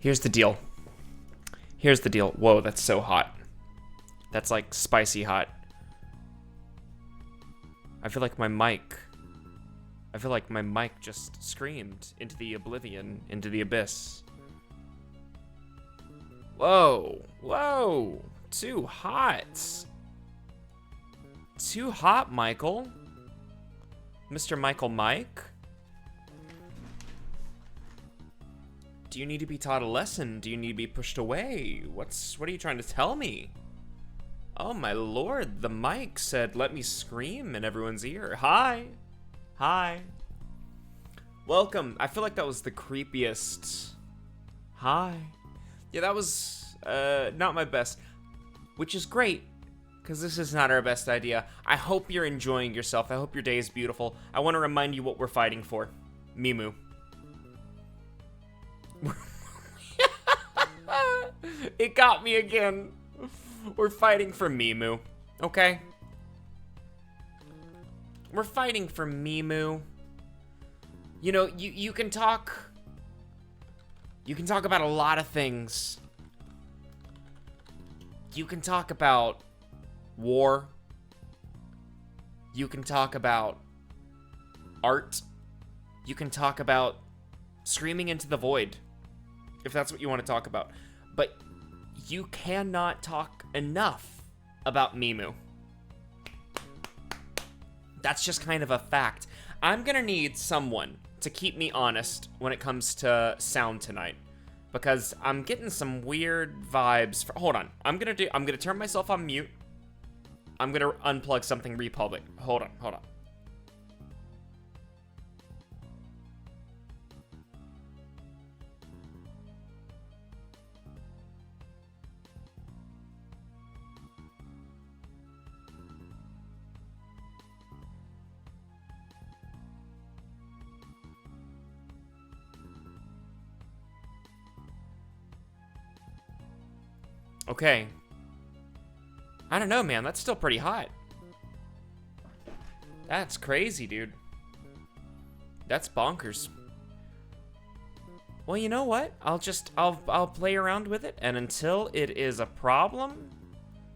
Here's the deal. Here's the deal. Whoa, that's so hot. That's like spicy hot. I feel like my mic just screamed into the oblivion, into the abyss. Whoa, whoa, too hot. Too hot, Michael. Mr. Michael Mike? Do you need to be taught a lesson? Do you need to be pushed away? What are you trying to tell me? Oh my lord, the mic said let me scream in everyone's ear. Hi. Hi. Welcome. I feel like that was the creepiest. Hi. Yeah, that was not my best, which is great, because this is not our best idea. I hope you're enjoying yourself. I hope your day is beautiful. I want to remind you what we're fighting for. Mimu. It got me again. We're fighting for Mimu, okay? We're fighting for Mimu. You know, you can talk about a lot of things. You can talk about war. You can talk about art. You can talk about screaming into the void, if that's what you want to talk about. But you cannot talk enough about Mimu. That's just kind of a fact. I'm gonna need someone to keep me honest when it comes to sound tonight, because I'm getting some weird vibes. Hold on. I'm gonna turn myself on mute. I'm gonna unplug something republic. Hold on. Okay. I don't know, man. That's still pretty hot. That's crazy, dude. That's bonkers. Well, you know what? I'll play around with it, and until it is a problem,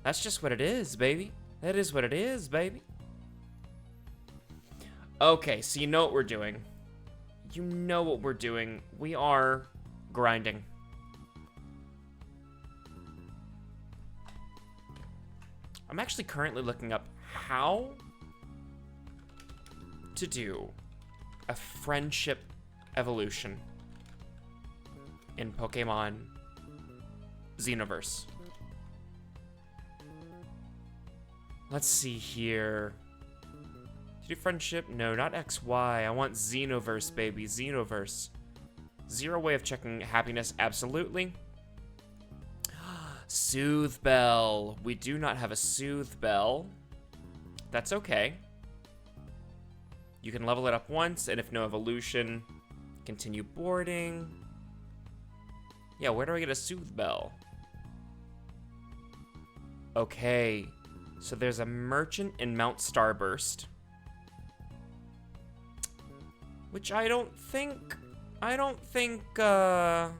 that's just what it is, baby. That is what it is, baby. Okay, so you know what we're doing. You know what we're doing. We are grinding. I'm actually currently looking up how to do a friendship evolution in Pokemon Xenoverse. Let's see here. To do friendship? No, not XY. I want Xenoverse, baby. Xenoverse. Zero way of checking happiness. Absolutely. Soothe Bell. We do not have a Soothe Bell. That's okay. You can level it up once, and if no evolution, continue boarding. Yeah, where do I get a Soothe Bell? Okay, so there's a merchant in Mount Starburst, which I don't think I've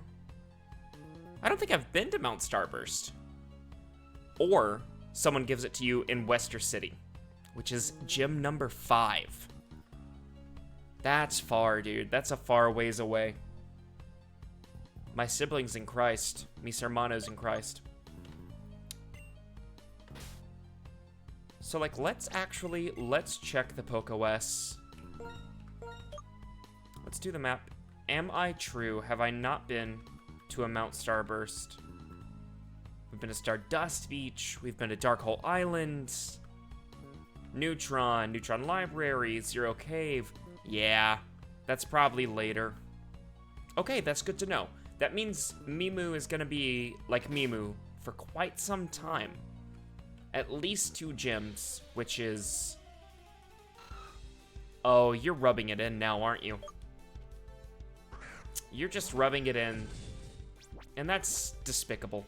been to Mount Starburst. Or someone gives it to you in Wester City, which is gym number 5. That's far, dude. That's a far ways away. My siblings in Christ. Mis hermanos in Christ. So, like, let's check the PokeOS. Let's do the map. Am I true? Have I not been to a Mount Starburst? We've been to Stardust Beach. We've been to Dark Hole Island. Neutron Library. Zero Cave. Yeah, that's probably later. Okay, that's good to know. That means Mimu is gonna be like Mimu for quite some time. At least 2 gyms, which is... Oh, you're rubbing it in now, aren't you? You're just rubbing it in. And that's despicable.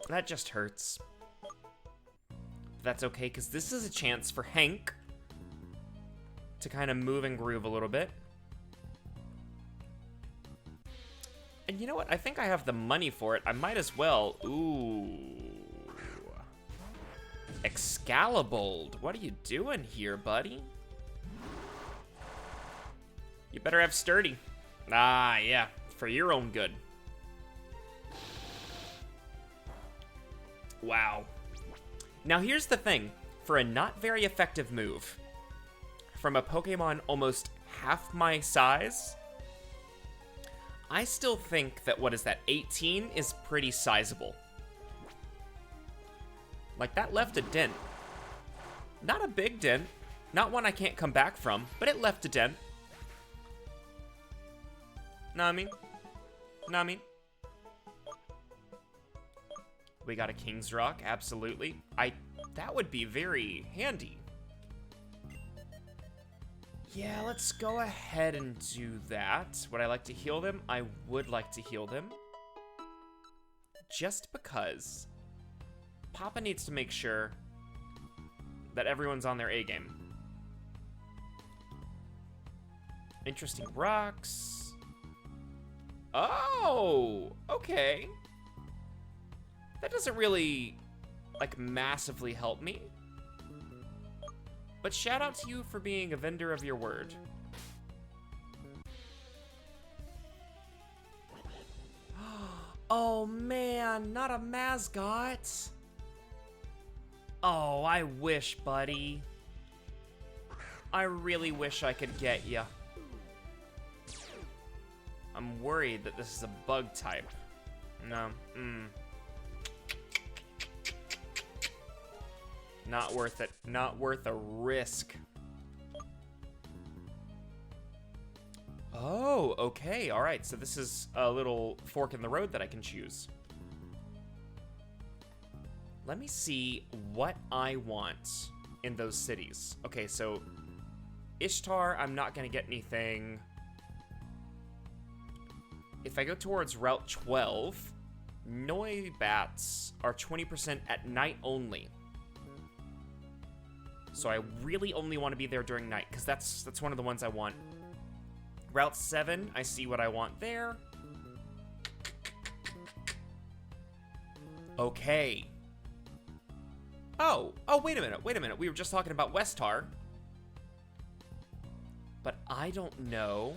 That just hurts. That's okay, because this is a chance for Hank to kind of move and groove a little bit. And you know what? I think I have the money for it. I might as well. Ooh. Excalibur, what are you doing here, buddy? You better have sturdy. Ah, yeah. For your own good. Wow. Now here's the thing. For a not very effective move, from a Pokemon almost half my size, I still think that, what is that, 18 is pretty sizable. Like, that left a dent. Not a big dent. Not one I can't come back from, but it left a dent. Know what I mean? Know what I mean? We got a King's Rock, absolutely. That would be very handy. Yeah, let's go ahead and do that. Would I like to heal them? I would like to heal them. Just because Papa needs to make sure that everyone's on their A game. Interesting rocks. Oh, okay. That doesn't really, like, massively help me. But shout out to you for being a vendor of your word. Oh man, not a mascot. Oh, I wish, buddy. I really wish I could get ya. I'm worried that this is a bug type. No, Not worth it. Not worth a risk. Oh, okay. All right. So this is a little fork in the road that I can choose. Let me see what I want in those cities. Okay, so Ishtar, I'm not going to get anything. If I go towards Route 12, Noibats are 20% at night only. So I really only want to be there during night, because that's one of the ones I want. Route 7, I see what I want there. Okay. Oh, wait a minute. We were just talking about Westar. But I don't know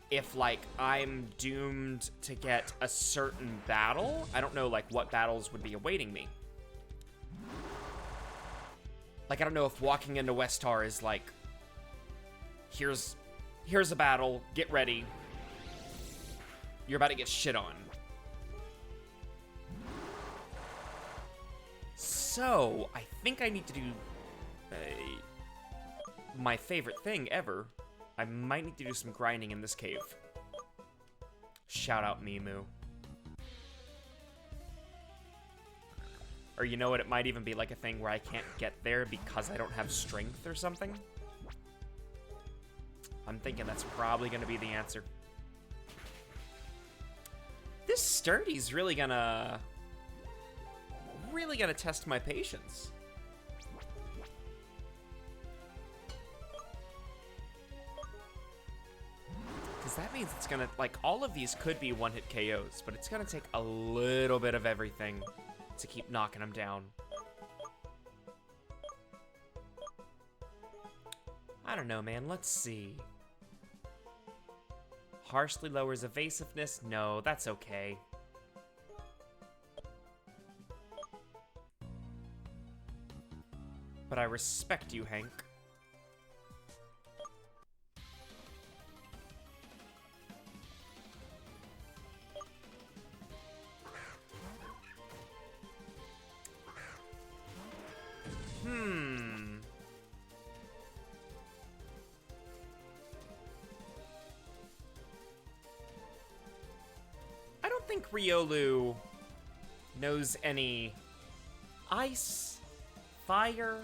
if, like, I'm doomed to get a certain battle. I don't know, like, what battles would be awaiting me. Like, I don't know if walking into Westar is like, here's a battle, get ready. You're about to get shit on. So, I think I need to do my favorite thing ever. I might need to do some grinding in this cave. Shout out Mimu. Or you know what, it might even be like a thing where I can't get there because I don't have strength or something. I'm thinking that's probably gonna be the answer. This sturdy's really gonna test my patience. Because that means it's gonna, like, all of these could be one-hit KOs, but it's gonna take a little bit of everything to keep knocking them down. I don't know, man. Let's see. Harshly lowers evasiveness? No, that's okay. But I respect you, Hank. I don't think Riolu knows any ice, fire,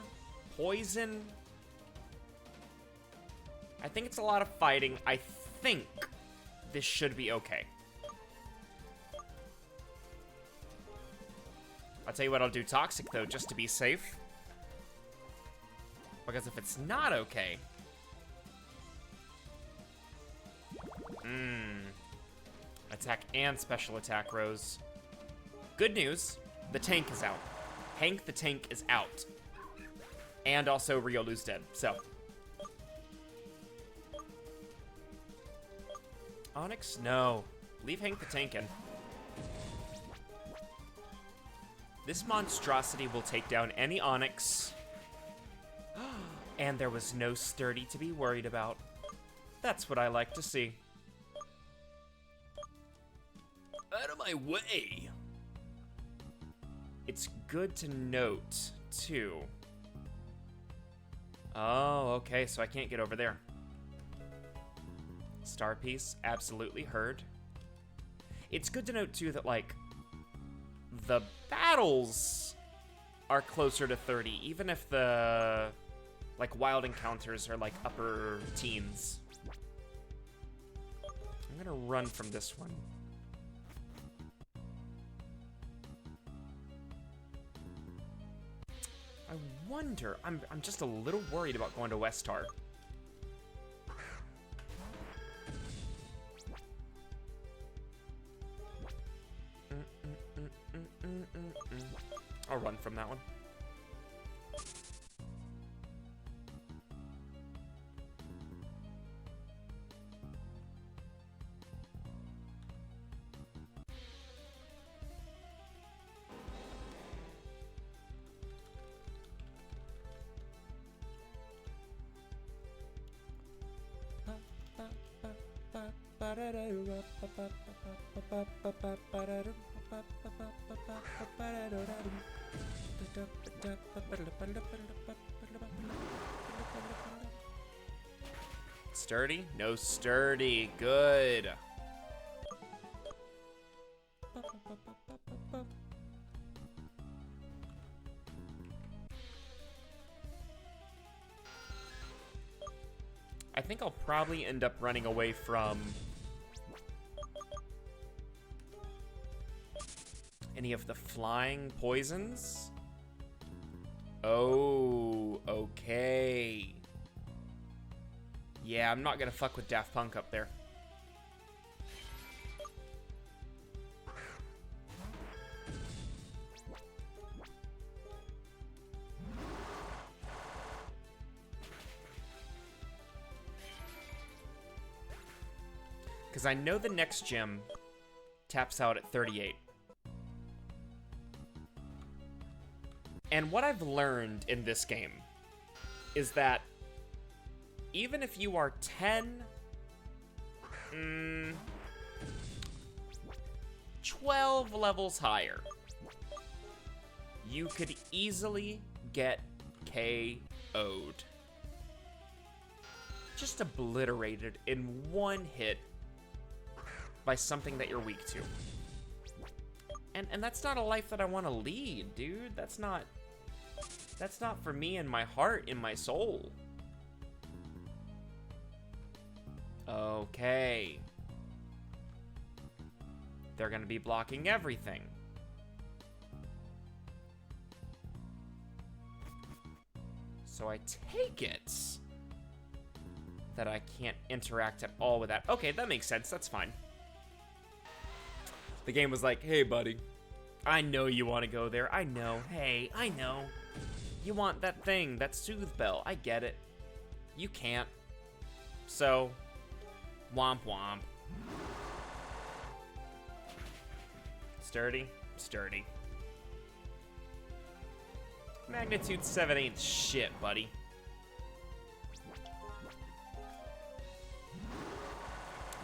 poison. I think it's a lot of fighting. I think this should be okay. I'll tell you what, I'll do Toxic, though, just to be safe. Because if it's not okay... Attack and special attack rows. Good news, the tank is out. Hank the tank is out. And also Riolu's dead, so. Onyx? No. Leave Hank the tank in. This monstrosity will take down any Onyx. And there was no Sturdy to be worried about. That's what I like to see. Out of my way! It's good to note, too. Oh, okay, so I can't get over there. Star piece, absolutely heard. It's good to note, too, that, like, the battles are closer to 30, even if the, like, wild encounters are, like, upper teens. I'm gonna run from this one. I wonder, I'm just a little worried about going to Westar. I'll run from that one. Sturdy? No Sturdy. Good. I think I'll probably end up running away from any of the flying poisons. Oh, okay. Yeah, I'm not gonna fuck with Daft Punk up there. Because I know the next gym taps out at 38. And what I've learned in this game is that even if you are 10, 12 levels higher, you could easily get KO'd. Just obliterated in one hit by something that you're weak to. And that's not a life that I want to lead, dude. That's not for me in my heart, in my soul. Okay. They're gonna be blocking everything. So I take it that I can't interact at all with that. Okay, that makes sense. That's fine. The game was like, hey, buddy, I know you want to go there. I know. Hey, I know. You want that thing, that Soothe Bell. I get it. You can't. So, womp womp. Sturdy? Sturdy. Magnitude 7 ain't shit, buddy.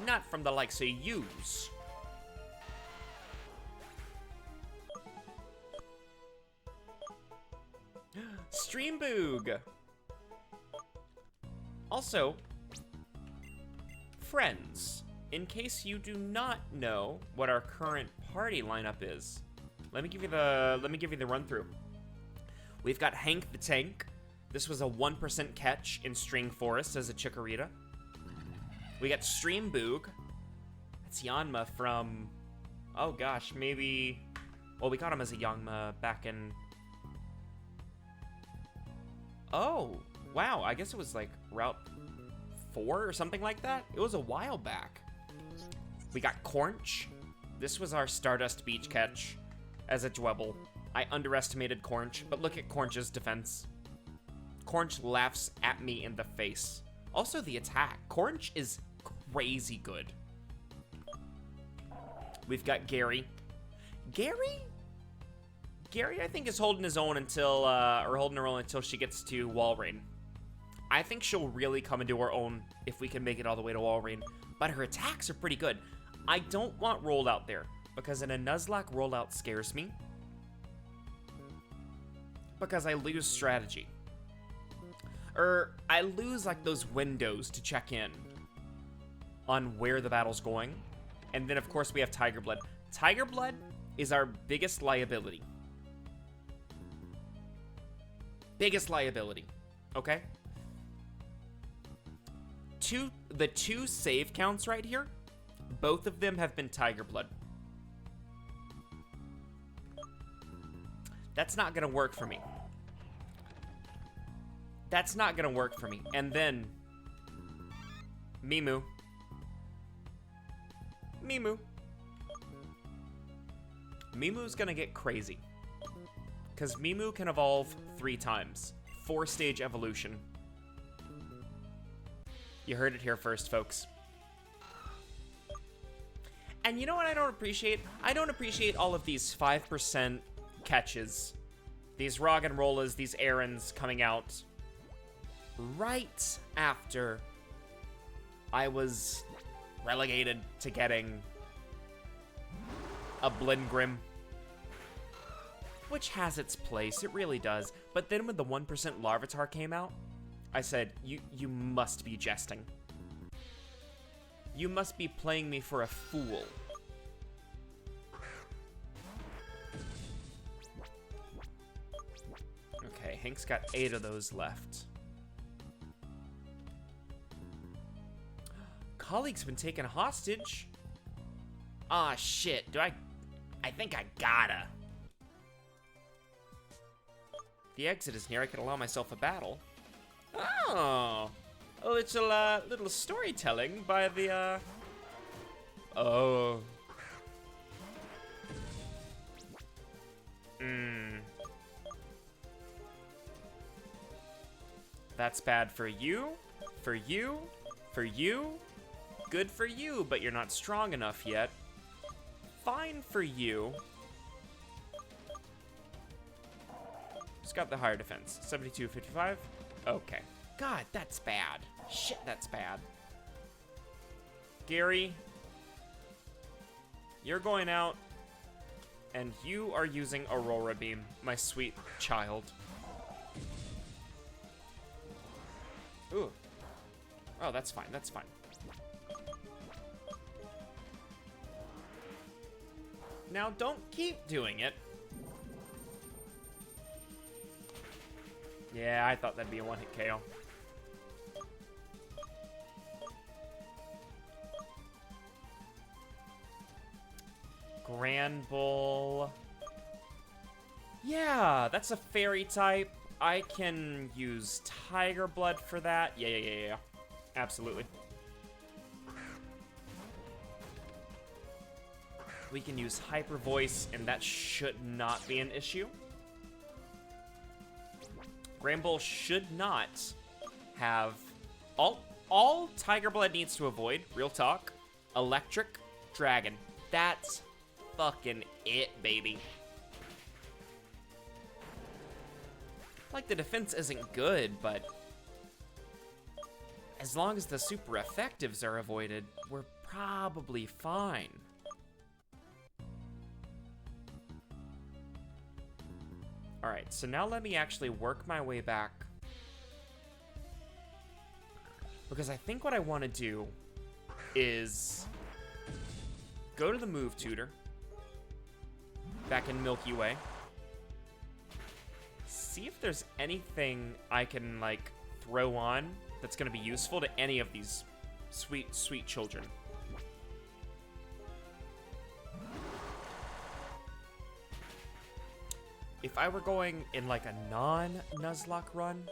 Not from the likes of yous. Stream Boog. Also, friends, in case you do not know what our current party lineup is, let me give you the run through. We've got Hank the Tank. This was a 1% catch in String Forest as a Chikorita. We got Stream Boog. That's Yanma from, oh gosh, maybe, well, we got him as a Yanma back in, oh, Wow, I guess it was like Route 4 or something like that. It was a while back. We got Cornch. This was our Stardust Beach catch as a Dwebble. I underestimated Cornch, but look at Cornch's defense. Cornch laughs at me in the face. Also, the attack. Cornch is crazy good. We've got Gary. Gary, I think, is holding his own until, or holding her own until she gets to Walrein. I think she'll really come into her own if we can make it all the way to Walrein. But her attacks are pretty good. I don't want rollout there, because in a Nuzlocke, rollout scares me. Because I lose strategy. Or I lose like those windows to check in on where the battle's going. And then of course we have Tiger Blood. Tiger Blood is our biggest liability. Biggest liability. Okay? The two save counts right here, both of them have been Tiger Blood. That's not gonna work for me. That's not gonna work for me. And then Mimu. Mimu's gonna get crazy. Because Mimu can evolve 3 times. 4-stage evolution. You heard it here first, folks. And you know what I don't appreciate? I don't appreciate all of these 5% catches. These Rog and Rollas, these errands coming out right after I was relegated to getting a Blindgrim. Which has its place, it really does. But then when the 1% Larvitar came out, I said, you must be jesting. You must be playing me for a fool. Okay, Hank's got 8 of those left. Colleague's been taken hostage. Ah, shit. I think I gotta. The exit is near. I could allow myself a battle. Oh, a little storytelling by the, oh. That's bad for you, for you, for you. Good for you, but you're not strong enough yet. Fine for you. Who's got the higher defense? 72, 55? Okay. God, that's bad. Shit, that's bad. Gary, you're going out, and you are using Aurora Beam, my sweet child. Ooh. Oh, that's fine, that's fine. Now, don't keep doing it. Yeah, I thought that'd be a one-hit KO. Grand Bull. Yeah, that's a fairy type. I can use Tiger Blood for that. Yeah. Absolutely. We can use Hyper Voice, and that should not be an issue. Grand Bull should not have... All Tiger Blood needs to avoid, real talk, Electric Dragon. That's fucking it, baby. Like, the defense isn't good, but as long as the super effectives are avoided, we're probably fine. Alright, so now let me actually work my way back. Because I think what I want to do is go to the move tutor back in Milky Way. See if there's anything I can, like, throw on that's going to be useful to any of these sweet, sweet children. If I were going in, like, a non-Nuzlocke run,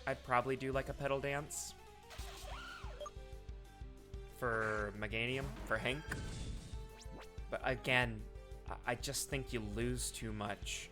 I'd probably do like a pedal dance. For Meganium, for Hank. But again, I just think you lose too much.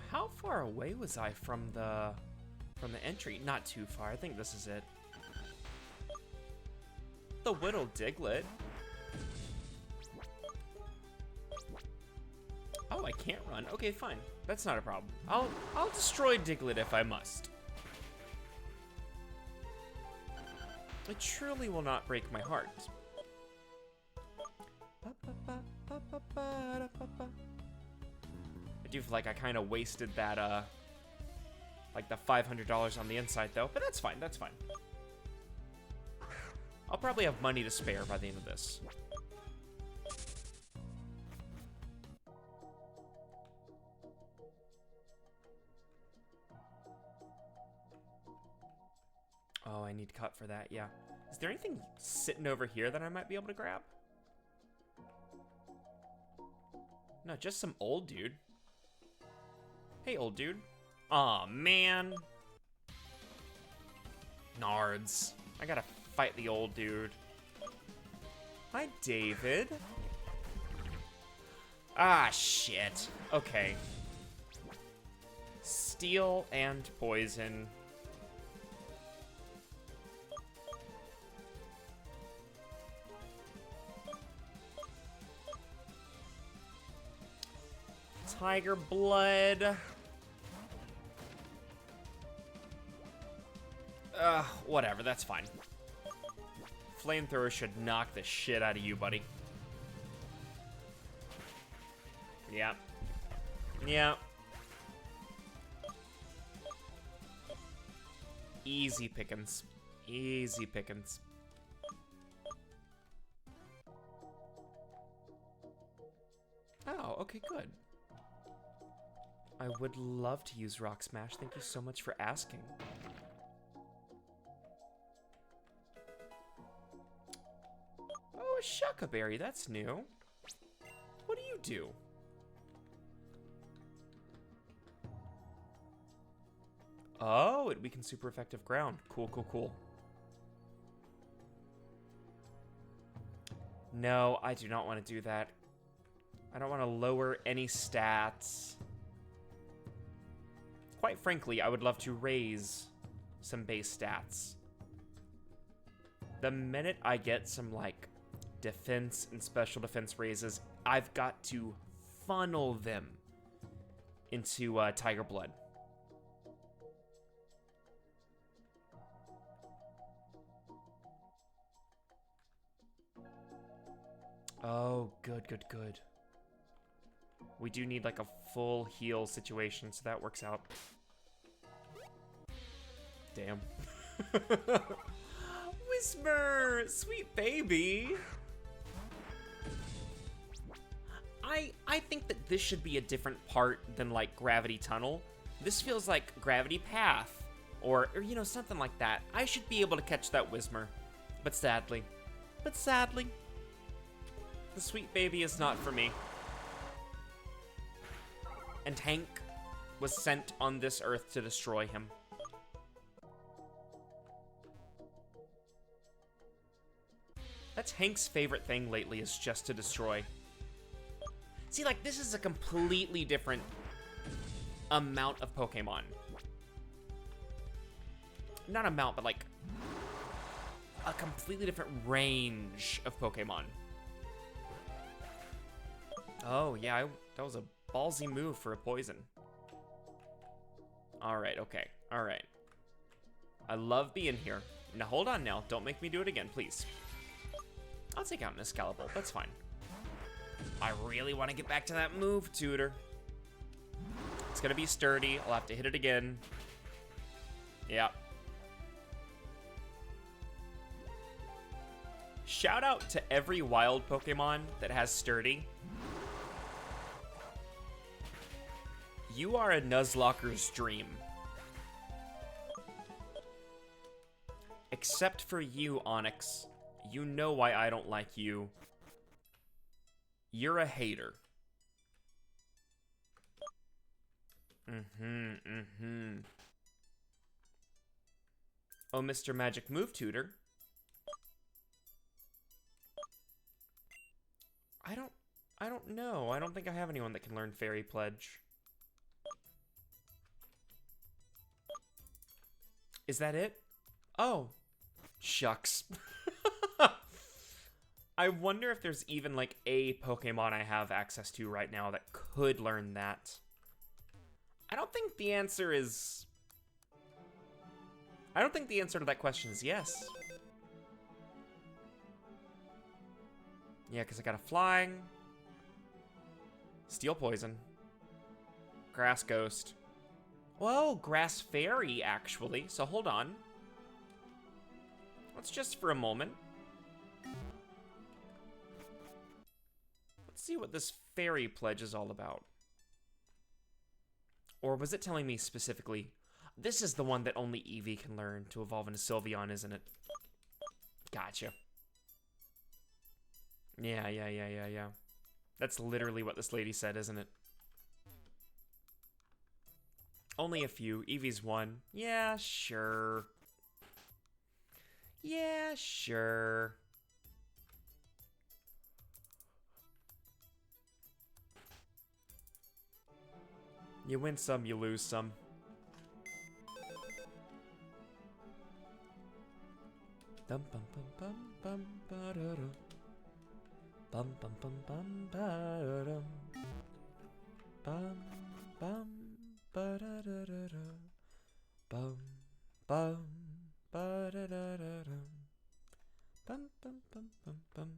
How far away was I from the entry? Not too far. I think this is it. The Whittle Diglett. Oh, I can't run. Okay, fine. That's not a problem. I'll destroy Diglett if I must. It truly will not break my heart. I do feel like I kind of wasted that, like the $500 on the inside though, but that's fine, that's fine. I'll probably have money to spare by the end of this. Oh, I need cut for that, yeah. Is there anything sitting over here that I might be able to grab? No, just some old dude. Hey, old dude. Aw, man. Nards. I gotta fight the old dude. Hi, David. Ah, shit. Okay. Steel and poison. Tiger blood. Whatever, that's fine. Flamethrower should knock the shit out of you, buddy. Yeah. Yeah. Easy pickings. Easy pickings. Oh, okay, good. I would love to use Rock Smash. Thank you so much for asking. Oh, a Shuckaberry. That's new. What do you do? Oh, it weakens super effective ground. Cool, cool, cool. No, I do not want to do that. I don't want to lower any stats. Quite frankly, I would love to raise some base stats. The minute I get some, like, defense and special defense raises, I've got to funnel them into Tiger Blood. Oh, good, good, good. We do need like a full heal situation, so that works out. Damn. Whisper, sweet baby. I think that this should be a different part than like Gravity Tunnel. This feels like Gravity Path, or you know, something like that. I should be able to catch that Whismer, but sadly, the sweet baby is not for me. And Hank was sent on this earth to destroy him. That's Hank's favorite thing lately, is just to destroy. See, like, this is a completely different amount of Pokemon. Not amount, but like a completely different range of Pokemon. Oh, yeah, that was a ballsy move for a poison. Alright, okay, alright. I love being here. Now, hold on now. Don't make me do it again, please. I'll take out an Excalibur. That's fine. I really want to get back to that move, Tutor. It's going to be sturdy. I'll have to hit it again. Yeah. Shout out to every wild Pokemon that has Sturdy. You are a Nuzlocker's dream. Except for you, Onyx. You know why I don't like you. You're a hater. Oh, Mr. Magic Move Tutor. I don't know. I don't think I have anyone that can learn Fairy Pledge. Is that it? Oh. Shucks. I wonder if there's even like a Pokemon I have access to right now that could learn that. I don't think the answer is... I don't think the answer to that question is yes. Yeah, because I got a Flying, Steel Poison, Grass Ghost. Whoa, Grass Fairy, actually. So hold on. Let's just for a moment. Let's see what this Fairy Pledge is all about. Or was it telling me specifically... This is the one that only Eevee can learn to evolve into Sylveon, isn't it? Gotcha. Yeah. That's literally what this lady said, isn't it? Only a few. Eevee's one. Yeah, sure. Yeah, sure. You win some, you lose some. Bum bum bum bum bum ba da da. Bum bum bum bum ba da dum. Bum bum ba da da da da. Bum bum ba da da da dum. Bum bum bum bum bum.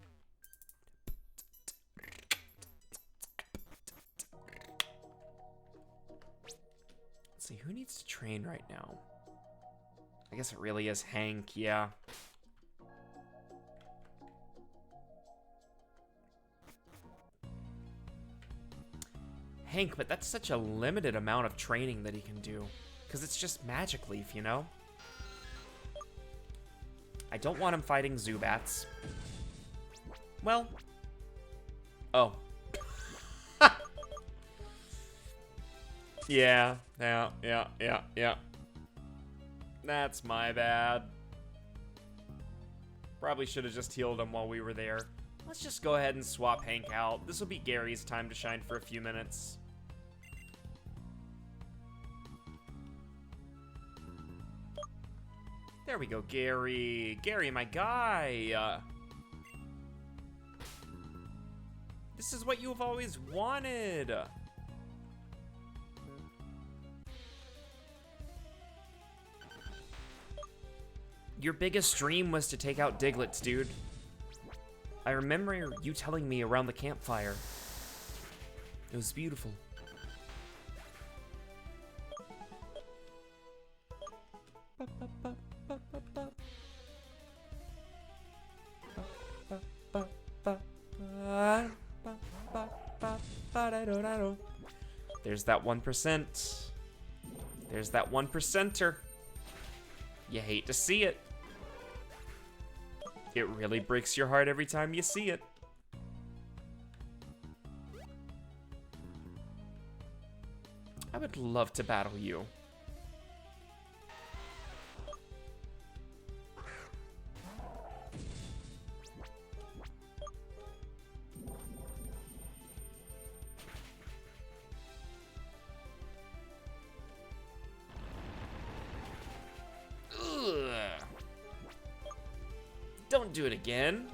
Let's see, who needs to train right now? I guess it really is Hank, yeah. Hank, but that's such a limited amount of training that he can do. Because it's just Magic Leaf, you know? I don't want him fighting Zubats. Well. Oh. Yeah. That's my bad. Probably should have just healed him while we were there. Let's just go ahead and swap Hank out. This will be Gary's time to shine for a few minutes. There we go, Gary. Gary, my guy. This is what you've always wanted. Your biggest dream was to take out Diglets, dude. I remember you telling me around the campfire. It was beautiful. There's that 1%. There's that 1%er. You hate to see it. It really breaks your heart every time you see it. I would love to battle you. Don't do it again.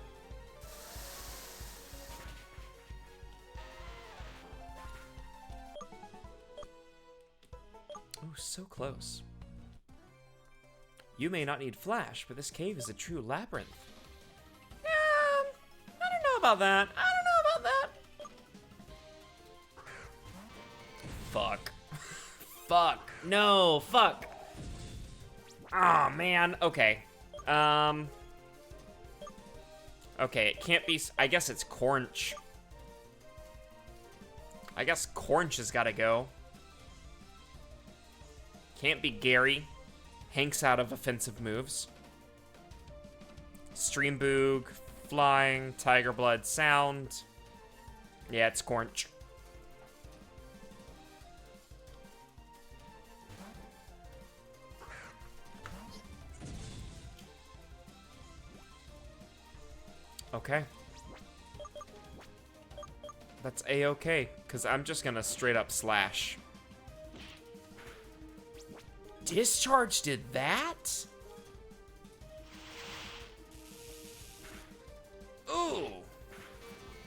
Oh, so close. You may not need flash, but this cave is a true labyrinth. I don't know about that. Fuck. Fuck. No, fuck. Oh, man. Okay. Okay, it can't be... I guess it's Cornch. I guess Cornch has got to go. Can't be Gary. Hank's out of offensive moves. Streamboog, Flying, Tiger Blood, Sound. Yeah, it's Cornch. Okay. That's A-okay, because I'm just gonna straight up slash. Discharge did that? Ooh.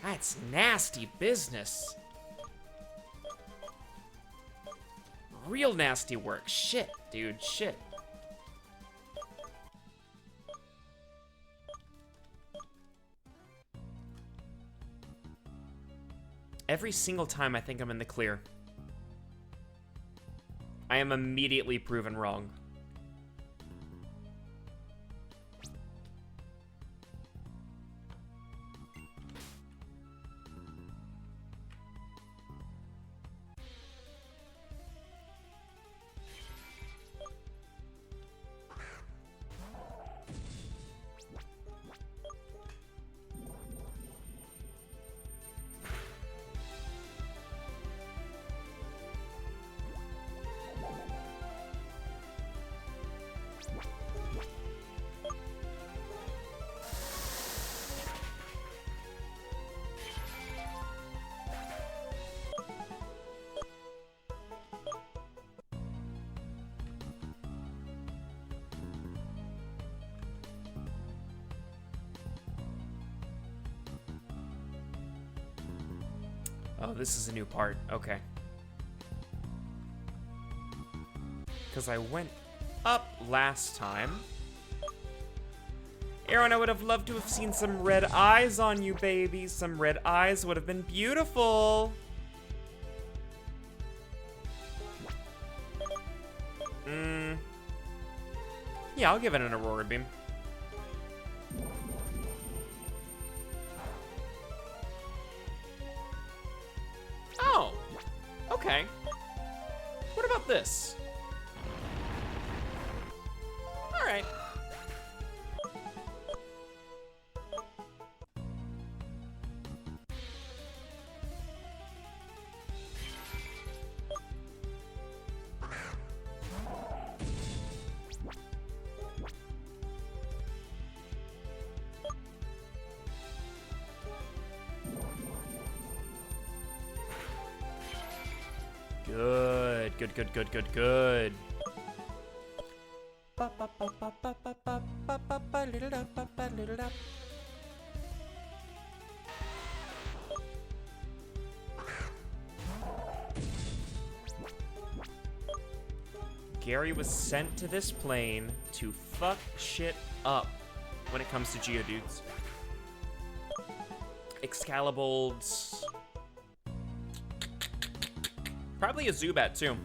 That's nasty business. Real nasty work. Shit, dude, shit. Every single time I think I'm in the clear, I am immediately proven wrong. Oh, this is a new part. Okay. Because I went up last time. Aaron, I would have loved to have seen some red eyes on you, baby. Some red eyes would have been beautiful. Yeah, I'll give it an Aurora Beam. Oh, okay. What about this? All right. Good. Gary was sent to this plane to fuck shit up when it comes to Geodudes. Excalibur's. Probably a Zubat too.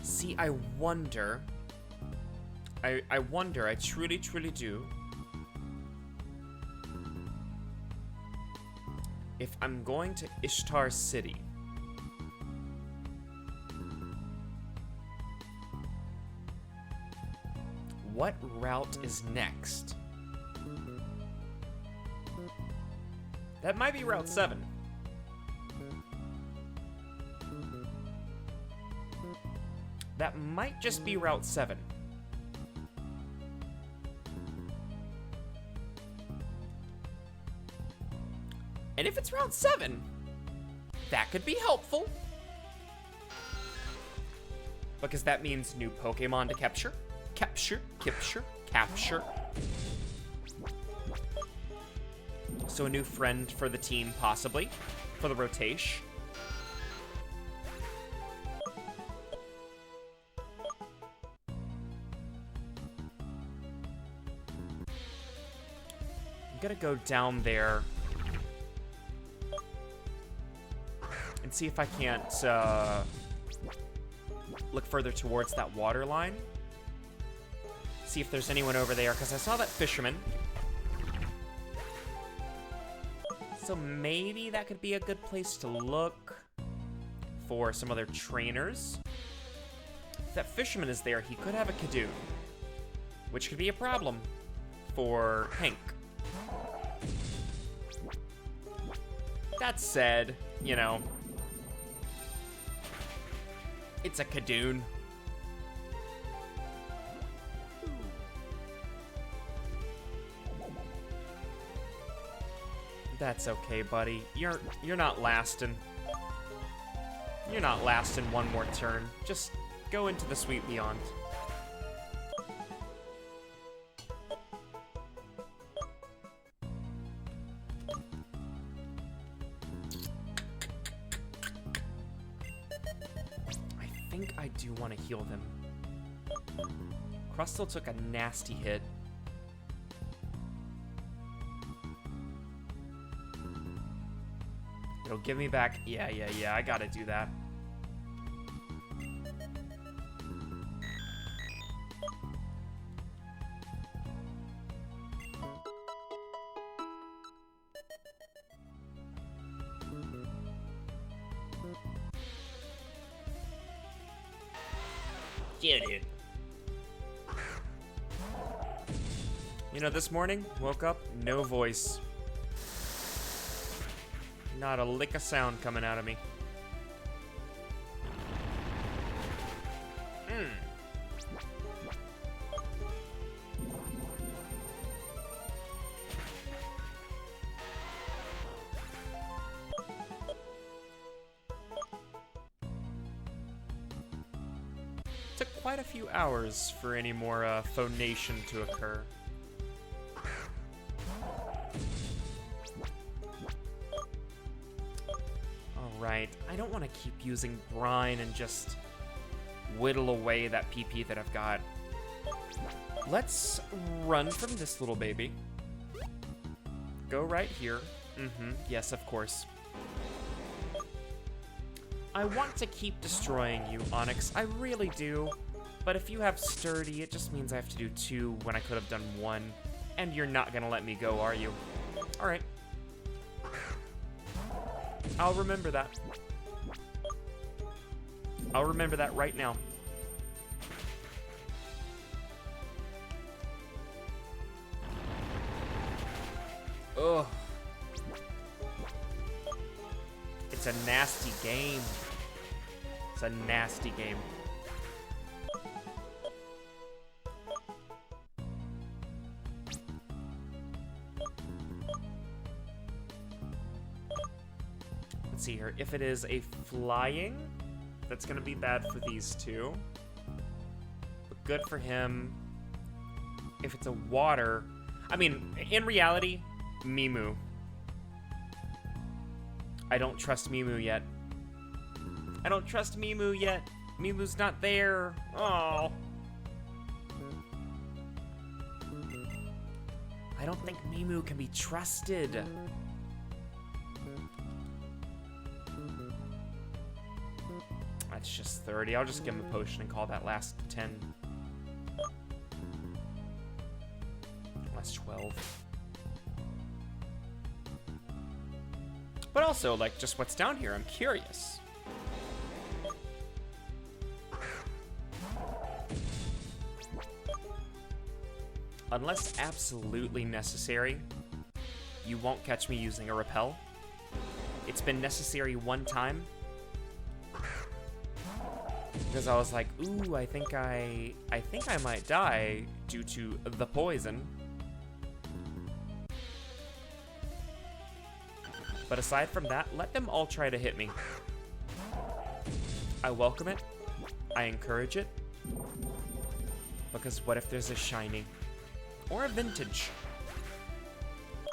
See, I wonder, I truly do, if I'm going to Ishtar City, what route is next? That might be Route 7. That might just be Route 7. And if it's Route 7, that could be helpful. Because that means new Pokemon to capture. Capture. So a new friend for the team, possibly, for the rotation. I'm gonna go down there and see if I can't look further towards that water line. See if there's anyone over there, because I saw that fisherman. So maybe that could be a good place to look for some other trainers. If that fisherman is there, he could have a Kadoon, which could be a problem for Hank. That said, you know, it's a Kadoon. That's okay, buddy. You're not lasting. You're not lasting one more turn. Just go into the sweet beyond. I think I do want to heal them. Crustle took a nasty hit. It'll give me back. Yeah, I gotta do that. Yeah, dude. You know, this morning, woke up, no voice. Not a lick of sound coming out of me. Took quite a few hours for any more phonation to occur. Right, I don't want to keep using brine and just whittle away that PP that I've got. Let's run from this little baby. Go right here. Yes, of course. I want to keep destroying you, Onyx. I really do. But if you have Sturdy, it just means I have to do 2 when I could have done 1. And you're not gonna let me go, are you? Alright. I'll remember that. I'll remember that right now. Ugh. It's a nasty game. It's a nasty game. Let's see here. If it is a flying, that's gonna be bad for these two. But good for him. If it's a water, I mean, in reality, Mimu. I don't trust Mimu yet. I don't trust Mimu yet. Mimu's not there. Oh. I don't think Mimu can be trusted. That's just 30. I'll just give him a potion and call that last 10. Last 12. But also, like, just what's down here, I'm curious. Unless absolutely necessary, you won't catch me using a repel. It's been necessary one time. Because I was like, ooh, I think I might die due to the poison. But aside from that, let them all try to hit me. I welcome it. I encourage it. Because what if there's a shiny? Or a vintage?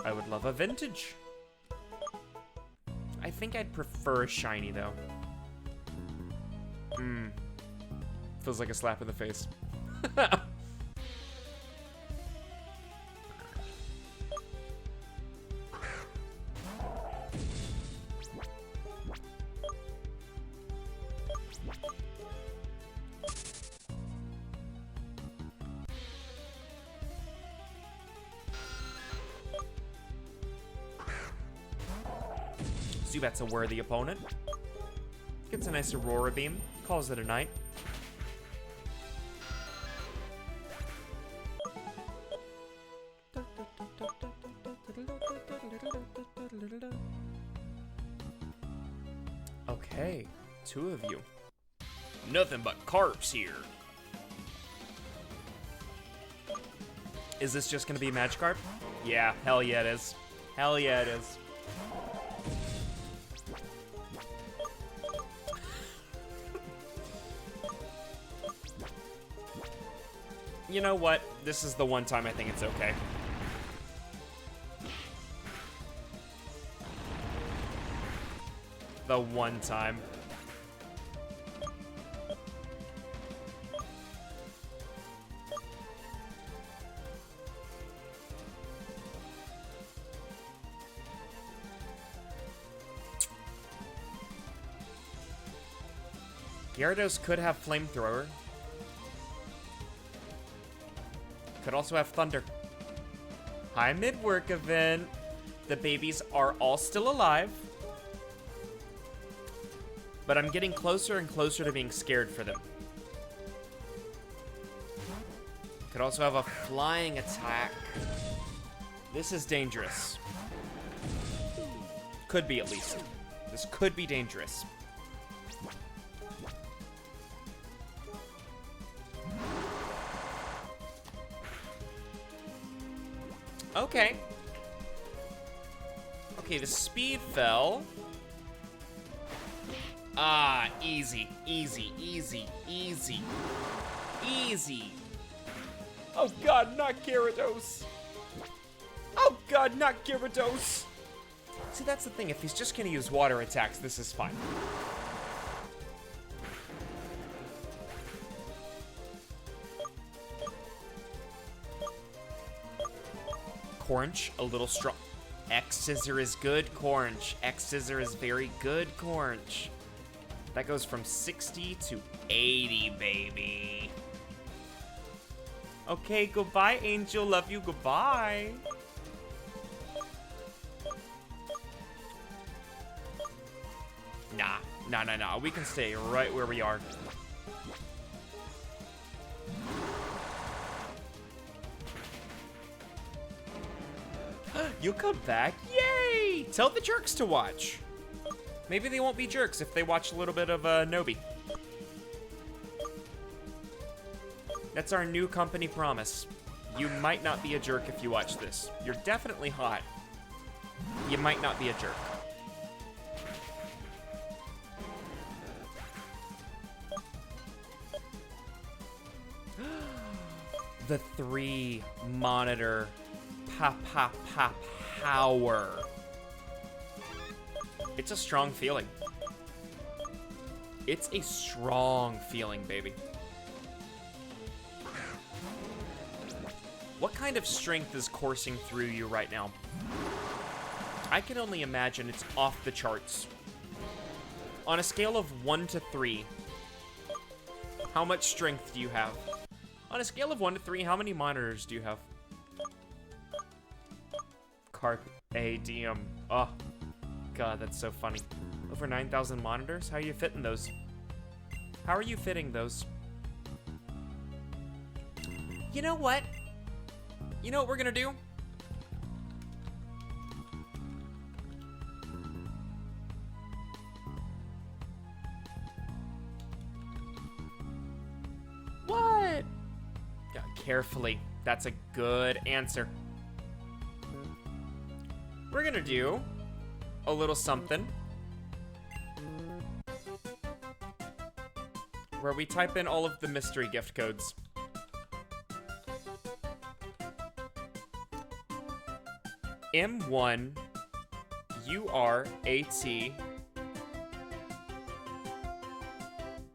I would love a vintage. I think I'd prefer a shiny, though. Feels like a slap in the face. you. That's a worthy opponent. Gets a nice Aurora Beam. Calls it a night. Okay, 2 of you. Nothing but carps here. Is this just gonna be Magikarp? Yeah, hell yeah it is. Hell yeah it is. You know what? This is the one time I think it's okay. The one time. Gyarados could have Flamethrower. Could also have Thunder. Hi, mid-work event. The babies are all still alive. But I'm getting closer and closer to being scared for them. Could also have a flying attack. This is dangerous. Could be, at least. This could be dangerous. Okay. Okay, the speed fell. Ah, easy, easy, easy, easy, easy. Oh god, not Gyarados. Oh god, not Gyarados. See, that's the thing. If he's just gonna use water attacks, this is fine. Cornch, a little strong. X-Scissor is good, Cornch. X-Scissor is very good, Cornch. That goes from 60 to 80, baby. Okay, goodbye, Angel. Love you, goodbye. Nah. We can stay right where we are. You come back? Yay! Tell the jerks to watch. Maybe they won't be jerks if they watch a little bit of Nobi. That's our new company promise. You might not be a jerk if you watch this. You're definitely hot. You might not be a jerk. The 3 monitor power. It's a strong feeling. It's a strong feeling, baby. What kind of strength is coursing through you right now? I can only imagine it's off the charts. On a scale of 1 to 3, how much strength do you have? On a scale of 1 to 3, how many monitors do you have? Carpe diem. Oh, God, that's so funny. Over 9,000 monitors? How are you fitting those? How are you fitting those? You know what? You know what we're gonna do? What? Yeah, carefully. That's a good answer. We're gonna do a little something where we type in all of the mystery gift codes. M1 URAT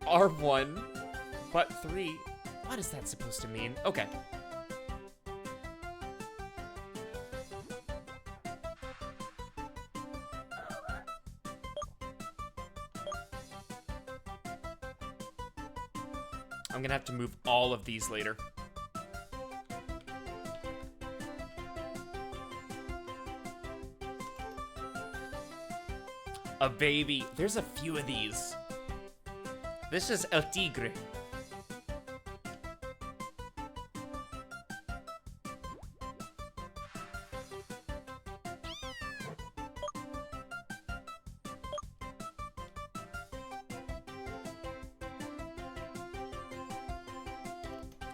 R1 but 3. What is that supposed to mean? Okay. I'm gonna have to move all of these later. A baby. There's a few of these. This is El Tigre.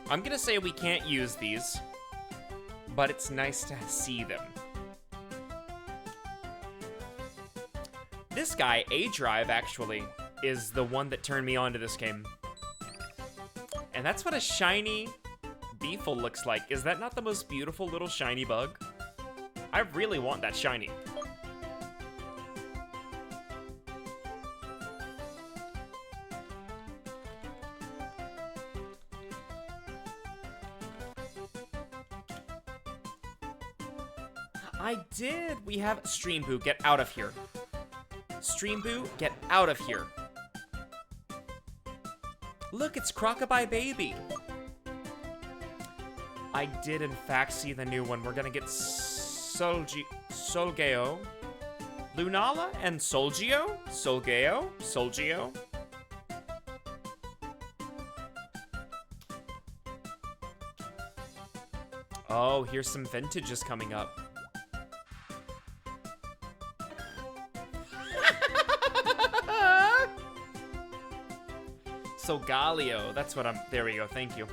I'm gonna say we can't use these, but it's nice to see them. This guy, A-Drive, actually, is the one that turned me on to this game. And that's what a shiny Beefle looks like. Is that not the most beautiful little shiny bug? I really want that shiny. I did! We have Stream Boo, get out of here. Stream Boo, get out of here. Look, it's Crocobie Baby. I did, in fact, see the new one. We're gonna get Solgeo, Lunala, and Solgeo? Solgeo? Oh, here's some vintages coming up. Solgaleo, that's what I'm, there we go, thank you.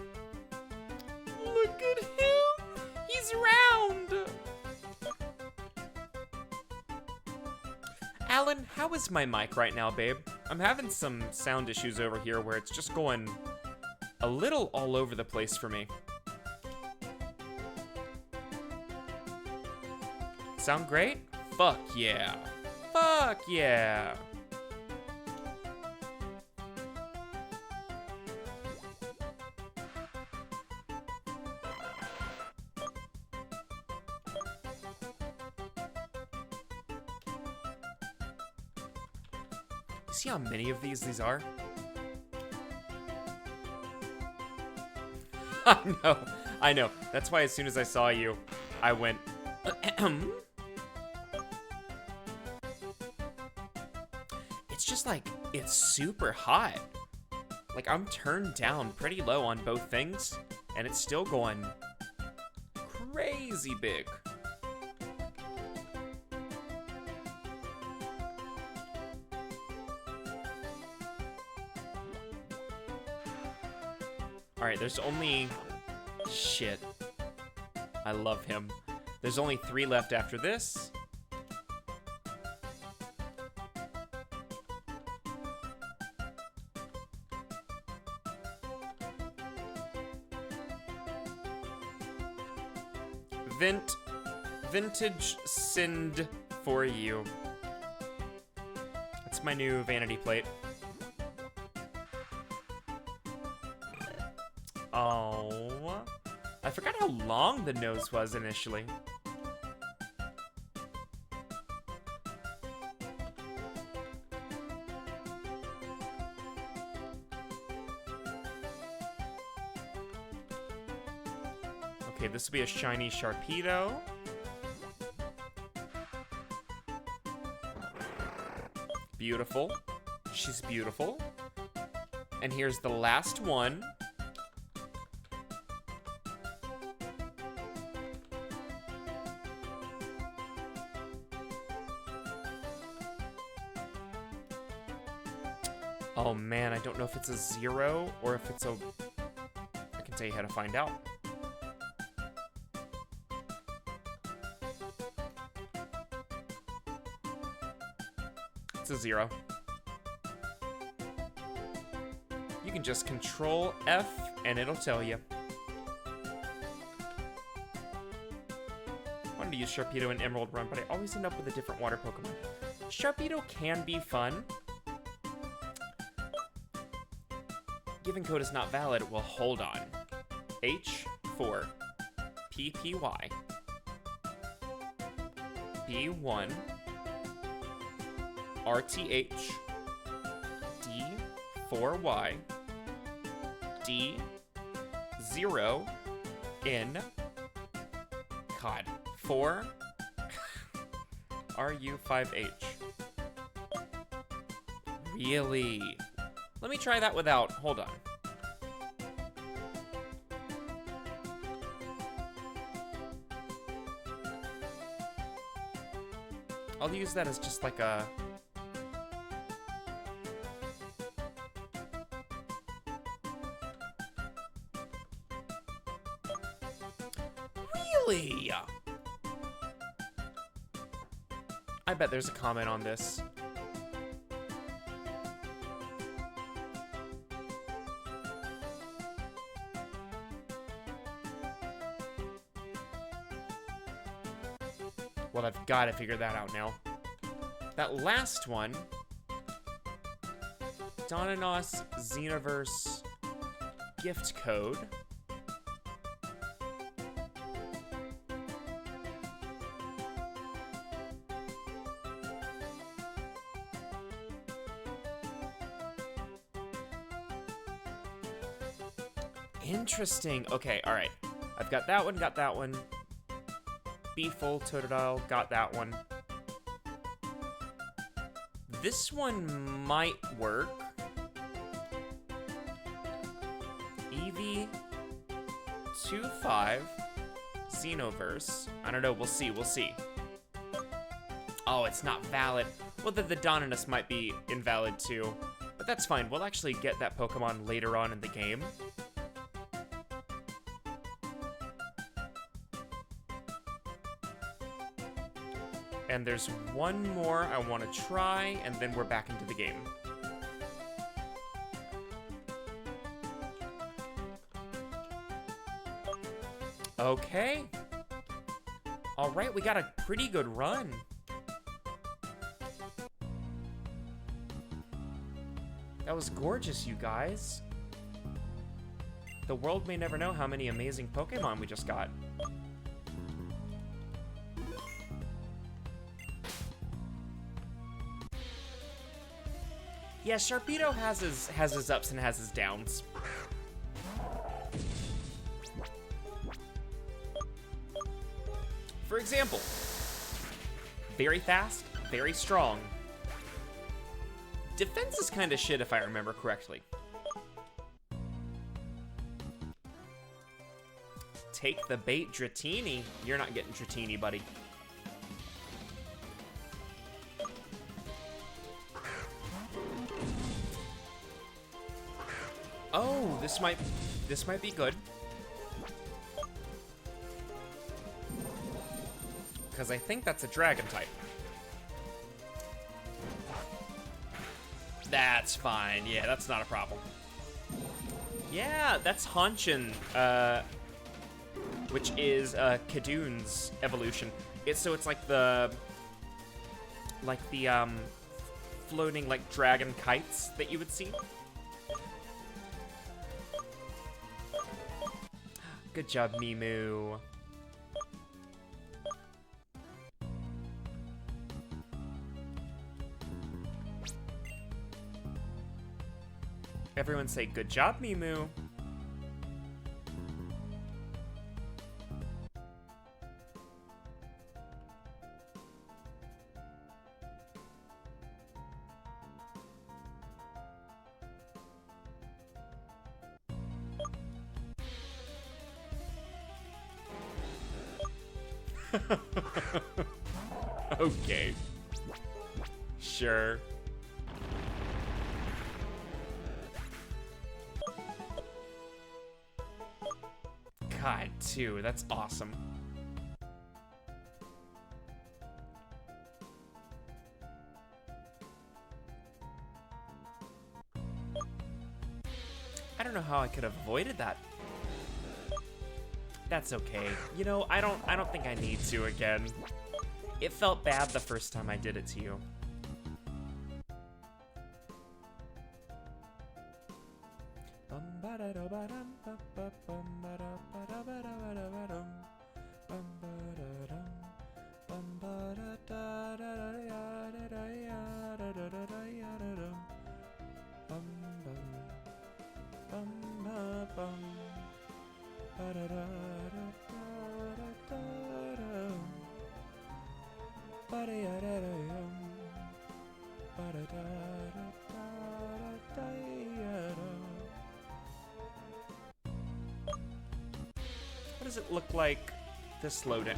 Look at him, he's round. Alan, how is my mic right now, babe? I'm having some sound issues over here where it's just going a little all over the place for me. Sound great? Fuck yeah. Fuck yeah. See how many of these are? I know. That's why as soon as I saw you, I went, It's just like, it's super hot. Like, I'm turned down pretty low on both things, and it's still going crazy big. Alright, there's only... Shit. I love him. There's only 3 left after this. Vintage Sind for you. That's my new vanity plate. Oh, I forgot how long the nose was initially. Okay, this will be a shiny Sharpedo. Beautiful. She's beautiful. And here's the last one. Oh man, I don't know if it's a 0 or if it's a... I can tell you how to find out. It's a 0. You can just control F and it'll tell you. I wanted to use Sharpedo in Emerald Run, but I always end up with a different water Pokemon. Sharpedo can be fun. Given code is not valid, well, hold on. H4 PPY B1 RTH D4Y D0 in God 4 RU5H. Really? Let me try that without. Hold on. I'll use that as just like a... Really? I bet there's a comment on this. Well, I've got to figure that out now. That last one, Donanos Xenoverse gift code. Interesting. Okay, all right. I've got that one, got that one. Beeful, Totodile, got that one. This one might work. EV25 Xenoverse. I don't know, we'll see, we'll see. Oh, it's not valid. Well, the Donanos might be invalid too. But that's fine, we'll actually get that Pokemon later on in the game. And there's one more I want to try, and then we're back into the game. Okay. All right, we got a pretty good run. That was gorgeous, you guys. The world may never know how many amazing Pokemon we just got. Yeah, Sharpedo has his ups and has his downs. For example, very fast, very strong. Defense is kind of shit if I remember correctly. Take the bait, Dratini. You're not getting Dratini, buddy. Oh, this might be good. Because I think that's a dragon type. That's fine. Yeah, that's not a problem. Yeah, that's Hanshin, which is Kadoon's evolution. It's like the floating like dragon kites that you would see. Good job, Mimu. Everyone say, good job, Mimu. Okay. Sure. God, too. That's awesome. I don't know how I could have avoided that. That's okay. You know, I don't think I need to again. It felt bad the first time I did it to you. does it look like this loading?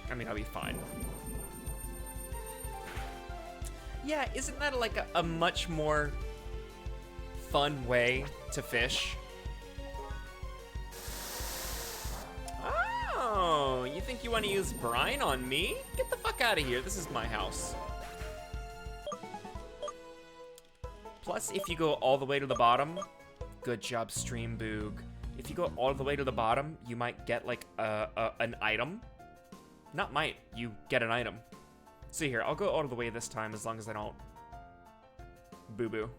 I mean, I'll be fine. Yeah, isn't that like a much more fun way to fish? Oh, you think you want to use brine on me? Get the fuck out of here. This is my house. Plus, if you go all the way to the bottom, good job, Stream Boog. If you go all the way to the bottom, you might get like an item. Not might, you get an item. See here, I'll go all the way this time as long as I don't boo-boo.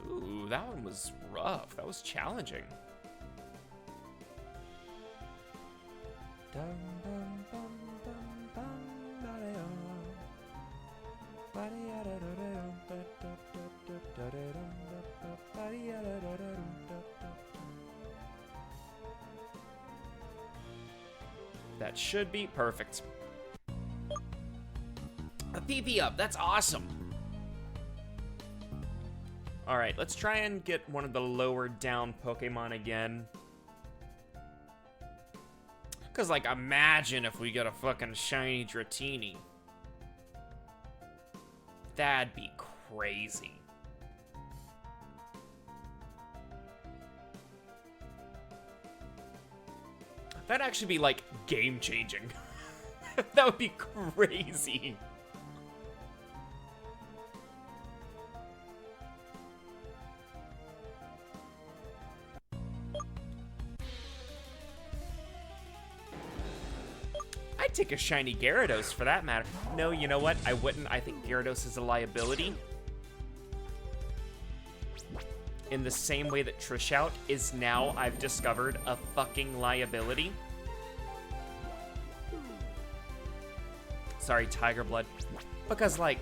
Ooh, that one was rough. That was challenging. That should be perfect. A PP up, that's awesome. All right, let's try and get one of the lower down Pokemon again. Cause like, imagine if we get a fucking shiny Dratini. That'd be crazy. That'd actually be like game changing. That would be crazy. I'd take a shiny Gyarados for that matter. No, you know what? I wouldn't. I think Gyarados is a liability. In the same way that Trishout is now, I've discovered, a fucking liability. Sorry, Tiger Blood. Because, like,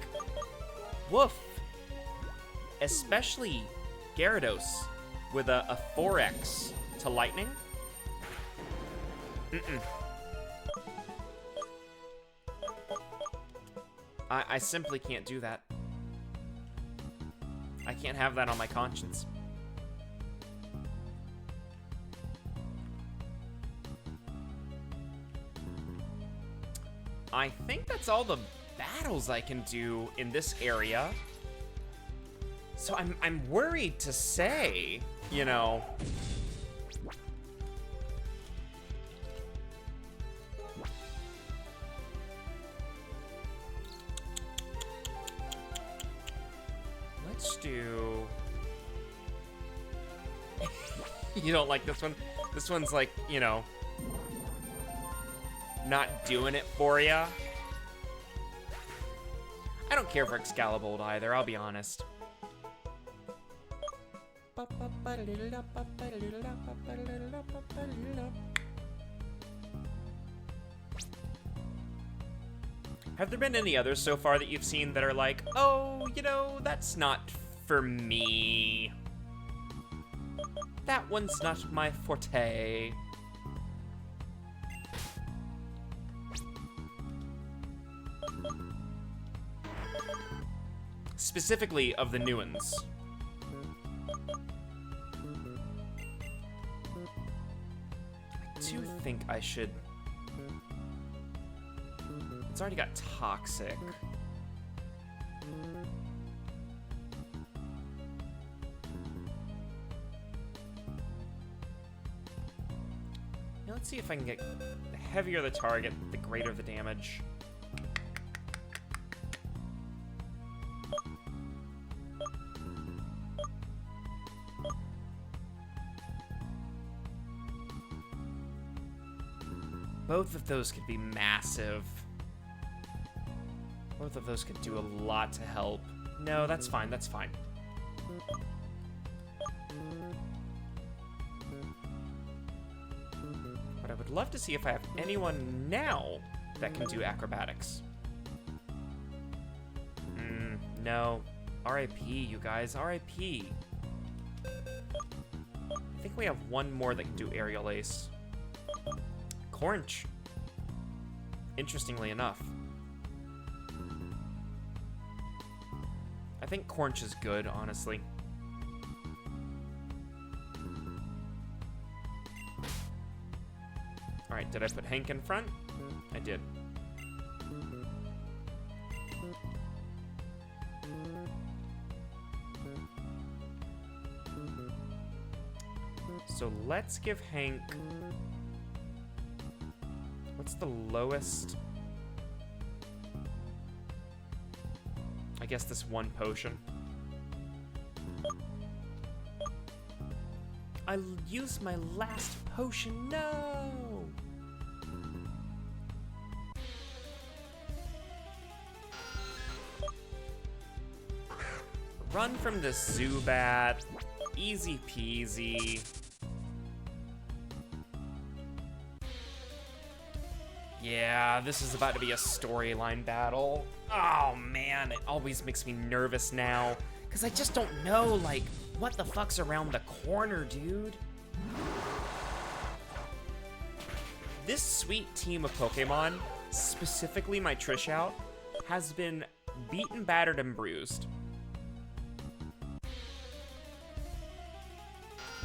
woof. Especially Gyarados with a 4x to Lightning. I simply can't do that. I can't have that on my conscience. I think that's all the battles I can do in this area. So I'm worried to say, you know. Let's do... You don't like this one? This one's like, you know, not doing it for ya. I don't care for Excalibur either, I'll be honest. Have there been any others so far that you've seen that are like, oh, you know, that's not for me. That one's not my forte. Specifically of the new ones. I do think I should... It's already got Toxic. Now let's see if I can get... The heavier the target, the greater the damage. Both of those could be massive. Both of those could do a lot to help. No, that's fine, that's fine. But I would love to see if I have anyone now that can do acrobatics. No. RIP, you guys, RIP. I I think we have one more that can do Aerial Ace. Cornch. Interestingly enough. I think Cornch is good, honestly. Alright, did I put Hank in front? I did. So let's give Hank... What's the lowest? I guess this one potion. I'll use my last potion. No! Run from this Zubat. Easy peasy. Yeah, this is about to be a storyline battle. Oh man, it always makes me nervous now. Cause I just don't know, like, what the fuck's around the corner, dude? This sweet team of Pokemon, specifically my Trish out, has been beaten, battered, and bruised.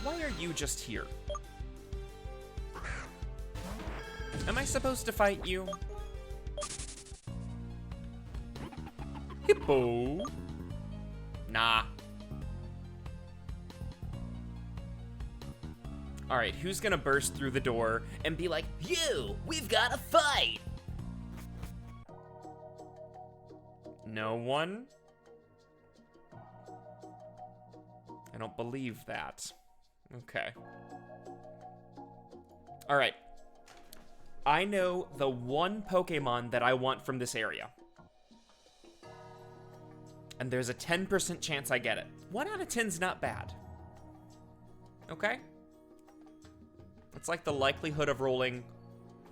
Why are you just here? Am I supposed to fight you? Hippo? Nah. Alright, who's gonna burst through the door and be like, "You, we've got to fight!" No one? I don't believe that. Okay. Alright. I know the one Pokemon that I want from this area. And there's a 10% chance I get it. 1 out of 10's not bad. Okay? It's like the likelihood of rolling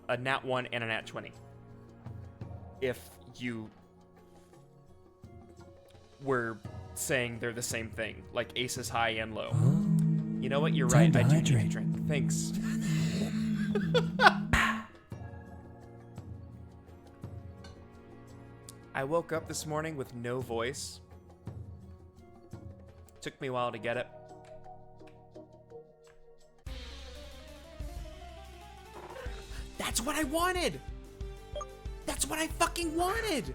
a nat 1 and a nat 20. If you were saying they're the same thing, like aces high and low. You know what? You're right. I do need a drink. Thanks. I woke up this morning with no voice. Took me a while to get it. That's what I wanted! That's what I fucking wanted!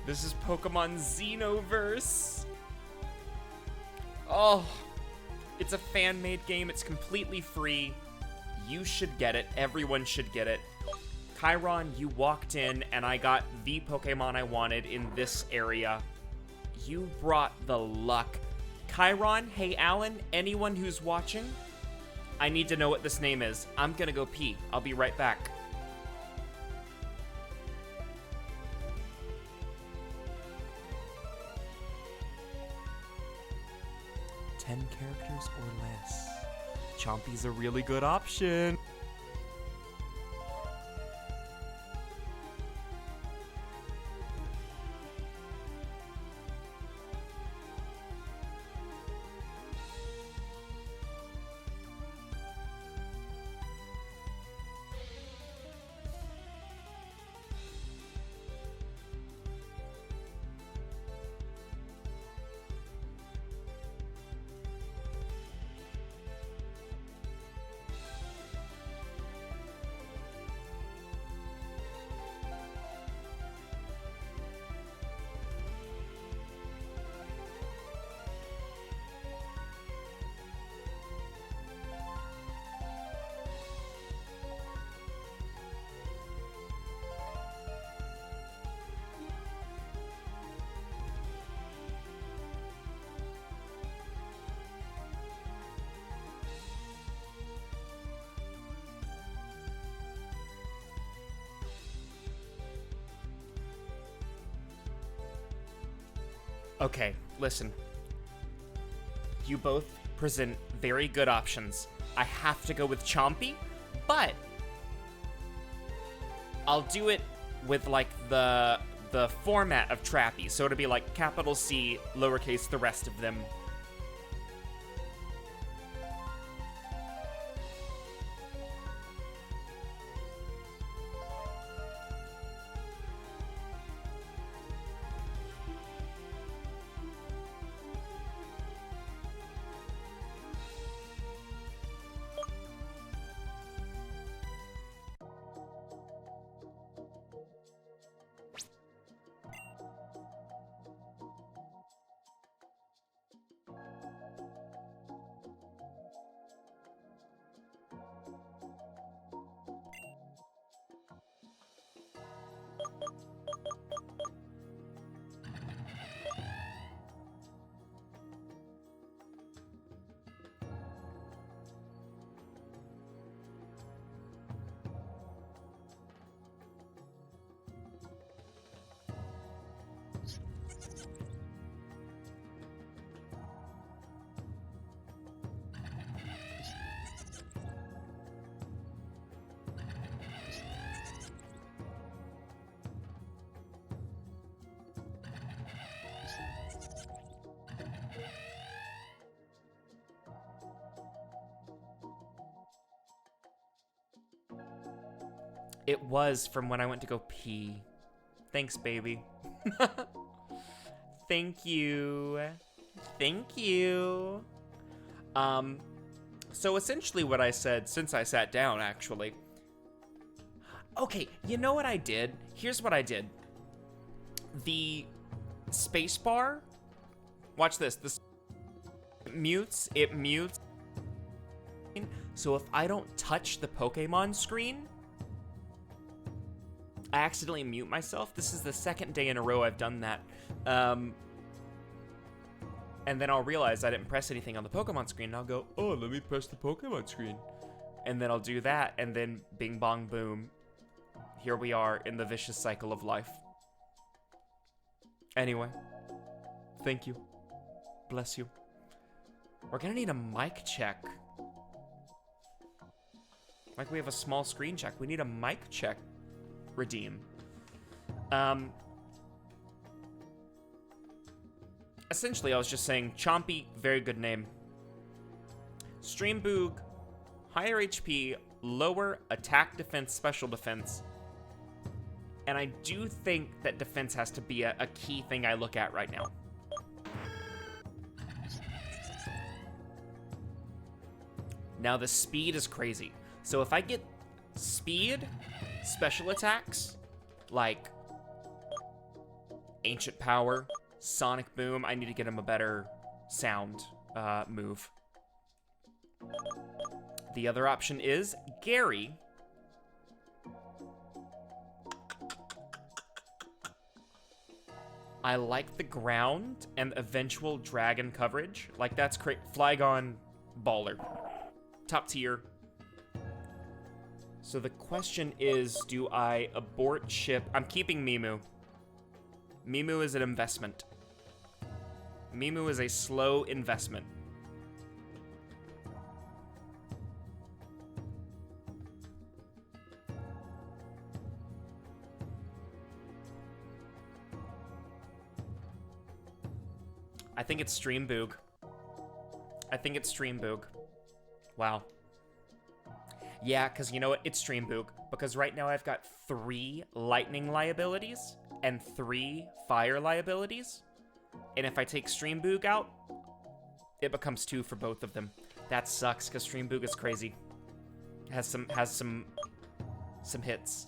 This is Pokemon Xenoverse. Oh, it's a fan-made game. It's completely free. You should get it. Everyone should get it. Chiron, you walked in and I got the Pokemon I wanted in this area. You brought the luck. Chiron, hey Alan, anyone who's watching, I need to know what this name is. I'm gonna go pee. I'll be right back. 10 characters or less. Chompy's a really good option. Okay, listen. You both present very good options. I have to go with Chompy, but I'll do it with like the format of Trappy. So it'll be like capital C, lowercase the rest of them. It was from when I went to go pee. Thanks, baby. Thank you. Thank you. So essentially what I said, since I sat down, actually. Okay, you know what I did? Here's what I did. The space bar, watch this. This mutes. So if I don't touch the Pokemon screen, I accidentally mute myself. This is the second day in a row I've done that. And then I'll realize I didn't press anything on the Pokemon screen, and I'll go, oh, let me press the Pokemon screen. And then I'll do that, and then bing, bong, boom. Here we are in the vicious cycle of life. Anyway, thank you. Bless you. We're gonna need a mic check. Like we have a small screen check. We need a mic check. Redeem. Essentially, I was just saying, Chompy, very good name. Streamboog, higher HP, lower attack, defense, special defense. And I do think that defense has to be a key thing I look at right now. Now the speed is crazy. So if I get speed, special attacks, like Ancient Power, Sonic Boom, I need to get him a better sound move. The other option is Gary. I like the ground and eventual dragon coverage. Like, that's great. Flygon, baller. Top tier. So the question is, do I abort ship? I'm keeping Mimu. Mimu is an investment. Mimu is a slow investment. I think it's Streamboog. I think it's Streamboog. Wow. Yeah, because you know what? It's Streamboog. Because right now I've got 3 lightning liabilities and 3 fire liabilities. And if I take Streamboog out, it becomes 2 for both of them. That sucks, because Streamboog is crazy. Has some hits.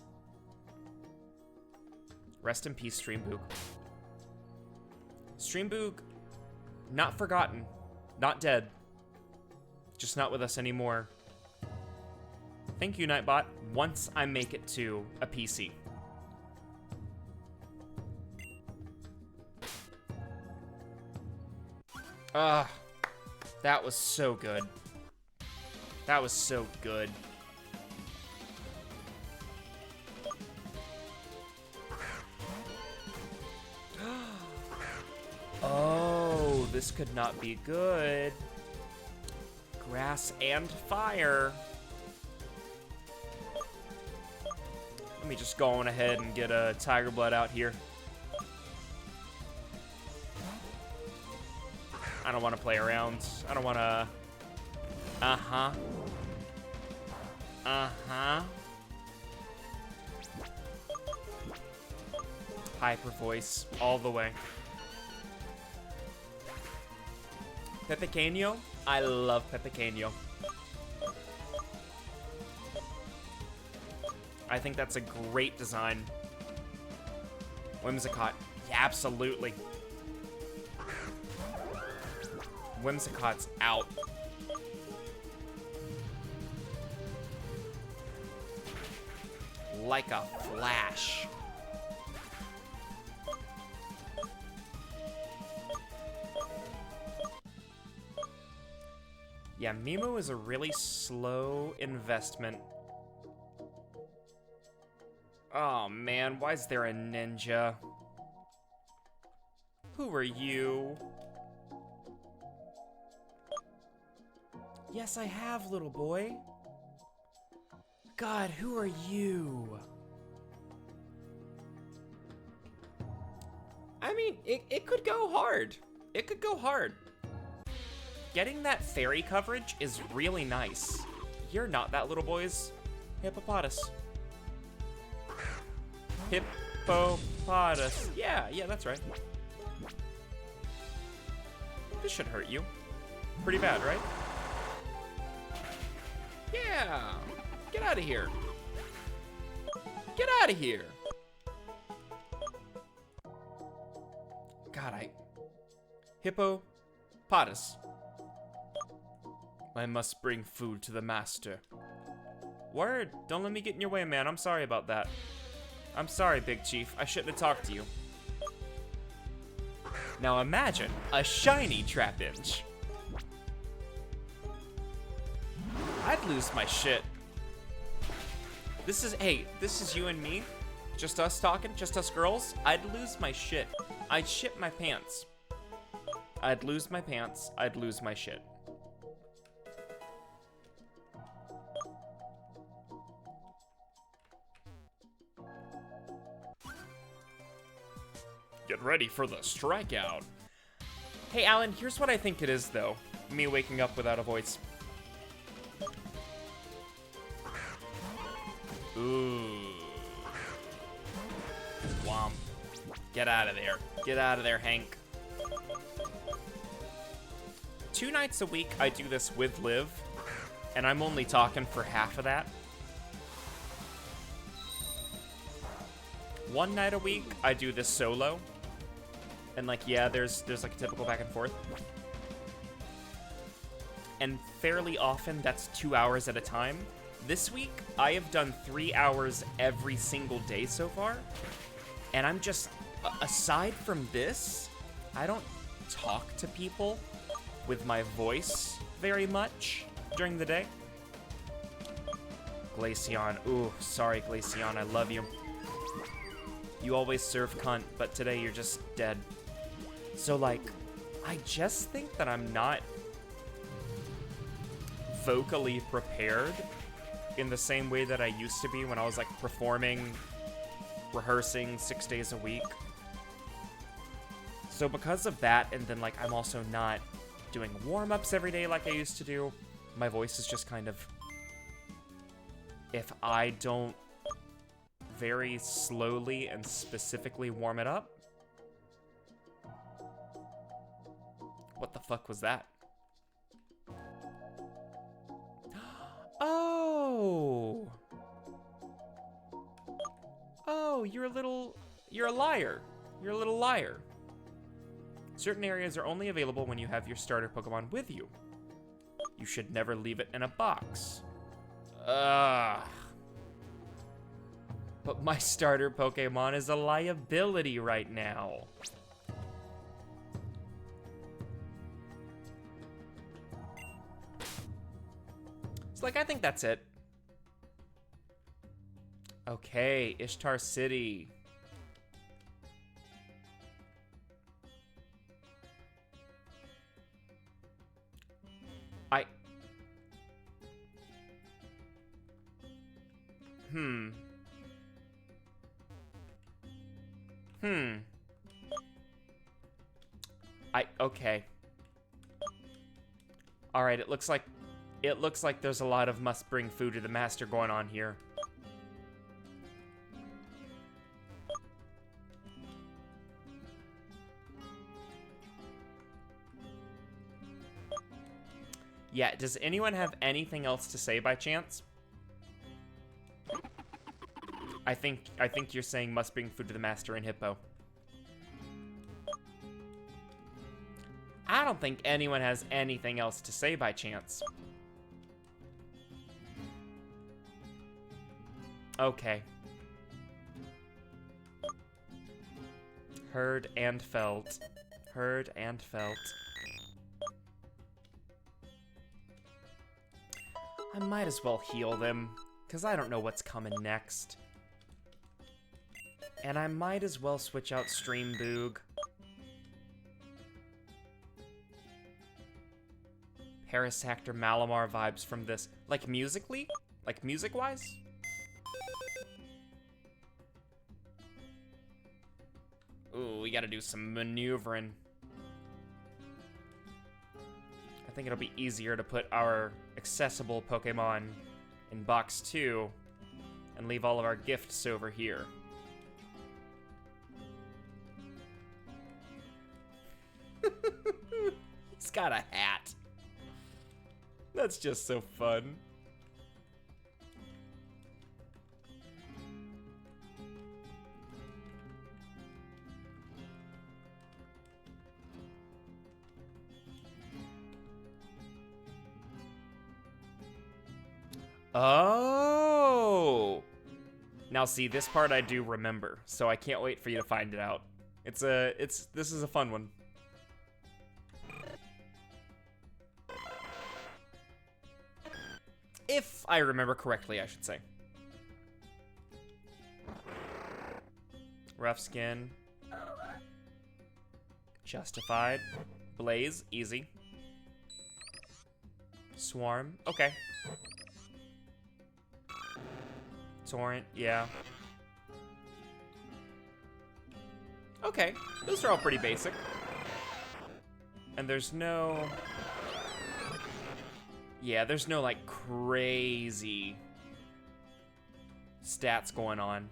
Rest in peace, Streamboog. Streamboog, not forgotten, not dead. Just not with us anymore. Thank you, Nightbot, once I make it to a PC. Ah, that was so good. That was so good. Oh. this could not be good. Grass and fire. Let me just go on ahead and get a Tiger Blood out here. I don't want to play around. I don't want to... Uh-huh. Uh-huh. Hyper voice all the way. Pepequeño? I love Pepequeño. I think that's a great design. Whimsicott. Yeah, absolutely. Whimsicott's out. Like a flash. Yeah, Mimu is a really slow investment. Oh man, why is there a ninja? Who are you? Yes, I have, little boy. God, who are you? I mean, it could go hard. It could go hard. Getting that fairy coverage is really nice. You're not that little boy's hippopotamus. Hippopotamus. Yeah, that's right. This should hurt you. Pretty bad, right? Yeah. Get out of here. Get out of here. God, Hippopotamus. I must bring food to the master. Word, don't let me get in your way, man. I'm sorry about that. I'm sorry, Big Chief. I shouldn't have talked to you. Now imagine a shiny Trapinch. I'd lose my shit. This is you and me. Just us talking, just us girls. I'd lose my shit. I'd shit my pants. I'd lose my pants. I'd lose my shit. Get ready for the strikeout. Hey, Alan, here's what I think it is, though. Me waking up without a voice. Ooh. Womp. Get out of there. Get out of there, Hank. 2 nights a week, I do this with Liv, and I'm only talking for half of that. 1 night a week, I do this solo. And like, yeah, there's like a typical back and forth. And fairly often, that's 2 hours at a time. This week, I have done 3 hours every single day so far. And I'm just, aside from this, I don't talk to people with my voice very much during the day. Glaceon, ooh, sorry Glaceon, I love you. You always serve cunt, but today you're just dead. So like, I just think that I'm not vocally prepared in the same way that I used to be when I was like performing, rehearsing 6 days a week. So because of that, and then like I'm also not doing warm-ups every day like I used to do, my voice is just kind of, if I don't very slowly and specifically warm it up. What the fuck was that? Oh! Oh, you're a liar. You're a little liar. Certain areas are only available when you have your starter Pokemon with you. You should never leave it in a box. Ugh. But my starter Pokemon is a liability right now. So like, I think that's it. Okay, Ishtar City. Okay. Alright, it looks like there's a lot of must bring food to the master going on here. Yeah, does anyone have anything else to say by chance? I think you're saying must bring food to the master in Hippo. I don't think anyone has anything else to say by chance. Okay. Heard and felt. Heard and felt. I might as well heal them, because I don't know what's coming next. And I might as well switch out Stream Boog. Paris Actor Malamar vibes from this. Like musically? Like music-wise? Ooh, we gotta do some maneuvering. I think it'll be easier to put our accessible Pokemon in box 2 and leave all of our gifts over here. He's got a hat. That's just so fun. Oh! Now see, this part I do remember, so I can't wait for you to find it out. This is a fun one. If I remember correctly, I should say. Rough Skin. Justified. Blaze, easy. Swarm, okay. Torrent, yeah. Okay, those are all pretty basic. And there's no... Yeah, there's no, like, crazy stats going on.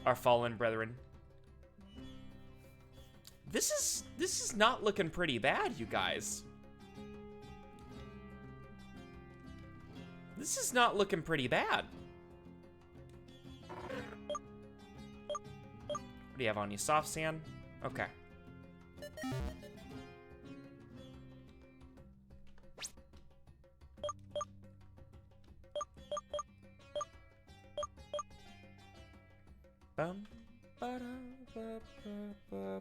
Our fallen brethren. This is not looking pretty bad, you guys. This is not looking pretty bad. What do you have on you? Soft sand? Okay. Bum, ba-dum, ba-ba-ba-ba-dum,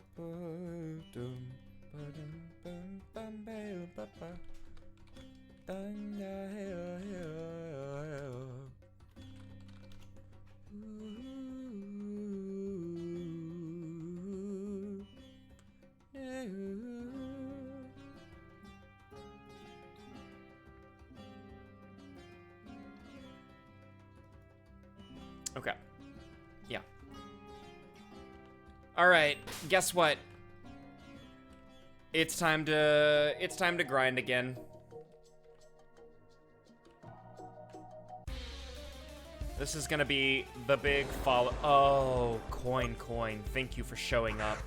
ba-dum, bum, bum, ba-ba-ba. Okay. Yeah. All right. Guess what? It's time to grind again. This is gonna be the big follow. Oh, coin. Thank you for showing up.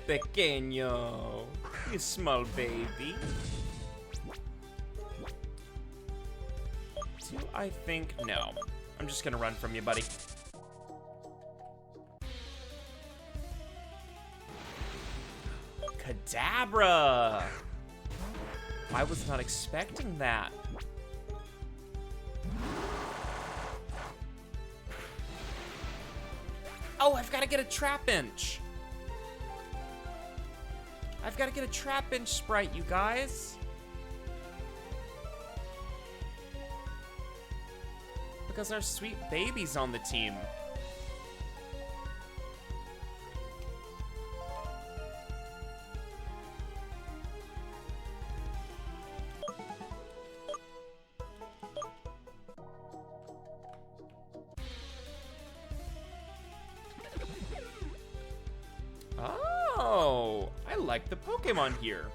Pequeño, you small baby. Do I think? No. I'm just gonna run from you, buddy. Kadabra! I was not expecting that. Oh, I've got to get a Trap Inch. I've got to get a Trap Inch sprite, you guys. Because our sweet baby's on the team. Oh, I like the Pokemon here.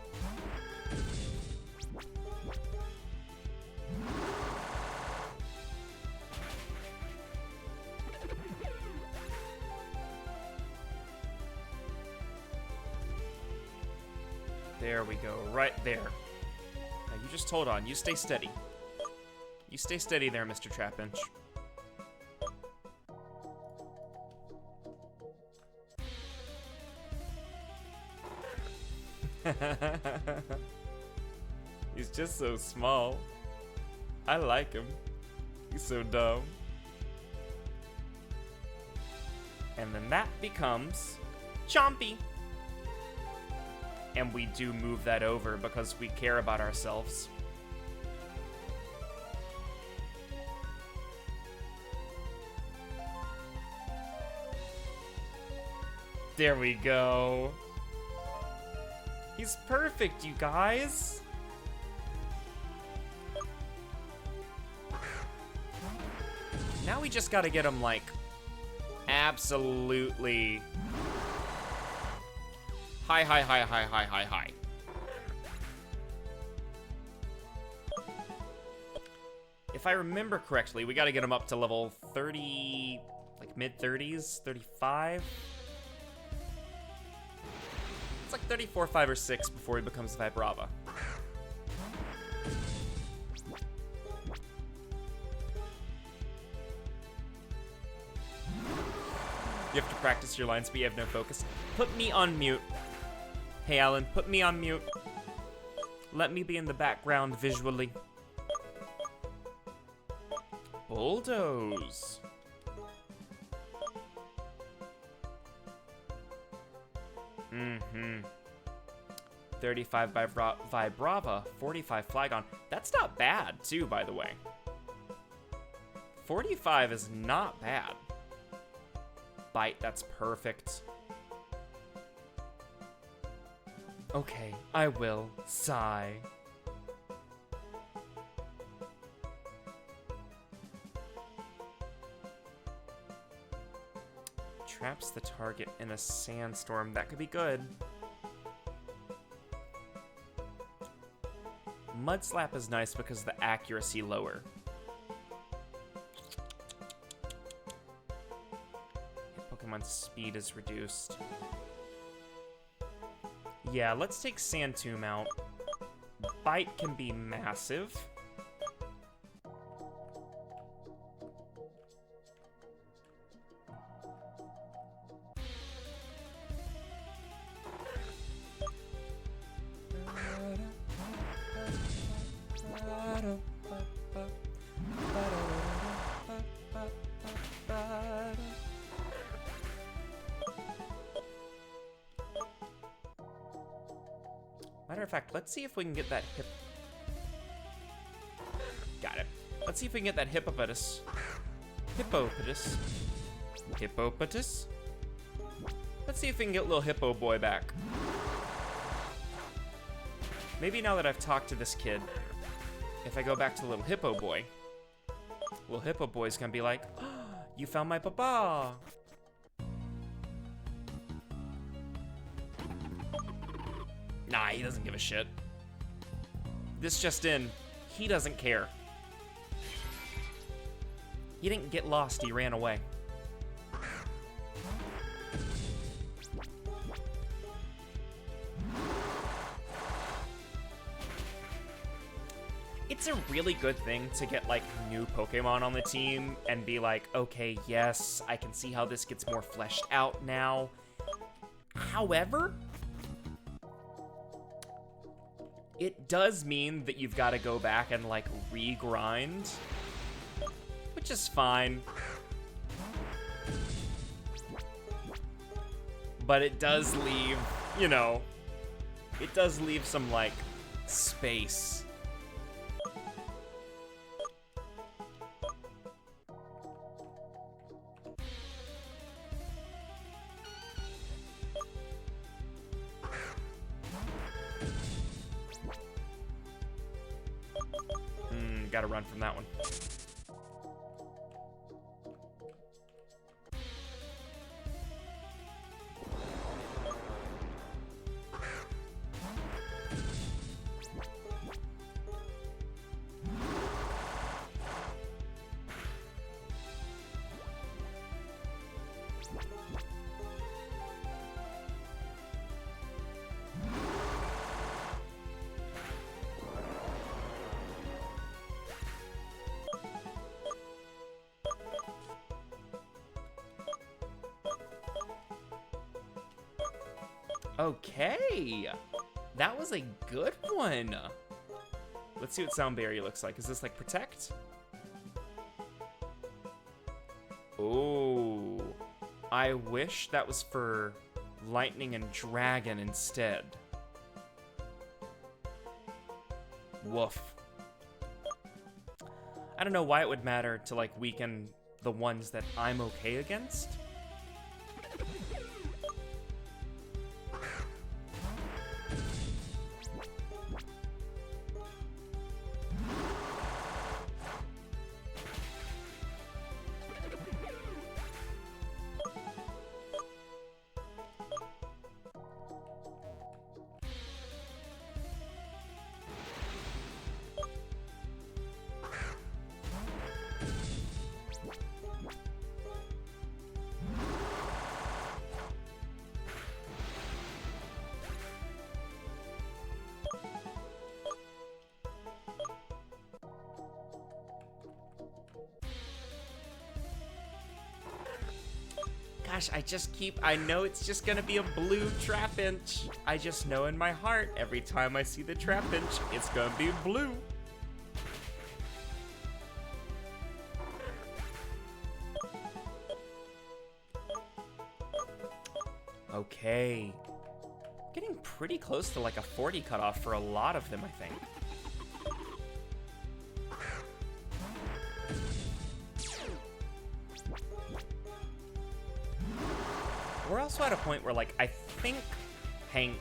There we go, right there. Now you just hold on, you stay steady. You stay steady there, Mr. Trapinch. He's just so small. I like him. He's so dumb. And then that becomes Chompy. And we do move that over because we care about ourselves. There we go. He's perfect, you guys. Now we just gotta get him, like, absolutely high. If I remember correctly, we gotta get him up to level 30, like mid-30s, 35. It's like 34, 5, or 6 before he becomes Vibrava. You have to practice your lines, but you have no focus. Put me on mute. Hey, Alan, put me on mute. Let me be in the background visually. Bulldoze. 35 Vibrava, 45 Flygon. That's not bad, too, by the way. 45 is not bad. Bite, that's perfect. Okay, I will. Sigh. Traps the target in a sandstorm. That could be good. Mud Slap is nice because of the accuracy lower. Pokemon's speed is reduced. Yeah, let's take Sand Tomb out. Bite can be massive. Matter of fact, let's see if we can get that Got it. Let's see if we can get that Hippopotas. Hippopotas? Let's see if we can get little Hippo Boy back. Maybe now that I've talked to this kid, if I go back to little Hippo Boy Boy's gonna be like, oh, you found my papa. Nah, he doesn't give a shit. This just in, he doesn't care. He didn't get lost, he ran away. It's a really good thing to get, like, new Pokemon on the team and be like, okay, yes, I can see how this gets more fleshed out now. However, It does mean that you've got to go back and, like, re-grind, which is fine. But it does leave, you know, it does leave some, like, space. Gotta run from that one. Okay, that was a good one. Let's see what Soundberry looks like. Is this like Protect? Oh, I wish that was for Lightning and Dragon instead. Woof. I don't know why it would matter to like weaken the ones that I'm okay against. Gosh, I know it's just gonna be a blue Trapinch. I just know in my heart, every time I see the Trapinch, it's gonna be blue. Okay. Getting pretty close to like a 40 cutoff for a lot of them, I think. We're also at a point where, like, I think Hank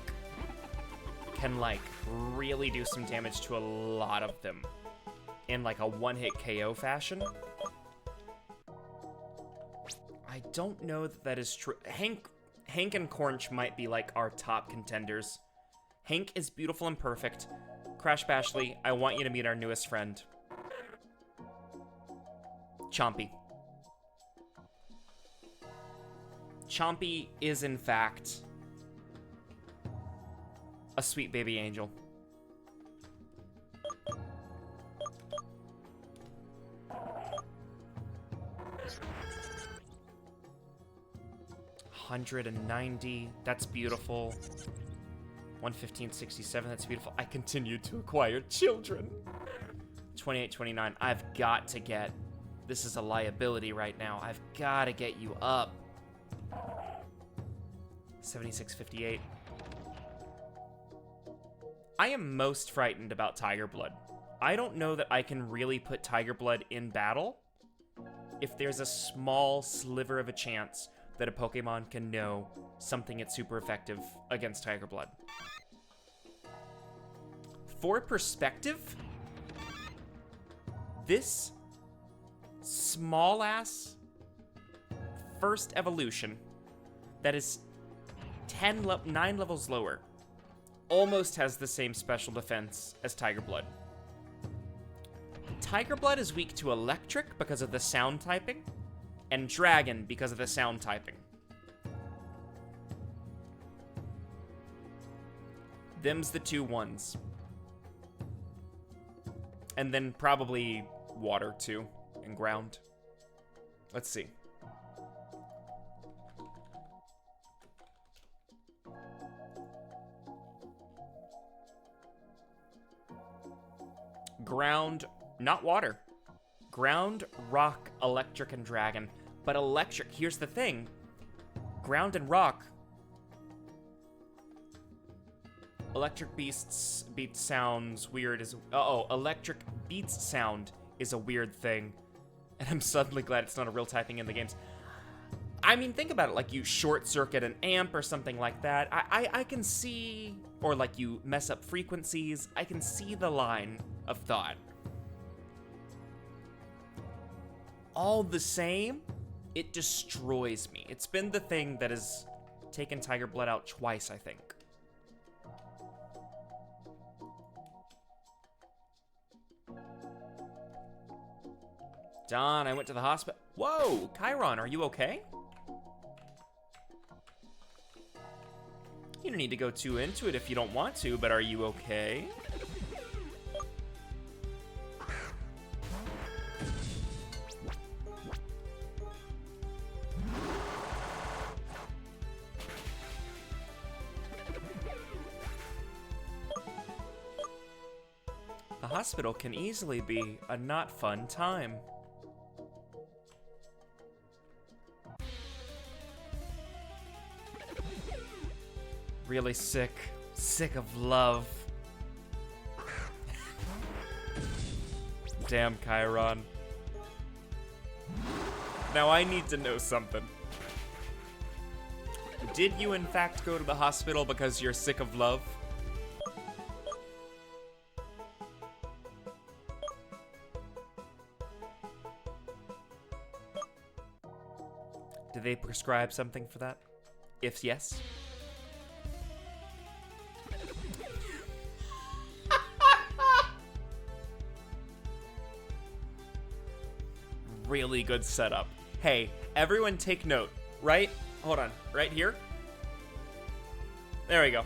can, like, really do some damage to a lot of them in, like, a one-hit KO fashion. I don't know that that is true. Hank and Cornch might be, like, our top contenders. Hank is beautiful and perfect. Crash Bashley, I want you to meet our newest friend. Chompy. Chompy is, in fact, a sweet baby angel. $190, that's beautiful. 115.67, that's beautiful. I continue to acquire children. 28.29, I've got to get, this is a liability right now. I've got to get you up. 76.58. I am most frightened about Tiger Blood. I don't know that I can really put Tiger Blood in battle if there's a small sliver of a chance that a Pokemon can know something that's super effective against Tiger Blood. For perspective, this small-ass first evolution that is 9 levels lower almost has the same special defense as Tiger Blood. Tiger Blood is weak to Electric because of the sound typing, and Dragon because of the sound typing. Them's the two ones. And then probably Water too, and Ground. Let's see. ground, not water. Ground, rock, electric, and dragon. But electric, here's the thing. Ground and rock. Electric beats sounds weird as... electric beats sound is a weird thing. And I'm suddenly glad it's not a real typing in the games. I mean, think about it, like you short circuit an amp or something like that. I can see, or like you mess up frequencies, I can see the line of thought. All the same, it destroys me. It's been the thing that has taken Tiger Blood out twice, I think. Don, I went to the hospital. Whoa, Chiron, are you okay? You don't need to go too into it if you don't want to, but are you okay? The hospital can easily be a not fun time. Really sick. Sick of love. Damn, Chiron. Now I need to know something. Did you in fact go to the hospital because you're sick of love? Did they prescribe something for that? If yes? Really good setup. Hey, everyone take note. Right? Hold on. Right here? There we go.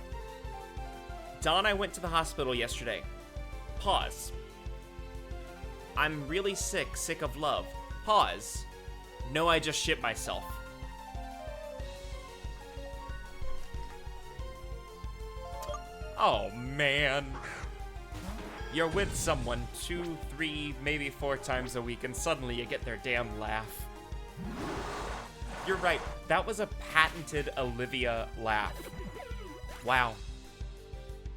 Don, I went to the hospital yesterday. Pause. I'm really sick of love. Pause. No, I just shit myself. Oh, man. You're with someone 2, 3, maybe 4 times a week, and suddenly you get their damn laugh. You're right. That was a patented Olivia laugh. Wow.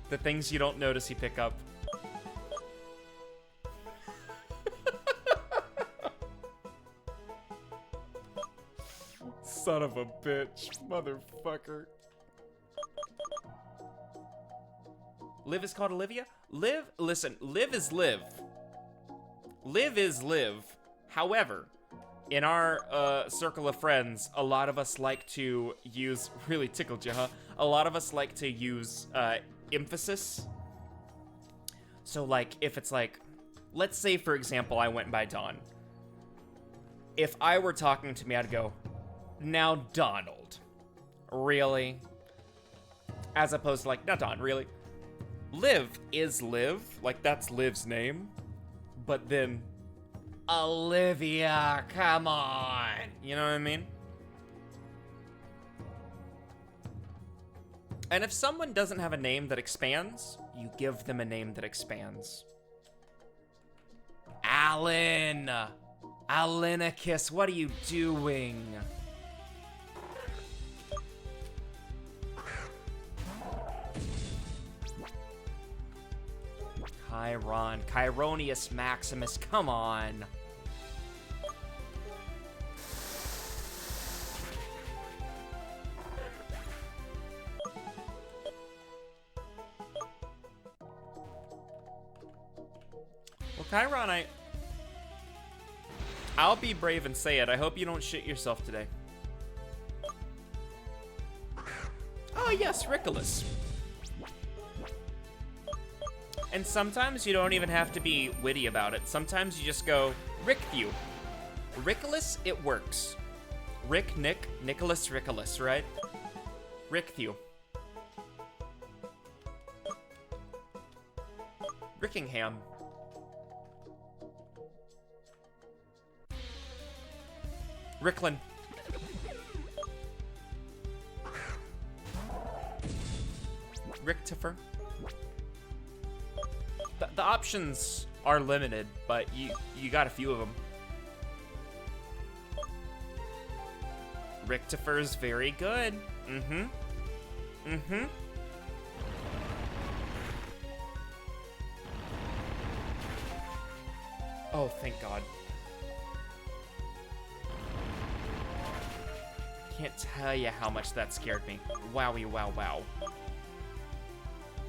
The things you don't notice you pick up. Son of a bitch. Motherfucker. Liv is called Olivia? Liv, listen, Liv is Liv. Liv is Liv. However, in our circle of friends, a lot of us like to use, really tickled you, huh? A lot of us like to use emphasis. So like, if it's like, let's say for example, I went by Dawn. If I were talking to me, I'd go, now Donald. Really? As opposed to like, not Don, really? Liv is Liv, like that's Liv's name, but then Olivia, come on, you know what I mean? And if someone doesn't have a name that expands, you give them a name that expands. Alan! Alenicus, what are you doing? Chiron, Chironius Maximus, come on. Well, Chiron, I'll be brave and say it. I hope you don't shit yourself today. Oh yes, Rickolas. And sometimes you don't even have to be witty about it. Sometimes you just go, Rickview. Rickolas, it works. Rick, Nick, Nicholas, Rickolas, right? Rickview. Rickingham. Ricklin. Ricktifer. The options are limited, but you got a few of them. Richtifer's very good. Mm-hmm. Mm-hmm. Oh, thank God. Can't tell you how much that scared me. Wowie, wow, wow.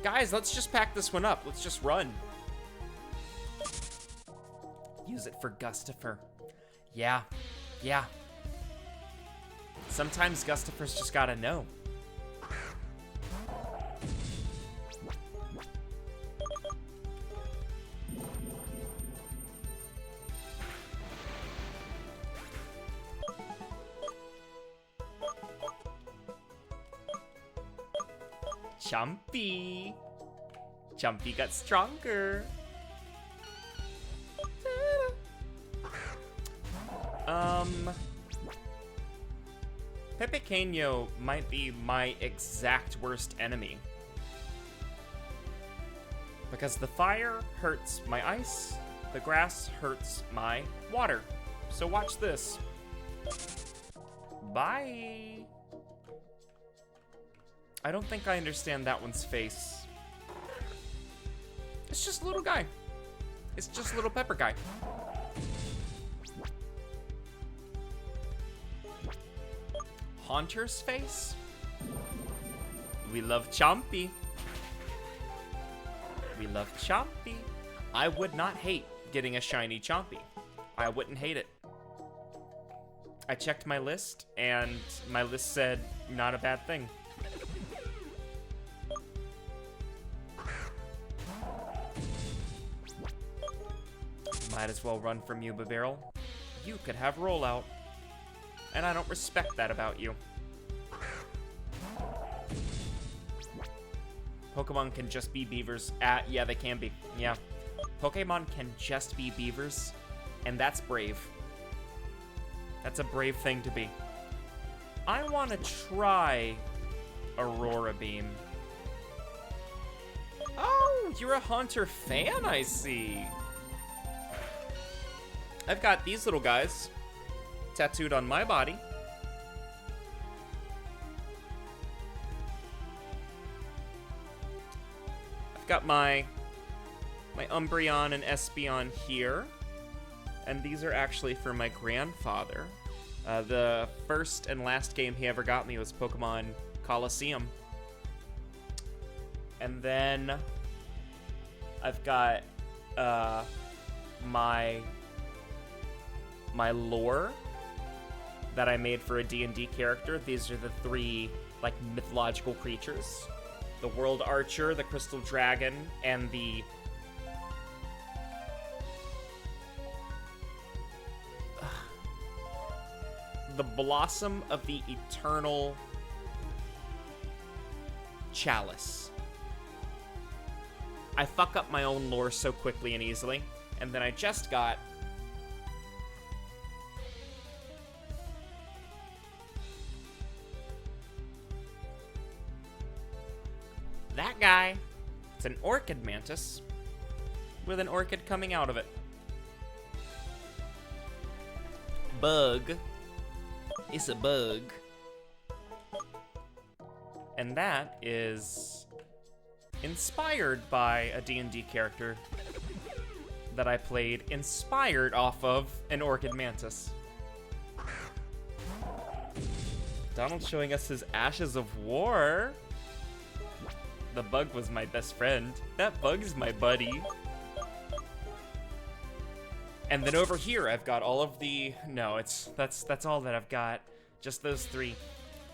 Guys, let's just pack this one up. Let's just run. Use it for Gustifer. Yeah. Yeah. Sometimes Gustifer's just gotta know. Chompy. Chompy got stronger. Pepequeño might be my exact worst enemy. Because the fire hurts my ice, the grass hurts my water. So watch this. Bye. I don't think I understand that one's face. It's just a little guy. It's just a little pepper guy. Haunter's face? We love Chompy. We love Chompy. I would not hate getting a shiny Chompy. I wouldn't hate it. I checked my list, and my list said not a bad thing. Might as well run from you, Babarrel. You could have rollout. And I don't respect that about you. Pokemon can just be beavers. Yeah, they can be. Yeah. Pokemon can just be beavers, and that's brave. That's a brave thing to be. I want to try Aurora Beam. Oh, you're a Haunter fan, I see. I've got these little guys tattooed on my body. I've got my Umbreon and Espeon here, and these are actually for my grandfather. The first and last game he ever got me was Pokemon Coliseum. And then I've got my lore that I made for a D&D character. These are the three, like, mythological creatures. The World Archer, the Crystal Dragon, and the... the Blossom of the Eternal Chalice. I fuck up my own lore so quickly and easily. And then I just got... that guy. It's an Orchid Mantis with an orchid coming out of it. Bug. It's a bug. And that is inspired by a D&D character that I played, inspired off of an Orchid Mantis. Donald showing us his Ashes of War. The bug was my best friend. That bug is my buddy. And then over here, I've got all of the... no, that's all that I've got. Just those three.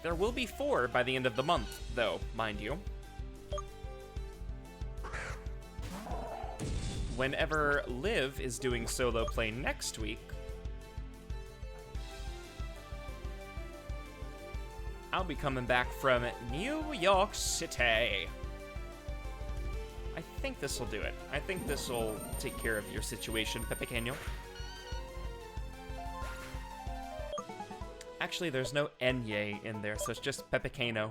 There will be 4 by the end of the month, though, mind you. Whenever Liv is doing solo play next week, I'll be coming back from New York City. I think this will do it. I think this will take care of your situation, Pepequeño. Actually, there's no Enye in there, so it's just Pepequeño.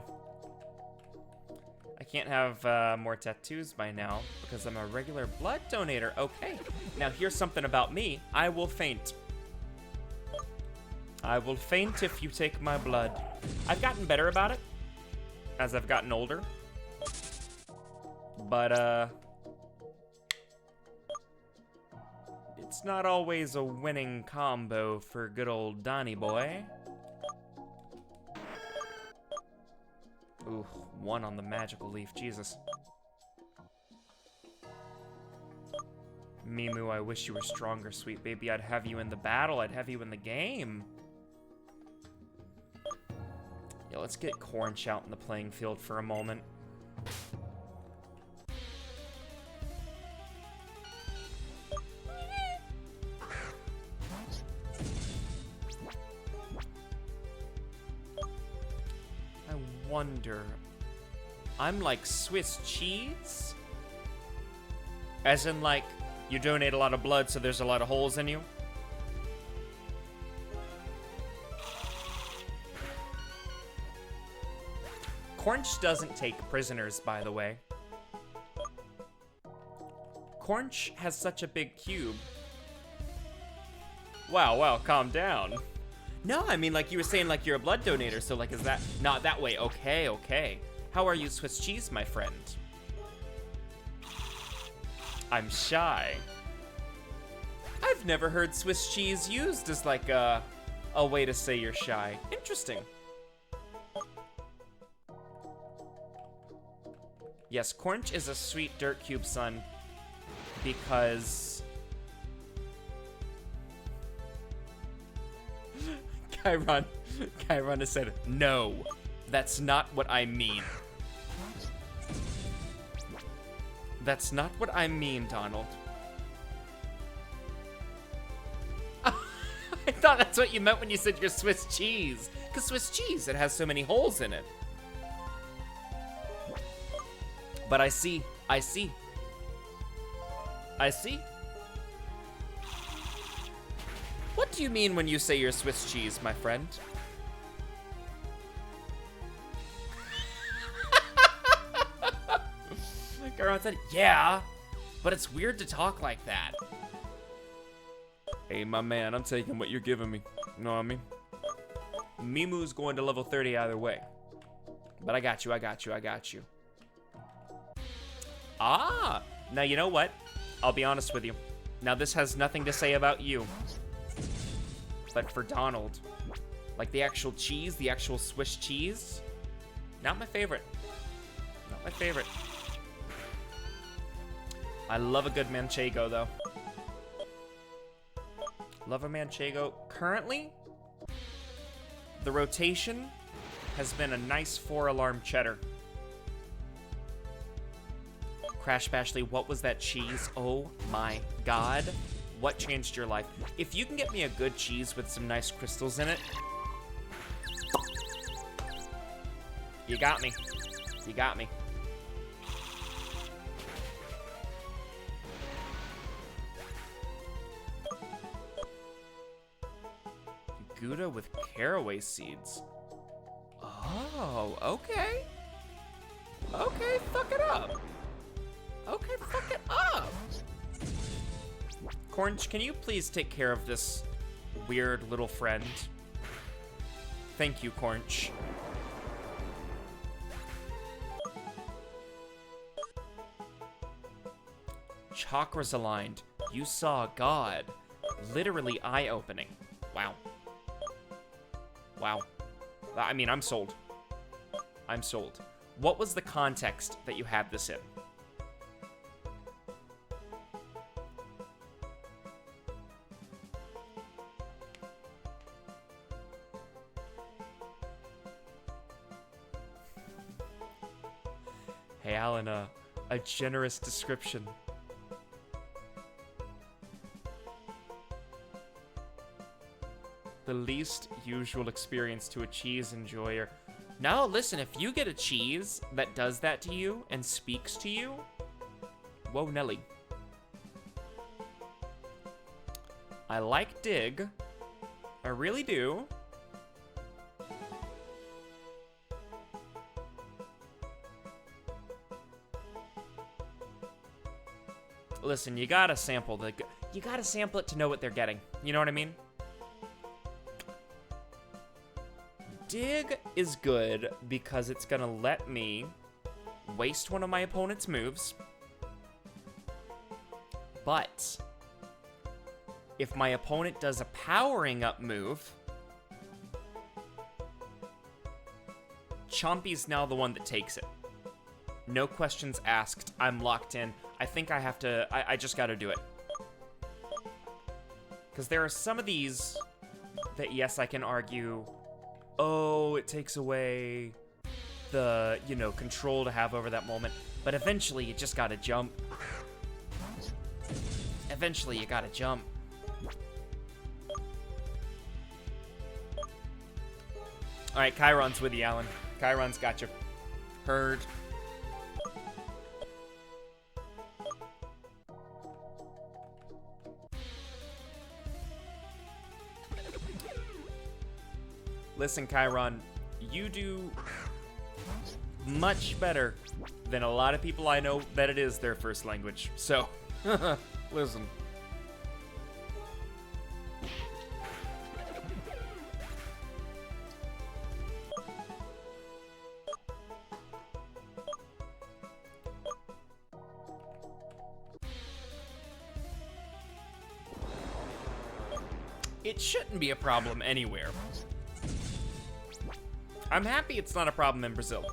I Can't have more tattoos by now because I'm a regular blood donator. Okay, now here's something about me. I will faint. I will faint if you take my blood. I've gotten better about it as I've gotten older. But, it's not always a winning combo for good old Donnie boy. Ooh, 1 on the magical leaf, Jesus. Mimu, I wish you were stronger, sweet baby. I'd have you in the battle, I'd have you in the game. Yeah, let's get Cornch out in the playing field for a moment. Wonder. I'm like Swiss cheese? As in, like, you donate a lot of blood, so there's a lot of holes in you? Cornch doesn't take prisoners, by the way. Cornch has such a big cube. Wow, calm down. No, I mean, like, you were saying, like, you're a blood donator, so, like, is that not that way? Okay. How are you, Swiss cheese, my friend? I'm shy. I've never heard Swiss cheese used as, like, a way to say you're shy. Interesting. Yes, Cornch is a sweet dirt cube son because... Chiron has said, no, that's not what I mean. That's not what I mean, Donald. I thought that's what you meant when you said you're Swiss cheese. Because Swiss cheese, it has so many holes in it. But I see. What do you mean when you say you're Swiss cheese, my friend? Chiron said, yeah, but it's weird to talk like that. Hey, my man, I'm taking what you're giving me. You know what I mean? Mimu's going to level 30 either way. But I got you. Ah, now you know what? I'll be honest with you. Now this has nothing to say about you. But for Donald, like the actual cheese, the actual Swiss cheese, not my favorite. Not my favorite. I love a good manchego, though. Love a manchego. Currently, the rotation has been a nice 4-alarm cheddar. Crash Bashley, what was that cheese? Oh my god. What changed your life? If you can get me a good cheese with some nice crystals in it, you got me. You got me. Gouda with caraway seeds. Oh, okay. Okay, fuck it up. Okay, fuck it up. Cornch, can you please take care of this weird little friend? Thank you, Cornch. Chakras aligned. You saw God. Literally eye-opening. Wow. Wow. I mean, I'm sold. I'm sold. What was the context that you had this in? Hey, Alan, a generous description. The least usual experience to a cheese enjoyer. No, listen, if you get a cheese that does that to you and speaks to you, whoa, Nelly. I like Dig. I really do. Listen, you gotta sample it to know what they're getting. You know what I mean? Dig is good because it's gonna let me waste one of my opponent's moves. But if my opponent does a powering up move, Chompy's now the one that takes it. No questions asked. I'm locked in. I think I have to... I just gotta do it. Because there are some of these that, yes, I can argue, oh, it takes away the, you know, control to have over that moment. But eventually, you just gotta jump. Eventually, you gotta jump. Alright, Chiron's with you, Alan. Chiron's got you. Heard. Listen, Chiron, you do much better than a lot of people I know that it is their first language. So, listen. It shouldn't be a problem anywhere. I'm happy it's not a problem in Brazil.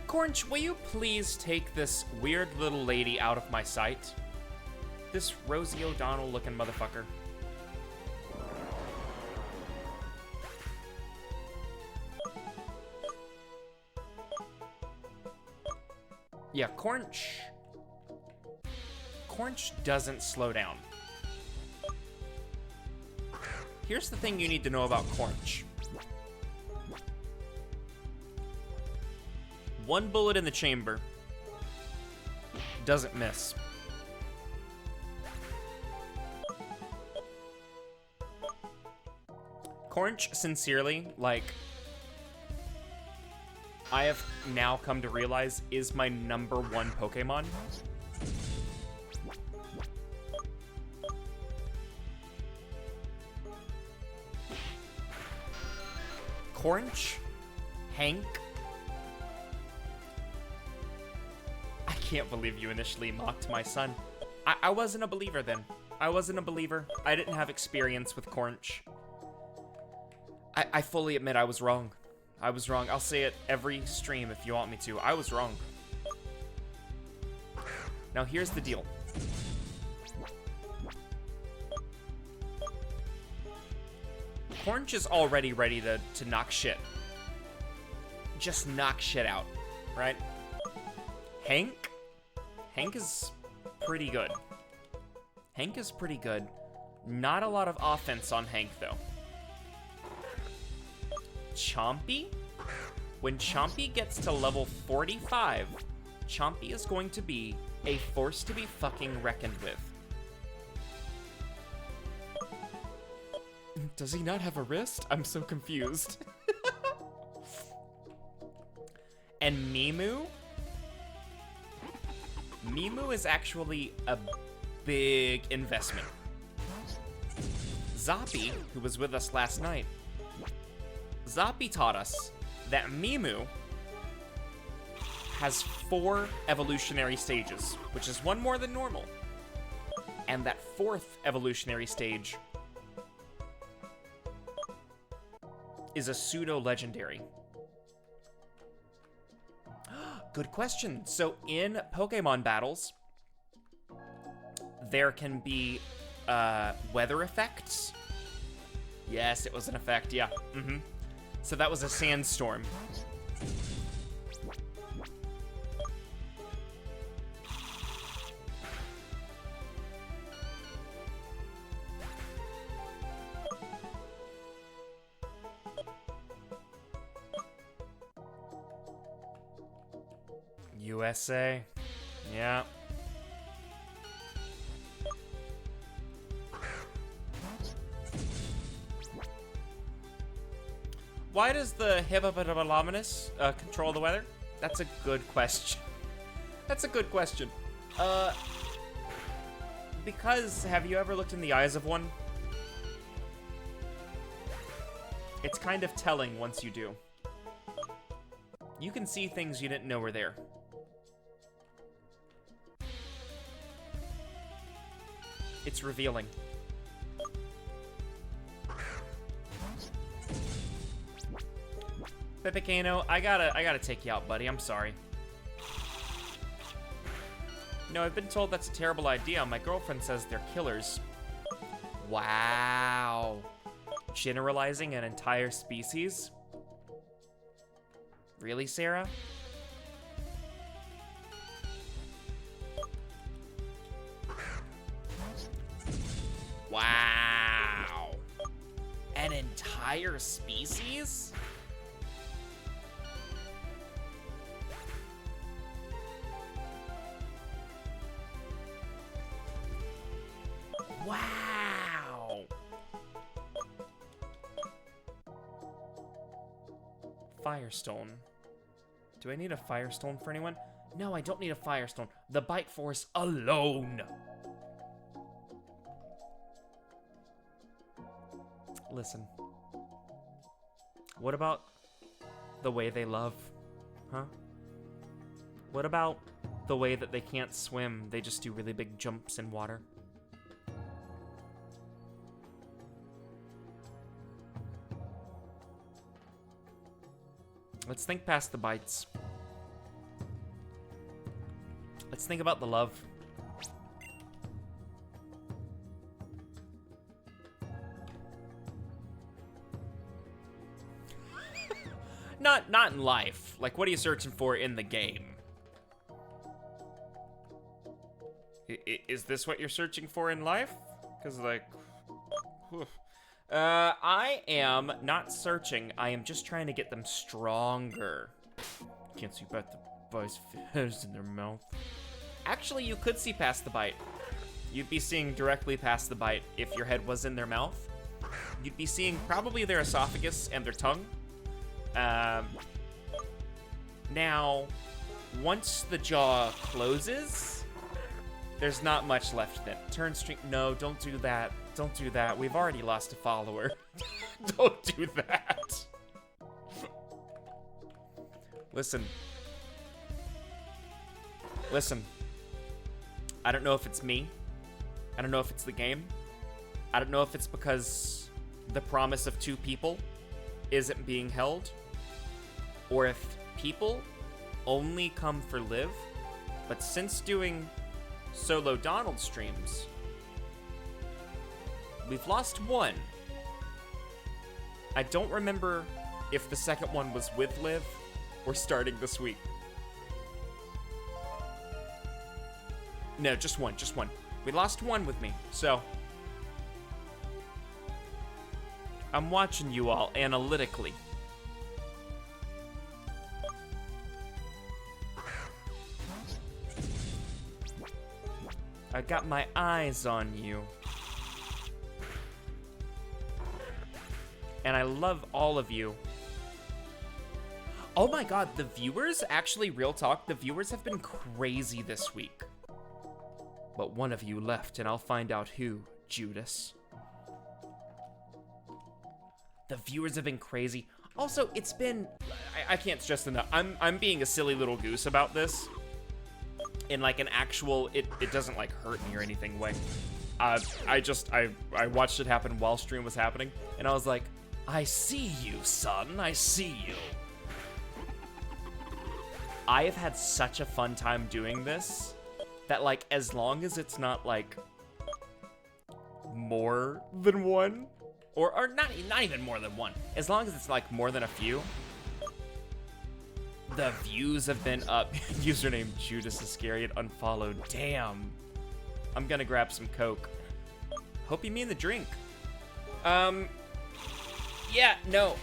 Cornch, will you please take this weird little lady out of my sight? This Rosie O'Donnell looking motherfucker. Yeah, Cornch doesn't slow down. Here's the thing you need to know about Cornch. One bullet in the chamber doesn't miss. Cornch, sincerely, like, I have now come to realize is my #1 Pokemon. Cornch, Hank. I can't believe you initially mocked my son. I wasn't a believer then. I wasn't a believer. I didn't have experience with Cornch. I fully admit I was wrong. I was wrong. I'll say it every stream if you want me to. I was wrong. Now here's the deal. Cornch is already ready to knock shit. Just knock shit out, right? Hank is pretty good. Hank is pretty good. Not a lot of offense on Hank, though. Chompy? When Chompy gets to level 45, Chompy is going to be a force to be fucking reckoned with. Does he not have a wrist? I'm so confused. And Mimu? Mimu is actually a big investment. Zoppy, who was with us last night, Zoppy taught us that Mimu has 4 evolutionary stages, which is 1 more than normal. And that 4th evolutionary stage is a pseudo-legendary. Good question. So in Pokemon battles, there can be weather effects. Yes, it was an effect, yeah. So that was a sandstorm. USA. Yeah. Why does the Hippopotamus control the weather? That's a good question. That's a good question. Because have you ever looked in the eyes of one? It's kind of telling once you do. You can see things you didn't know were there. It's revealing. Pepicano, I gotta take you out, buddy. I'm sorry. No, I've been told that's a terrible idea. My girlfriend says they're killers. Wow. Generalizing an entire species? Really, Sarah? Wow. An entire species? Wow. Firestone. Do I need a Firestone for anyone? No, I don't need a Firestone. The Bite Force alone. Listen. What about the way they love? Huh? What about the way that they can't swim? They just do really big jumps in water. Let's think past the bites. Let's think about the love. Not in life. Like, what are you searching for in the game? Is this what you're searching for in life? Because, like... Whew. I am not searching. I am just trying to get them stronger. Can't see past the boy's feathers in their mouth. Actually, you could see past the bite. You'd be seeing directly past the bite if your head was in their mouth. You'd be seeing probably their esophagus and their tongue. Now, once the jaw closes, there's not much left then. Turn stream. No, don't do that. Don't do that. We've already lost a follower. Don't do that. Listen. Listen. I don't know if it's me. I don't know if it's the game. I don't know if it's because the promise of 2 people isn't being held, or if people only come for Liv. But since doing solo Donald streams, we've lost 1. I don't remember if the second one was with Liv or starting this week. No, just one. We lost 1 with me, so I'm watching you all analytically. I got my eyes on you. And I love all of you. Oh my god, the viewers, actually, real talk, the viewers have been crazy this week. But one of you left, and I'll find out who, Judas. The viewers have been crazy. Also, it's been... I can't stress enough. I'm being a silly little goose about this. In, like, an actual... It doesn't, like, hurt me or anything way. I watched it happen while stream was happening, and I was like, I see you, son. I see you. I have had such a fun time doing this that, like, as long as it's not, like, more than 1, or not even more than 1, as long as it's, like, more than a few, the views have been up. Username Judas Iscariot unfollowed. Damn. I'm gonna grab some Coke. Hope you mean the drink. Yeah, no.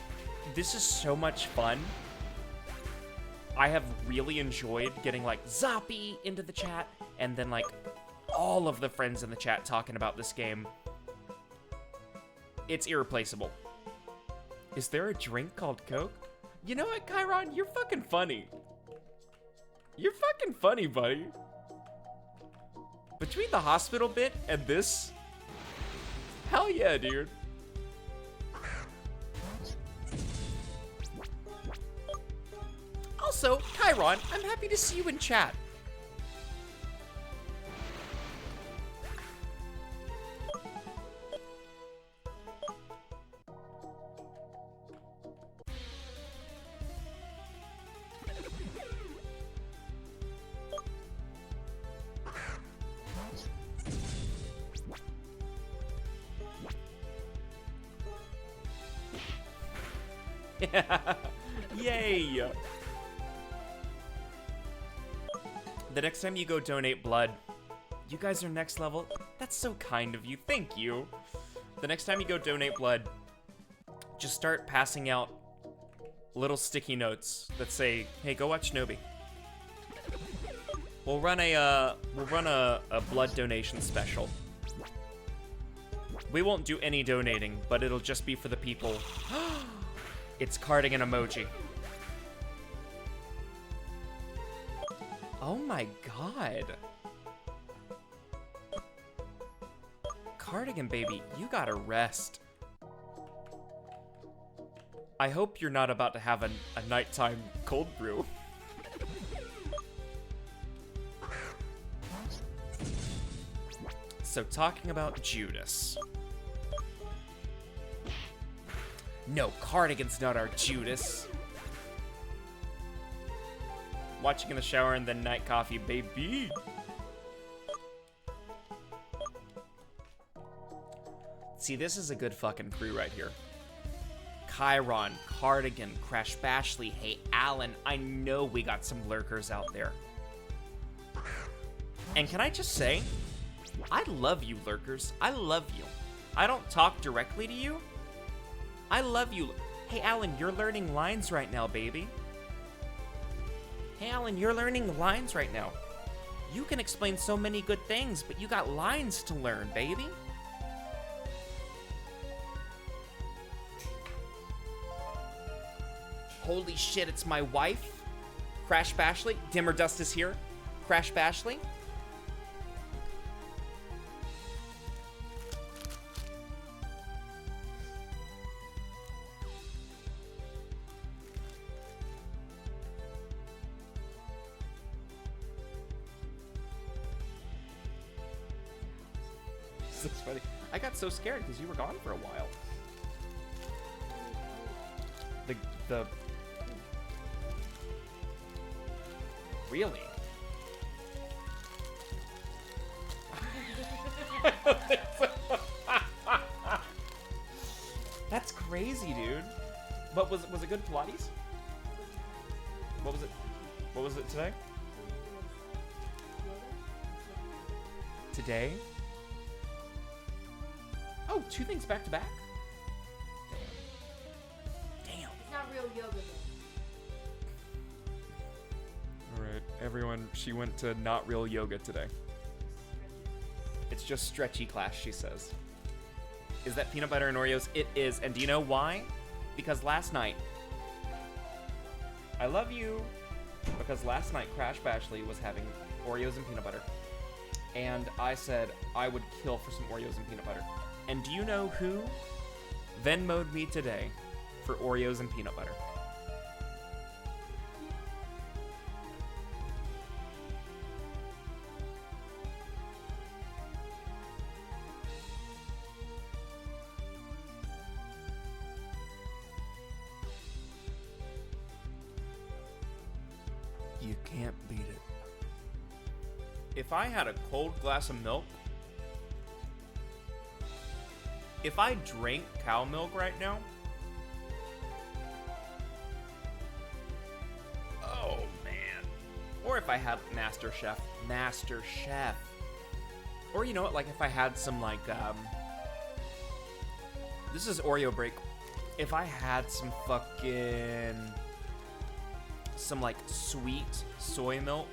This is so much fun. I have really enjoyed getting, like, Zoppy into the chat, and then, like, all of the friends in the chat talking about this game. It's irreplaceable. Is there a drink called Coke? You know what, Chiron? You're fucking funny. You're fucking funny, buddy. Between the hospital bit and this, hell yeah, dude. Also, Chiron, I'm happy to see you in chat. Yay! The next time you go donate blood, you guys are next level. That's so kind of you. Thank you. The next time you go donate blood, just start passing out little sticky notes that say, "Hey, go watch Shinobi." We'll run a blood donation special. We won't do any donating, but it'll just be for the people. It's cardigan emoji. Oh my god. Cardigan baby, you gotta rest. I hope you're not about to have a nighttime cold brew. So talking about Judas. No, Cardigan's not our Judas. Watching in the shower and then night coffee, baby. See, this is a good fucking crew right here. Chiron, Cardigan, Crash Bashley, Hey Alan. I know we got some lurkers out there. And can I just say, I love you, lurkers. I love you. I don't talk directly to you. I love you. Hey, Alan, you're learning lines right now, baby. Hey, Alan, you're learning lines right now. You can explain so many good things, but you got lines to learn, baby. Holy shit, it's my wife. Crash Bashley. Dimmer Dust is here. Crash Bashley. That's funny. I got so scared because you were gone for a while. The really? That's crazy, dude. But was it good Pilates? What was it? What was it today? Today? Oh, 2 things back to back? Damn. It's not real yoga though. Alright, everyone, she went to not real yoga today. It's just stretchy class, she says. Is that peanut butter and Oreos? It is, and do you know why? Because last night, I love you, because last night Crash Bashley was having Oreos and peanut butter, and I said I would kill for some Oreos and peanut butter. And do you know who Venmo'd me today for Oreos and peanut butter? You can't beat it. If I had a cold glass of milk, if I drank cow milk right now, oh man. Or if I had Master Chef, or you know what, like if I had some like, this is Oreo break. If I had some like sweet soy milk,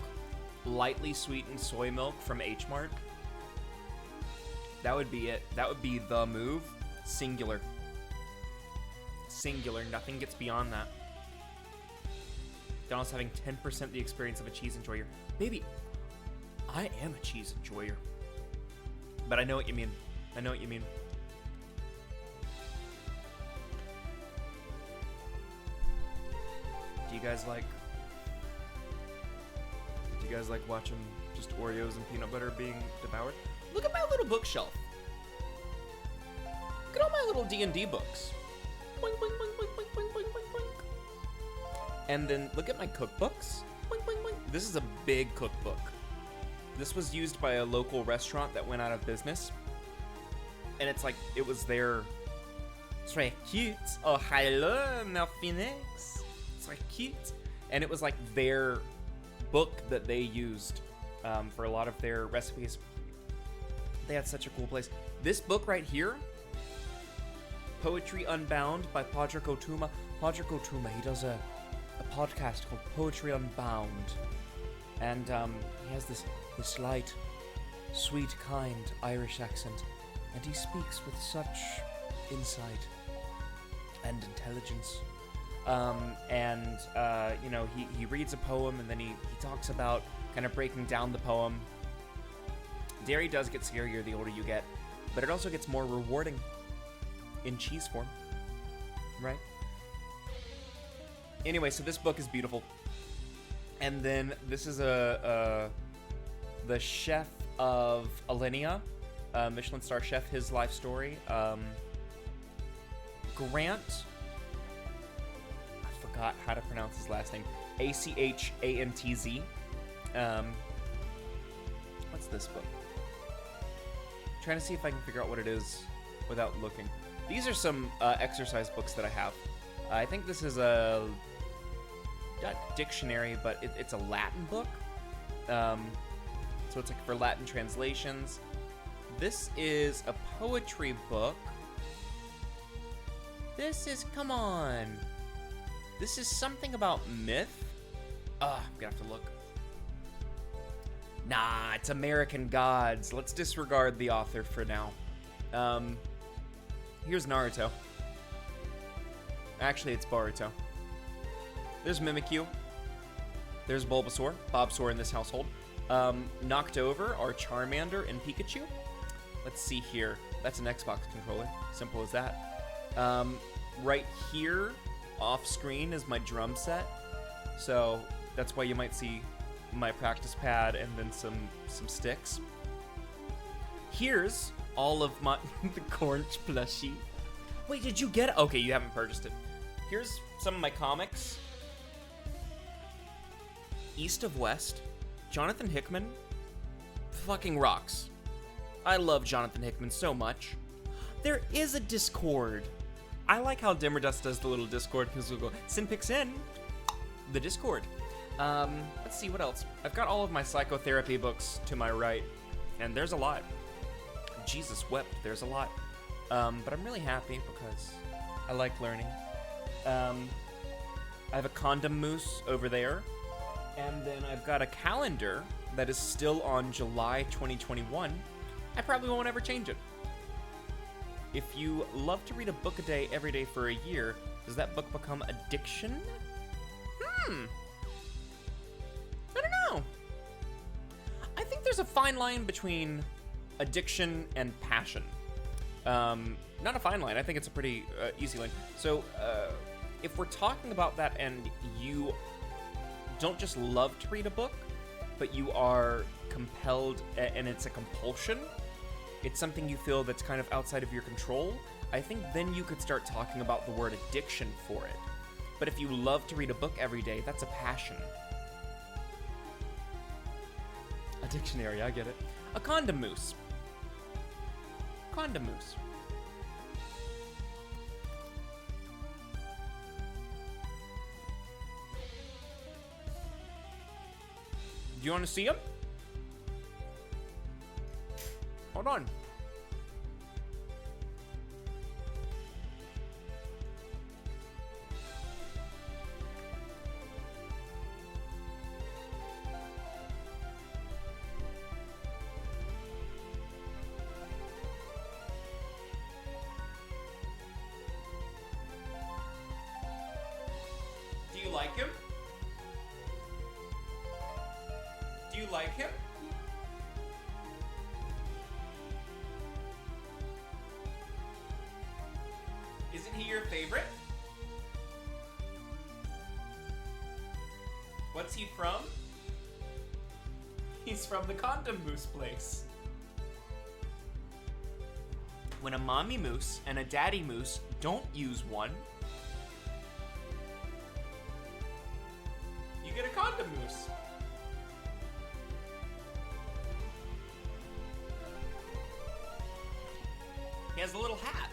lightly sweetened soy milk from H Mart, that would be it. That would be the move. Singular. Singular. Nothing gets beyond that. McDonald's having 10% the experience of a cheese enjoyer. Baby, I am a cheese enjoyer. But I know what you mean. I know what you mean. Do you guys like watching just Oreos and peanut butter being devoured? Look at my little bookshelf. Look at all my little D&D books. Boing, boing, boing, boing, boing, boing, boing, boing, boing. And then look at my cookbooks. Boing, boing, boing. This is a big cookbook. This was used by a local restaurant that went out of business. And it's like, it was their... It's very cute. Oh, hello, my phoenix. It's very cute. And it was like their book that they used for a lot of their recipes. They had such a cool place. This book right here, Poetry Unbound by Padraig O'Tuma. Padraig O'Tuma, he does a podcast called Poetry Unbound. And he has this light, sweet, kind Irish accent. And he speaks with such insight and intelligence. You know, he reads a poem and then he talks about kind of breaking down the poem. Dairy does get scarier the older you get, but it also gets more rewarding in cheese form, right? Anyway, so this book is beautiful. And then this is the chef of Alinea, Michelin star chef, his life story. Grant, I forgot how to pronounce his last name. Achantz. What's this book? Trying to see if I can figure out what it is without looking. These are some exercise books that I have. I think this is a not dictionary, but it's a Latin book. So it's like for Latin translations. This is a poetry book. This is, come on. This is something about myth. I'm gonna have to look. Nah, it's American Gods. Let's disregard the author for now. Here's Naruto. Actually, it's Boruto. There's Mimikyu. There's Bulbasaur. Bobsaur in this household. Knocked over are Charmander and Pikachu. Let's see here. That's an Xbox controller. Simple as that. Right here, off screen, is my drum set. So that's why you might see my practice pad and then some sticks. Here's all of my the Cornch plushie. Wait, did you get it? Okay, you haven't purchased it. Here's some of my comics. East of West, Jonathan Hickman fucking rocks. I love Jonathan Hickman so much. There is a Discord. I like how Dimmer Dust does the little Discord because we'll go, Synpix in the Discord. Let's see, what else? I've got all of my psychotherapy books to my right, and there's a lot. Jesus wept, there's a lot. But I'm really happy because I like learning. I have a condom moose over there, and then I've got a calendar that is still on July 2021. I probably won't ever change it. If you love to read a book a day every day for a year, does that book become addiction? I don't know. I think there's a fine line between addiction and passion. Not a fine line. I think it's a pretty easy line. So if we're talking about that and you don't just love to read a book, but you are compelled and it's a compulsion, it's something you feel that's kind of outside of your control, I think then you could start talking about the word addiction for it. But if you love to read a book every day, that's a passion. A dictionary, I get it. A condom moose. Condom moose. Do you want to see him? Hold on. Do you like him? like him? Isn't he your favorite? What's he from? He's from the condom moose place. When a mommy moose and a daddy moose don't use one, you get a condom moose. He has a little hat.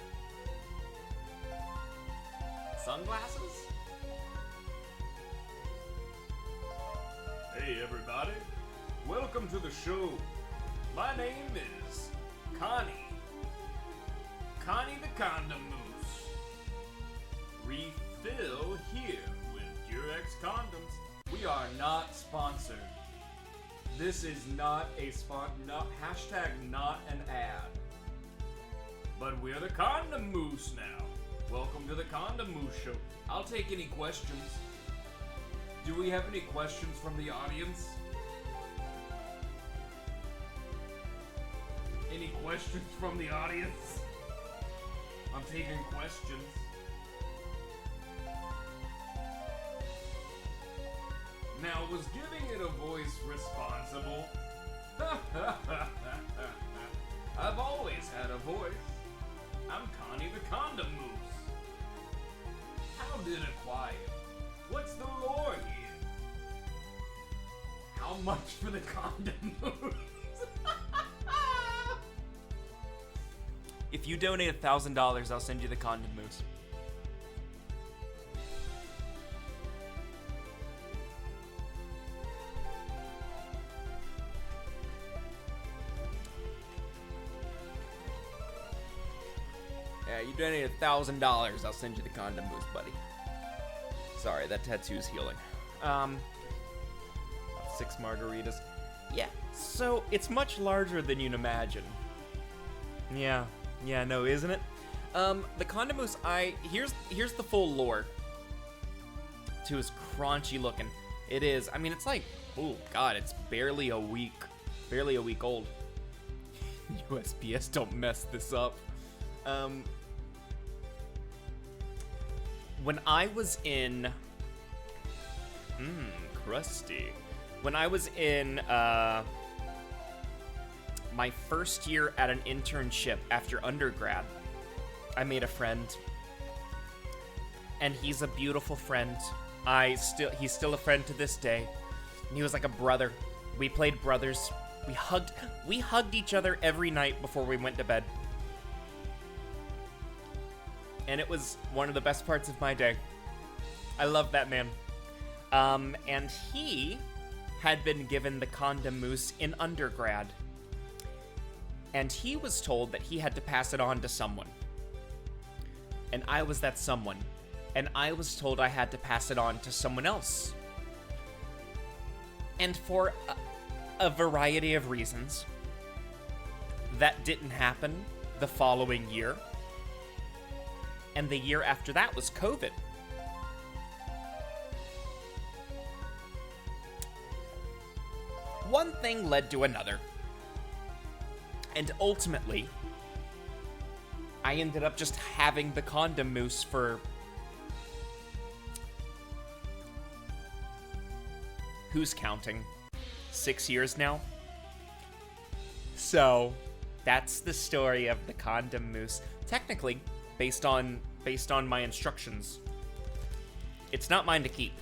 Sunglasses? Hey everybody, welcome to the show. My name is Connie. Connie the Condom Moose. Refill here with Durex condoms. We are not sponsored. This is not a hashtag not an ad. But we're the Condom Moose now. Welcome to the Condom Moose Show. I'll take any questions. Do we have any questions from the audience? Any questions from the audience? I'm taking questions. Now, was giving it a voice responsible? I've always had a voice. I'm Connie the Condom Moose. How did it quiet? What's the lore here? How much for the Condom Moose? If you donate $1,000, I'll send you the Condom Moose. Yeah, you donate $1,000, I'll send you the Condom Moose, buddy. Sorry, that tattoo's healing. 6 margaritas. Yeah, so it's much larger than you'd imagine. Yeah, no, isn't it? The Condom Moose, here's the full lore to his crunchy looking. It is, I mean, it's like, oh god, it's barely a week old. USPS, don't mess this up. When I was in, crusty. When I was in, my first year at an internship after undergrad, I made a friend, and he's a beautiful friend. He's still a friend to this day. He was like a brother. We played brothers. We hugged each other every night before we went to bed. And it was one of the best parts of my day. I love that man. And he had been given the Condom Moose in undergrad. And he was told that he had to pass it on to someone. And I was that someone. And I was told I had to pass it on to someone else. And for a variety of reasons, that didn't happen the following year. And the year after that was COVID. One thing led to another. And ultimately, I ended up just having the Condom Moose for... who's counting? 6 years now? So, that's the story of the Condom Moose. Technically, based on my instructions, it's not mine to keep.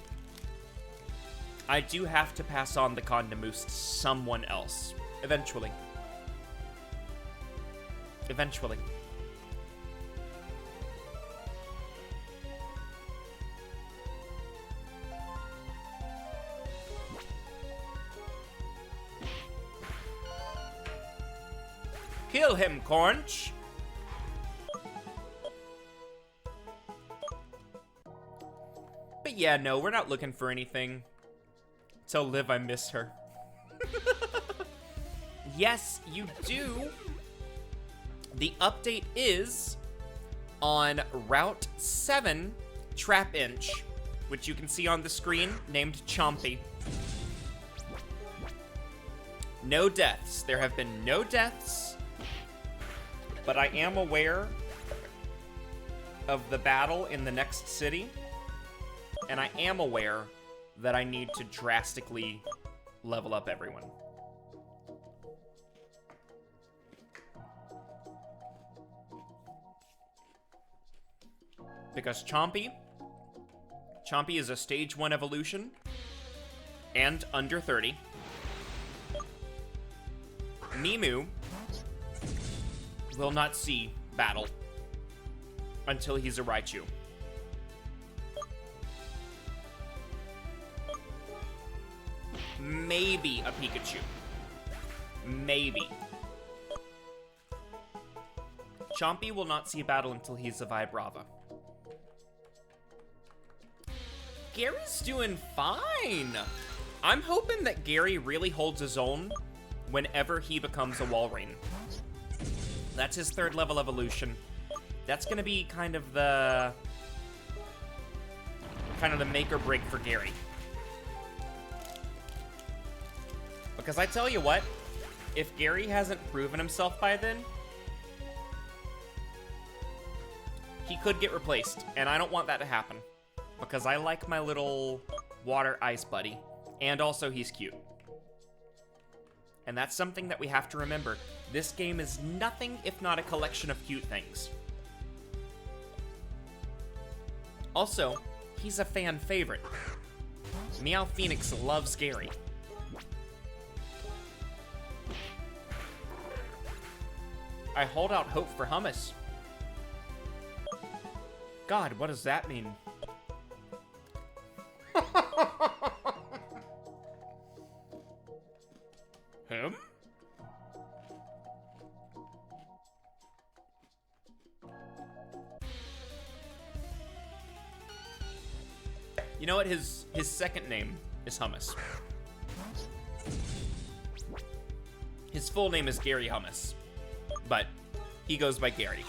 I do have to pass on the Condom Moose to someone else. Eventually. Kill him, Conch! But yeah, no, we're not looking for anything. Tell Liv I miss her. Yes, you do. The update is on Route 7 Trap Inch, which you can see on the screen, named Chompy. No deaths. There have been no deaths, but I am aware of the battle in the next city, and I am aware that I need to drastically level up everyone. Because Chompy is a stage 1 evolution and under 30. Mimu will not see battle until he's a Raichu. Maybe a Pikachu. Maybe. Chompy will not see battle until he's a Vibrava. Gary's doing fine. I'm hoping that Gary really holds his own whenever he becomes a Walrein. That's his 3rd level evolution. That's gonna be kind of the make or break for Gary. Because I tell you what, if Gary hasn't proven himself by then, he could get replaced, and I don't want that to happen. Because I like my little water ice buddy, and also he's cute. And that's something that we have to remember. This game is nothing if not a collection of cute things. Also, he's a fan favorite. Meow Phoenix loves Gary. I hold out hope for Hummus. God, what does that mean? Him? You know what? His second name is Hummus. His full name is Gary Hummus, but he goes by Gary.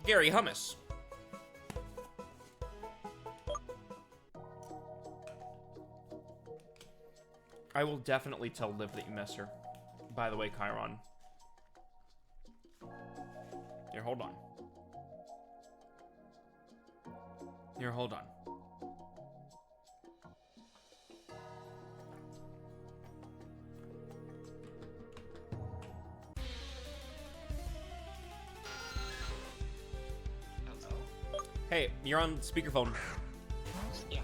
Gary Hummus. I will definitely tell Liv that you miss her. By the way, Chiron. Here, hold on. Here, hold on. Hey, you're on speakerphone. Yeah.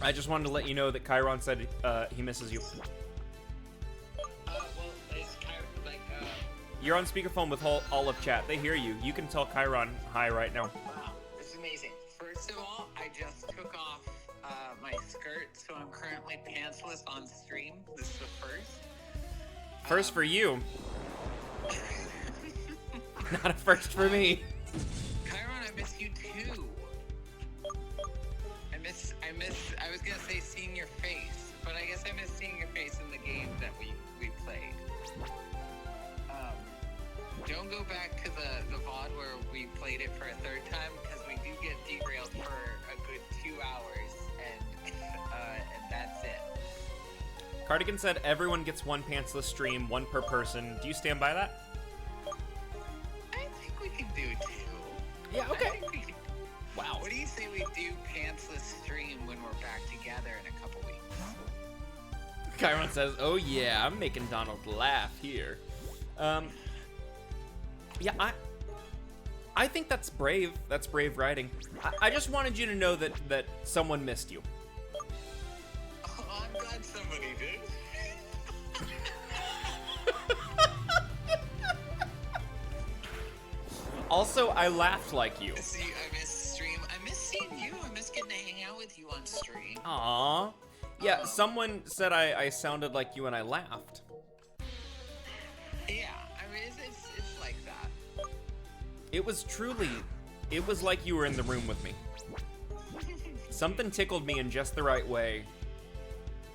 I just wanted to let you know that Chiron said he misses you. Well, it's Chiron, You're on speakerphone with all of chat. They hear you. You can tell Chiron hi right now. Wow, this is amazing. First of all, I just took off my skirt, so I'm currently pantsless on stream. This is the first. First for you. Not a first for me. Chiron, I miss you too. I was gonna say seeing your face, but I guess I miss seeing your face in the game that we played. Don't go back to the VOD where we played it for a third time, because we do get derailed for a good 2 hours, and that's it. Cardigan said everyone gets one pantsless stream, one per person. Do you stand by that? I think we can do 2. Yeah, okay. I think we can. Wow. What do you say we do pantsless stream when we're back together in a couple weeks? Chiron says, oh yeah, I'm making Donald laugh here. Yeah, I think that's brave. That's brave writing. I just wanted you to know that someone missed you. Oh, I'm glad somebody did. Also, I laughed like you. See, I miss stream. I miss seeing you. I miss getting to hang out with you on stream. Aww. Yeah, someone said I sounded like you and I laughed. Yeah, I mean, it's like that. It was like you were in the room with me. Something tickled me in just the right way.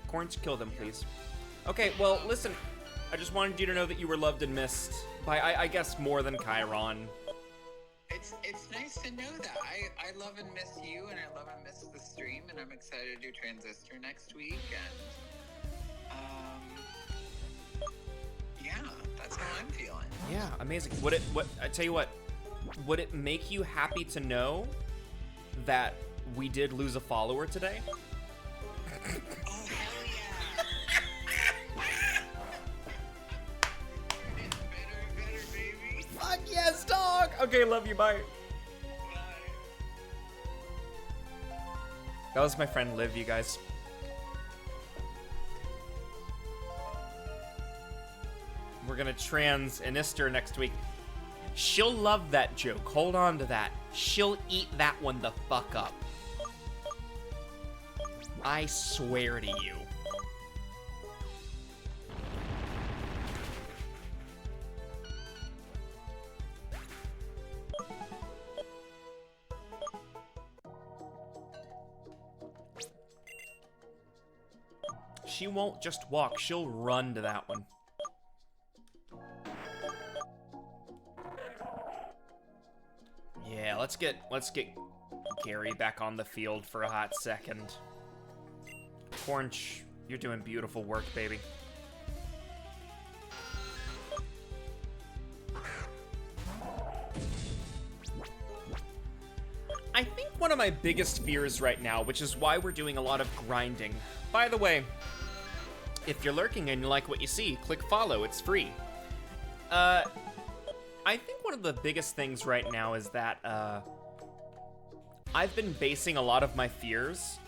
Corns, kill them, please. Okay, well, listen. I just wanted you to know that you were loved and missed By I guess more than Chiron. It's nice to know that. I love and miss you, and I love and miss the stream, and I'm excited to do Transistor next week, and yeah, that's how I'm feeling. Yeah, amazing. I tell you what, would it make you happy to know that we did lose a follower today? Oh, hell yeah! It's better and better, baby. Fuck yes, dog! Okay, love you, bye. Bye. That was my friend Liv, you guys. We're gonna trans Inister next week. She'll love that joke. Hold on to that. She'll eat that one the fuck up. I swear to you. She won't just walk, she'll run to that one. Yeah, let's get Gary back on the field for a hot second. Cornch, you're doing beautiful work, baby. I think one of my biggest fears right now, which is why we're doing a lot of grinding. By the way, if you're lurking and you like what you see, click follow, it's free. I think one of the biggest things right now is that, I've been basing a lot of my fears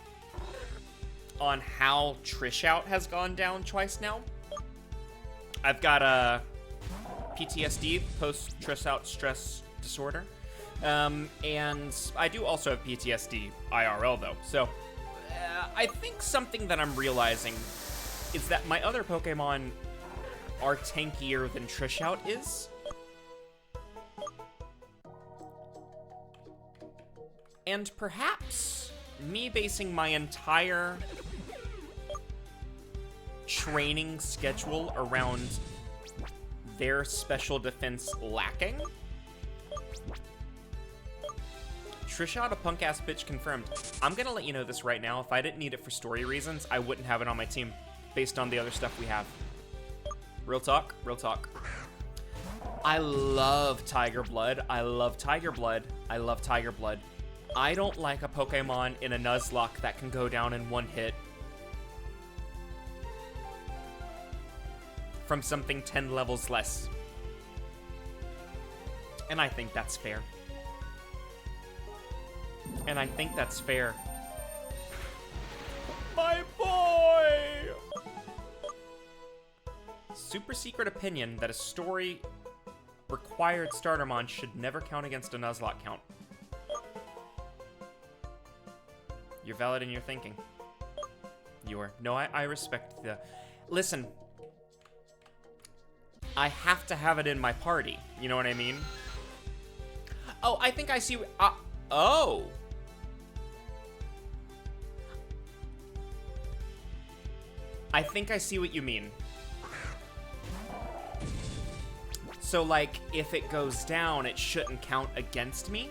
on how Trish Out has gone down twice now. I've got, PTSD, post-Trish Out stress disorder. And I do also have PTSD IRL, though. So, I think something that I'm realizing is that my other Pokemon are tankier than Trish Out is. And perhaps me basing my entire training schedule around their special defense lacking. Trishot, a punk-ass bitch, confirmed. I'm gonna let you know this right now. If I didn't need it for story reasons, I wouldn't have it on my team based on the other stuff we have. Real talk, real talk. I love Tiger Blood. I love Tiger Blood. I love Tiger Blood. I don't like a Pokemon in a Nuzlocke that can go down in one hit from something 10 levels less. And I think that's fair. And I think that's fair. My boy! Super secret opinion that a story required Startermon should never count against a Nuzlocke count. You're valid in your thinking. You are. No, I respect the... Listen. I have to have it in my party. You know what I mean? Oh, I think I see... oh! I think I see what you mean. So, like, if it goes down, it shouldn't count against me?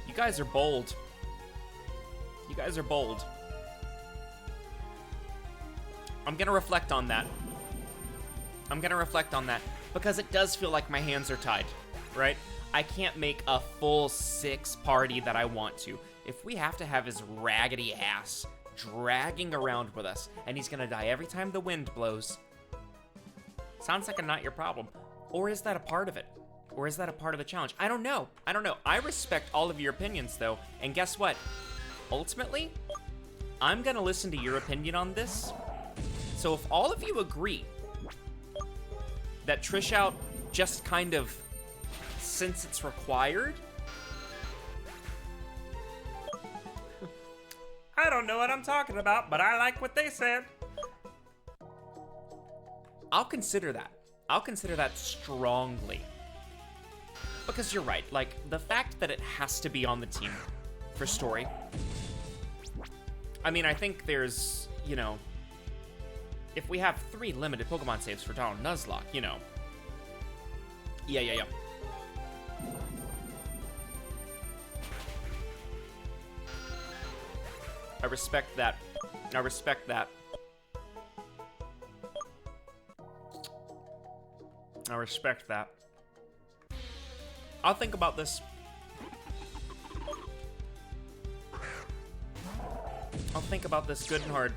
You guys are bold. You guys are bold. I'm gonna reflect on that. I'm gonna reflect on that. Because it does feel like my hands are tied, right? I can't make a full 6 party that I want to. If we have to have his raggedy ass dragging around with us, and he's gonna die every time the wind blows, sounds like a not your problem. Or is that a part of it? Or is that a part of the challenge? I don't know. I don't know. I respect all of your opinions, though. And guess what? Ultimately, I'm gonna listen to your opinion on this. So if all of you agree that Trish Out just kind of, since it's required... I don't know what I'm talking about, but I like what they said. I'll consider that. I'll consider that strongly. Because you're right, like, the fact that it has to be on the team for story I mean, I think there's, you know, if we have 3 limited Pokemon saves for Donald Nuzlocke, you know. Yeah. I respect that. I respect that. I respect that. I'll think about this. I'll think about this good and hard.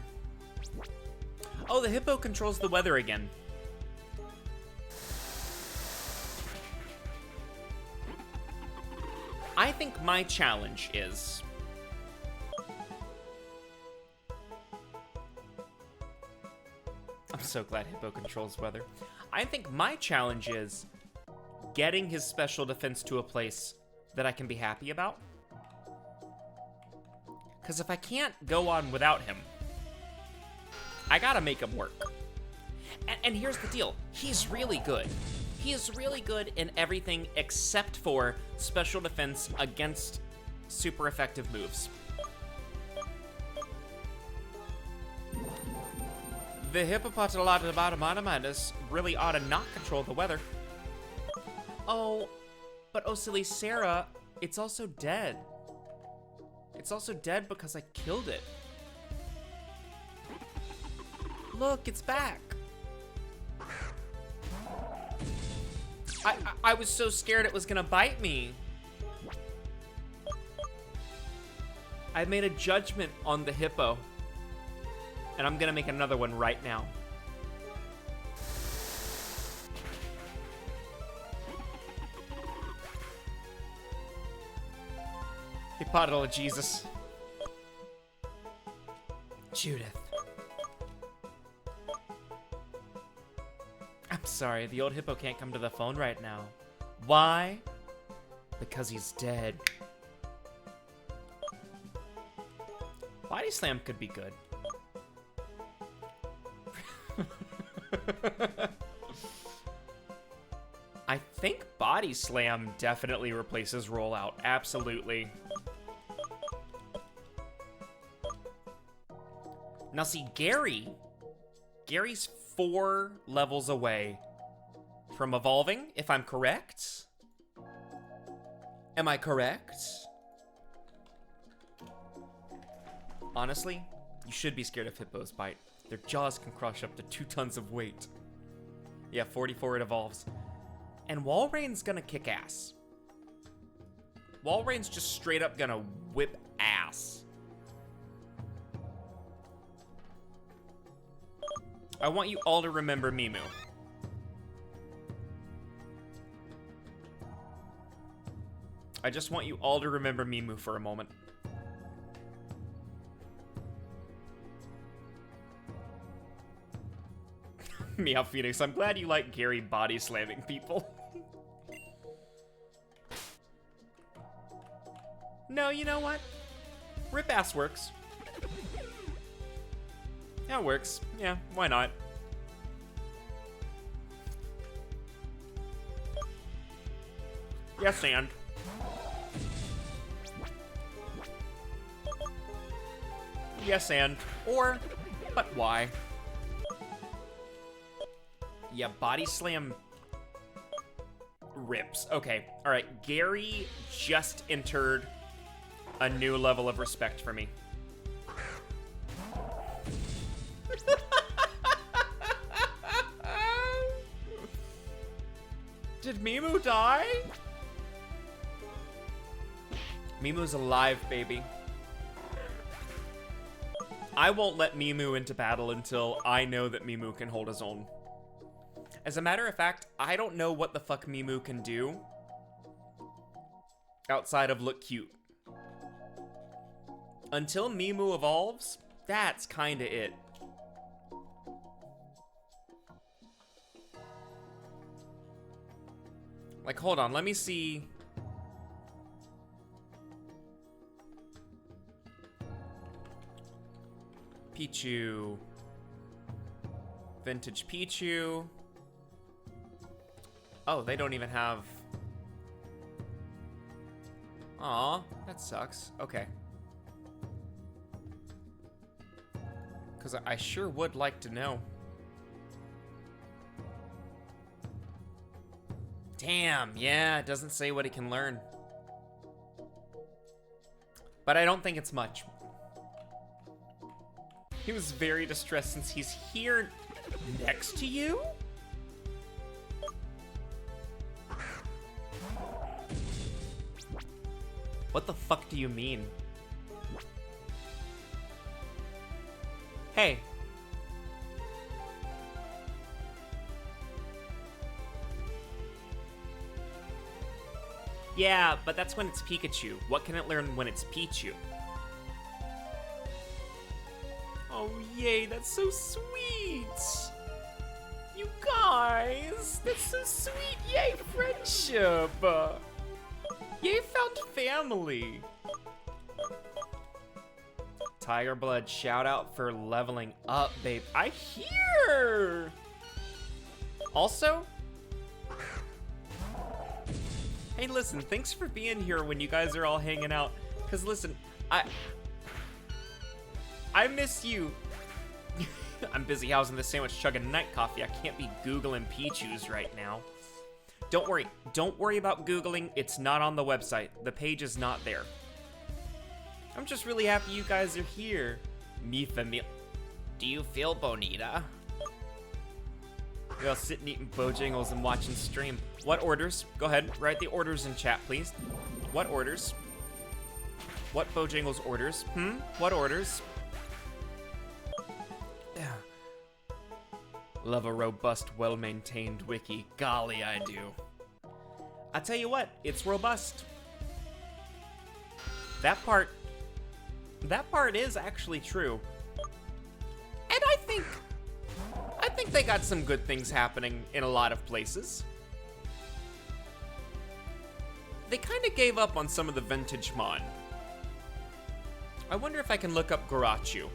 Oh, the hippo controls the weather again. I think my challenge is... I'm so glad hippo controls weather. I think my challenge is getting his special defense to a place that I can be happy about. Because if I can't go on without him, I gotta make him work. And here's the deal. He's really good. He is really good in everything except for special defense against super effective moves. The hippopotamotamanus really ought to not control the weather. Oh, but oh silly Sarah, it's also dead. It's also dead because I killed it. Look, it's back. I was so scared it was gonna bite me. I made a judgment on the hippo. And I'm gonna make another one right now. Hippodol, Jesus. Judith. I'm sorry, the old hippo can't come to the phone right now. Why? Because he's dead. Body Slam could be good. I think Body Slam definitely replaces Rollout. Absolutely. Now see, Gary's 4 levels away from evolving, if I'm correct. Am I correct? Honestly, you should be scared of Hippo's bite. Their jaws can crush up to 2 tons of weight. Yeah, 44 it evolves. And Walreign's gonna kick ass. Walreign's just straight up gonna whip ass. I want you all to remember Mimu. I just want you all to remember Mimu for a moment. Meow Phoenix, I'm glad you like Gary body slamming people. No, you know what? Rip ass works. Yeah, it works. Yeah, why not? Yes, and. Yes, and. Or, but why? Yeah, Body Slam rips. Okay, alright. Gary just entered a new level of respect for me. Did Mimu die? Mimu's alive, baby. I won't let Mimu into battle until I know that Mimu can hold his own. As a matter of fact, I don't know what the fuck Mimu can do outside of look cute. Until Mimu evolves, that's kinda it. Like, hold on, let me see. Pichu. Vintage Pichu. Oh, they don't even have... Aw, that sucks. Okay. Because I sure would like to know. Damn, yeah, it doesn't say what he can learn. But I don't think it's much. He was very distressed since he's here next to you? What the fuck do you mean? Hey. Yeah, but that's when it's Pikachu. What can it learn when it's Pichu? Oh, yay, that's so sweet! You guys, that's so sweet! Yay, friendship! Yay, found family! Tiger Blood, shout out for leveling up, babe. I hear! Also, hey, listen, thanks for being here when you guys are all hanging out. Cause listen, I miss you. I'm busy housing the sandwich chugging night coffee. I can't be Googling Pichus right now. Don't worry about Googling. It's not on the website. The page is not there. I'm just really happy you guys are here. Mi familia. Do you feel bonita? We're all sitting eating Bojangles and watching stream. What orders? Go ahead, write the orders in chat, please. What orders? What Bojangles orders? What orders? Yeah. Love a robust, well-maintained wiki. Golly, I do. I tell you what, it's robust. That part is actually true. And I think they got some good things happening in a lot of places. They kind of gave up on some of the vintage mon. I wonder if I can look up Garachu.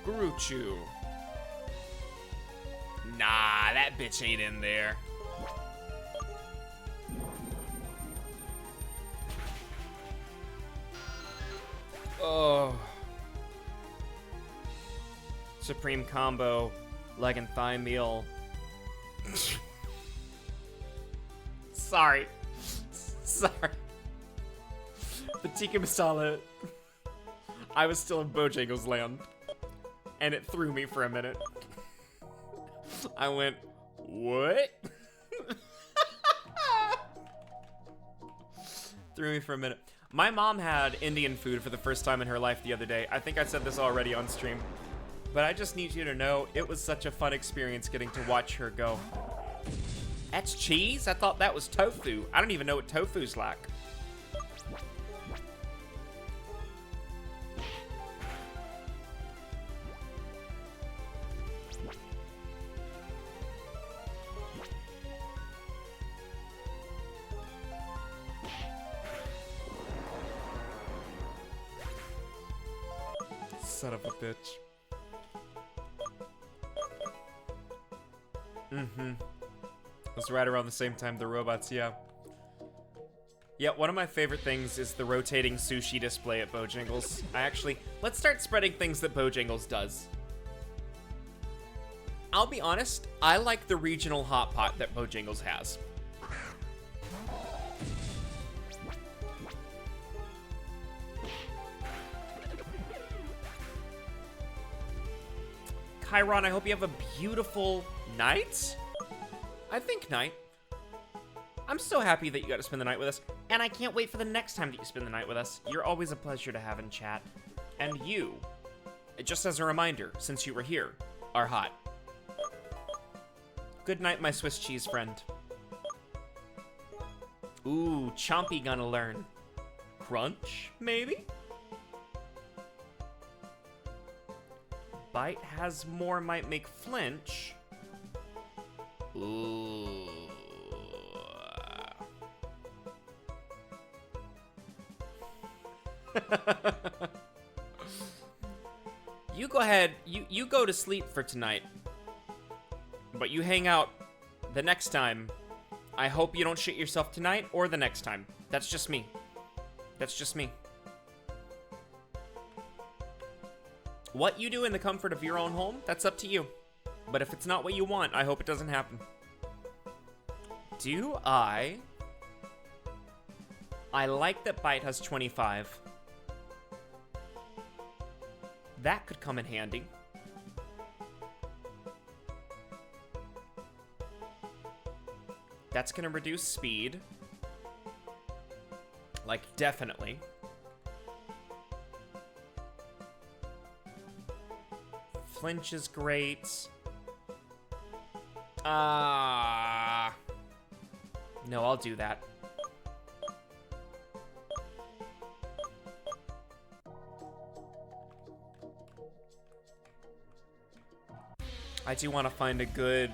Garuchu. Nah, that bitch ain't in there. Oh. Supreme combo, leg and thigh meal. Sorry. The tikka masala. I was still in Bojangles land. And it threw me for a minute. I went, what? Threw me for a minute. My mom had Indian food for the first time in her life the other day. I think I said this already on stream. But I just need you to know, it was such a fun experience getting to watch her go. That's cheese? I thought that was tofu. I don't even know what tofu's like. Son of a bitch. It was right around the same time the robots, yeah. Yeah, one of my favorite things is the rotating sushi display at Bojangles. Let's start spreading things that Bojangles does. I'll be honest, I like the regional hot pot that Bojangles has. Chiron, I hope you have a beautiful night? I think night. I'm so happy that you got to spend the night with us, and I can't wait for the next time that you spend the night with us. You're always a pleasure to have in chat. And you, just as a reminder, since you were here, are hot. Good night, my Swiss cheese friend. Ooh, Chompy gonna learn. Crunch, maybe? Bite has more might make flinch. Ooh. You go ahead, you go to sleep for tonight. But you hang out the next time. I hope you don't shit yourself tonight or the next time. That's just me. That's just me. What you do in the comfort of your own home, that's up to you. But if it's not what you want, I hope it doesn't happen. I like that Bite has 25. That could come in handy. That's gonna reduce speed. Like, definitely. Flinch is great. No, I'll do that. I do want to find a good,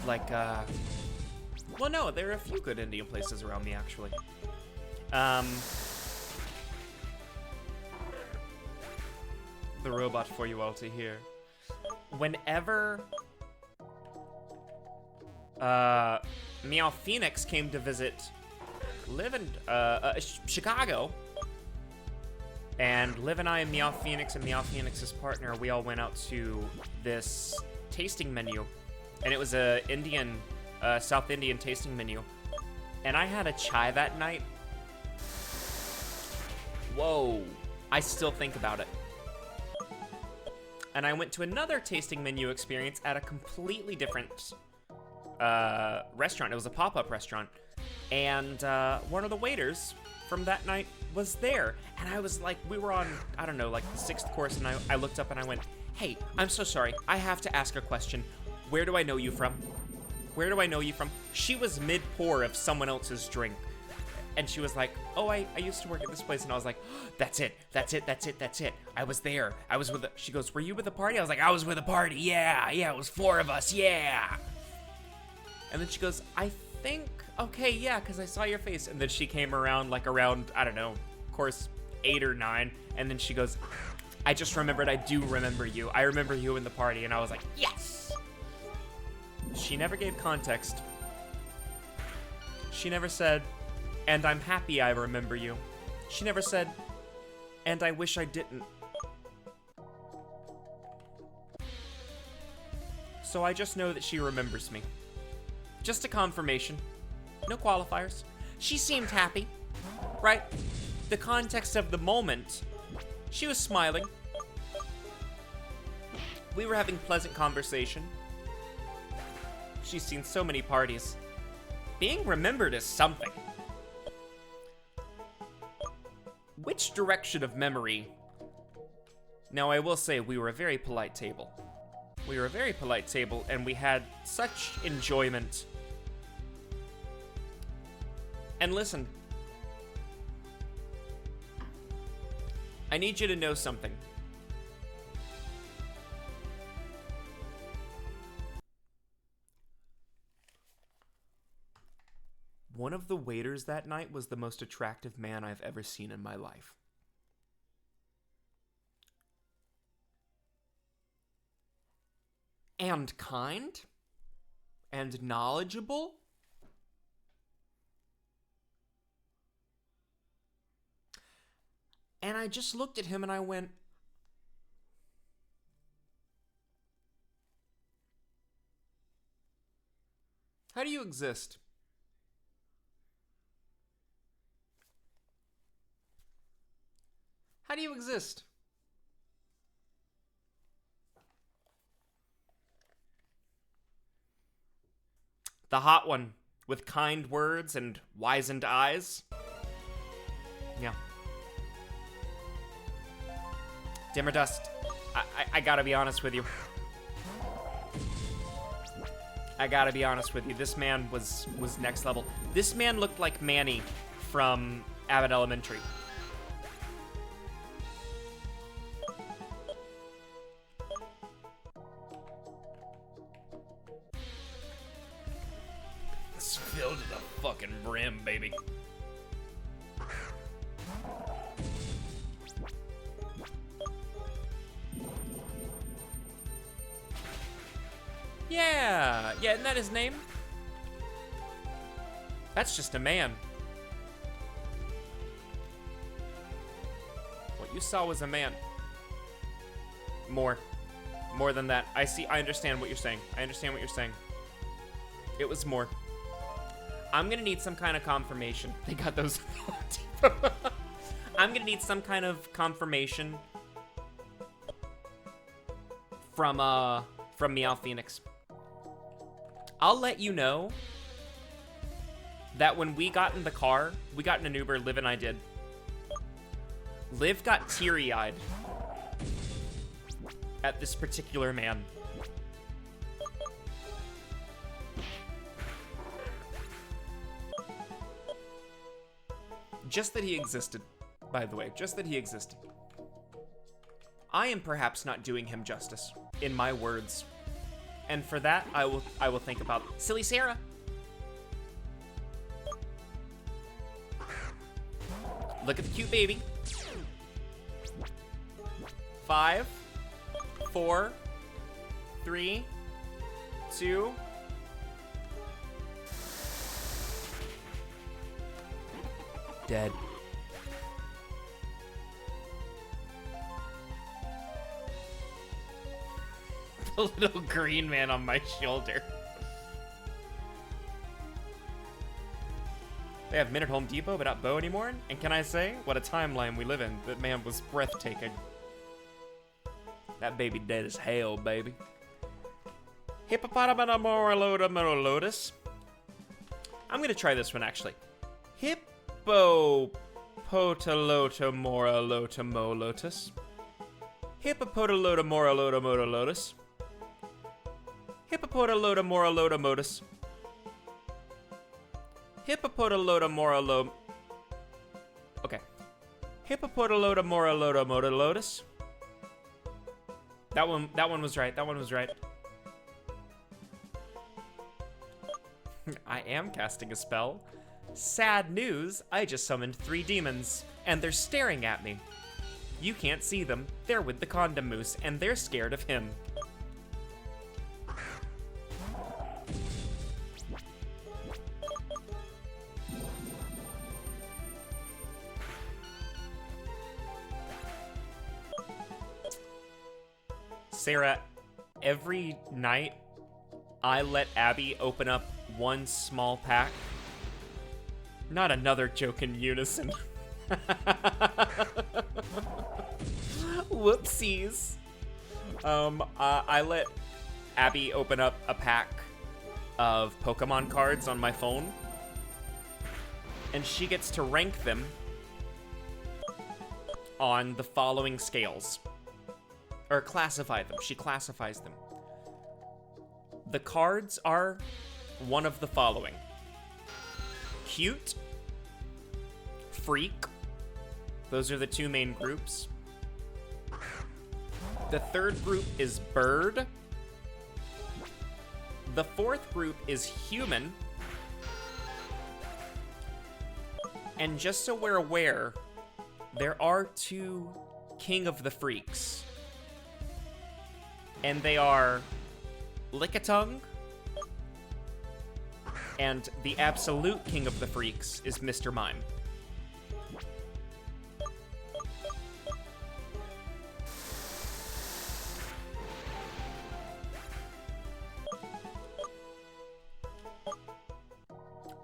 like, well, no, there are a few good Indian places around me, actually. The robot for you all to hear. Whenever Meow Phoenix came to visit Liv and Chicago, and Liv and I and Meow Phoenix's partner, we all went out to this tasting menu, and it was a South Indian tasting menu, and I had a chai that night. Whoa, I still think about it. And I went to another tasting menu experience at a completely different restaurant. It was a pop-up restaurant. And one of the waiters from that night was there. And I was like, we were on, I don't know, like the 6th course. And I looked up and I went, hey, I'm so sorry. I have to ask a question. Where do I know you from? Where do I know you from? She was mid-pour of someone else's drink. And she was like, oh, I used to work at this place. And I was like, oh, that's it. I was there. I was with she goes, were you with the party? I was like, I was with a party. Yeah, it was 4 of us. Yeah. And then she goes, I think, okay, yeah, because I saw your face. And then she came around, I don't know, course 8 or 9. And then she goes, I just remembered, I do remember you. I remember you in the party. And I was like, yes. She never gave context. She never said, and I'm happy I remember you. She never said, and I wish I didn't. So I just know that she remembers me. Just a confirmation. No qualifiers. She seemed happy, right? The context of the moment, she was smiling. We were having pleasant conversation. She's seen so many parties. Being remembered is something. Which direction of memory? Now, I will say we were a very polite table. We were a very polite table, and we had such enjoyment. And listen, I need you to know something. One of the waiters that night was the most attractive man I've ever seen in my life. And kind. And knowledgeable. And I just looked at him and I went, how do you exist? How do you exist? The hot one with kind words and wizened eyes. Yeah. Dimmer Dust, I gotta be honest with you. I gotta be honest with you. This man was next level. This man looked like Manny from Abbott Elementary. It's filled to the fucking brim, baby. Yeah, isn't that his name? That's just a man. What you saw was a man. More than that. I understand what you're saying. I understand what you're saying. It was more. I'm gonna need some kind of confirmation. They got those. I'm gonna need some kind of confirmation from Meow Phoenix. I'll let you know that when we got in the car, we got in an Uber, Liv and I did. Liv got teary-eyed at this particular man. Just that he existed, by the way, just that he existed. I am perhaps not doing him justice, in my words. And for that, I will think about Silly Sarah. Look at the cute baby. 5, 4, 3, 2. Dead. The little green man on my shoulder. They have Mint at Home Depot, but not Bo anymore. And can I say, what a timeline we live in. That man was breathtaking. That baby dead as hell, baby. Hippopotamonolotus. I'm gonna try this one, actually. Hippopotalotomoralotomolotus. Hippopotalotomoralotomolotus. Hippopotalotomoralotomotus. Hippopotalotomoralo. Okay. Hippopotalotomoralotomolotus. That one was right. That one was right. I am casting a spell. Sad news, I just summoned 3 demons, and they're staring at me. You can't see them. They're with the condom moose, and they're scared of him. Sarah, every night, I let Abby open up one small pack. Not another joke in unison. Whoopsies. I let Abby open up a pack of Pokemon cards on my phone, and she gets to rank them on the following scales. Or classify them. She classifies them. The cards are one of the following: cute, freak. Those are the 2 main groups. The 3rd group is bird. The 4th group is human. And just so we're aware, there are 2 King of the Freaks. And they are Lickitung, and the absolute King of the Freaks is Mr. Mime.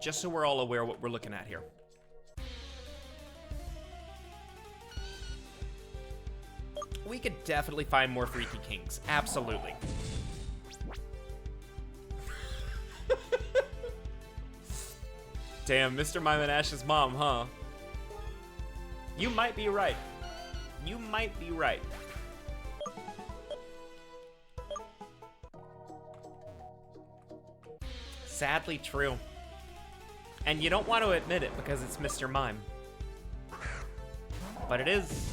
Just so we're all aware what we're looking at here. We could definitely find more Freaky Kings. Absolutely. Damn, Mr. Mime and Ash's mom, huh? You might be right. You might be right. Sadly true. And you don't want to admit it because it's Mr. Mime. But it is.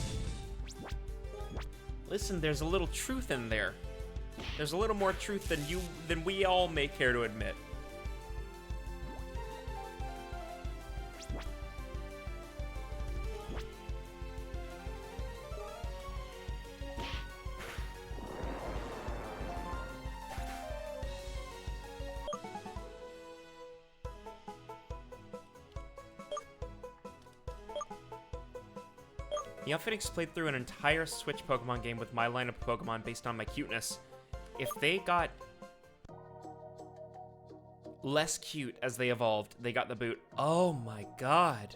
Listen, there's a little truth in there. There's a little more truth than we all may care to admit. Meow Phoenix played through an entire Switch Pokemon game with my lineup of Pokemon based on my cuteness. If they got less cute as they evolved, they got the boot. Oh my god.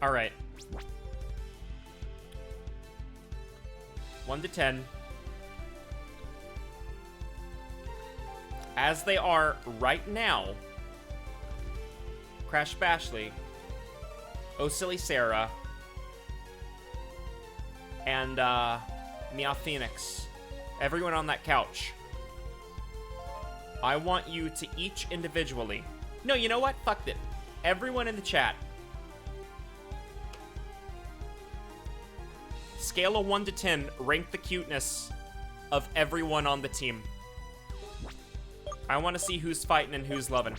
Alright. 1 to 10. As they are right now, Crash Bashley, Oh Silly Sarah, and Meow Phoenix, everyone on that couch, I want you to each individually... No, you know what? Fuck it. Everyone in the chat, scale of 1 to 10, rank the cuteness of everyone on the team. I want to see who's fighting and who's loving.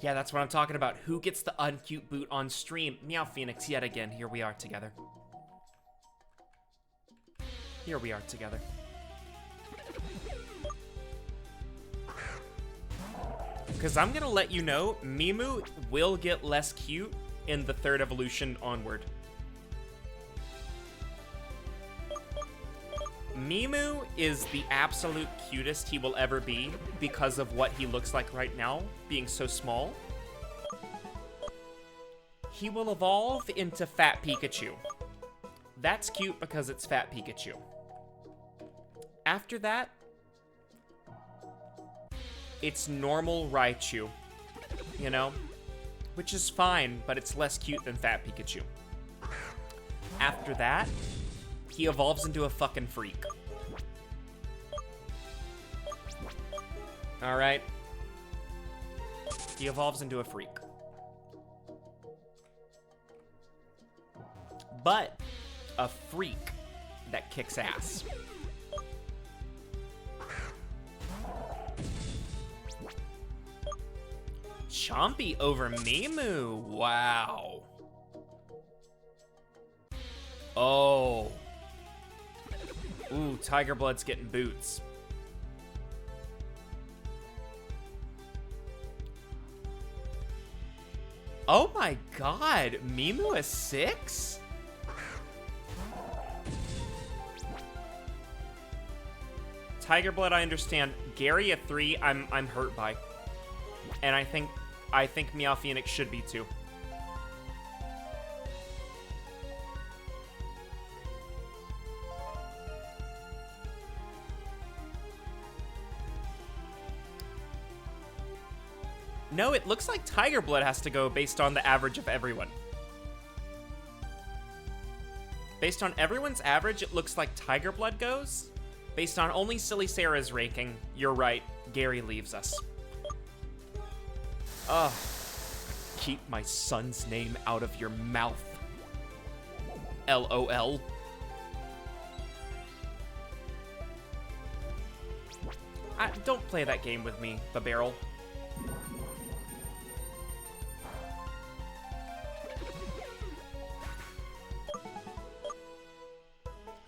Yeah, that's what I'm talking about. Who gets the uncute boot on stream? Meow Phoenix, yet again. Here we are together. Here we are together. Because I'm going to let you know, Mimu will get less cute in the 3rd evolution onward. Mimu is the absolute cutest he will ever be because of what he looks like right now, being so small. He will evolve into Fat Pikachu. That's cute because it's Fat Pikachu. After that, it's normal Raichu, you know? Which is fine, but it's less cute than Fat Pikachu. After that, he evolves into a fucking freak. Alright? He evolves into a freak. But a freak that kicks ass. Chompy over Mimu. Wow. Oh. Ooh, Tiger Blood's getting boots. Oh my god. Mimu a 6? Tiger Blood, I understand. Gary a 3, I'm hurt by. And I think Meow Phoenix should be too. No, it looks like Tiger Blood has to go based on the average of everyone. Based on everyone's average, it looks like Tiger Blood goes. Based on only Silly Sarah's ranking, you're right, Gary leaves us. Ugh. Keep my son's name out of your mouth. LOL. Don't play that game with me, Babarrel.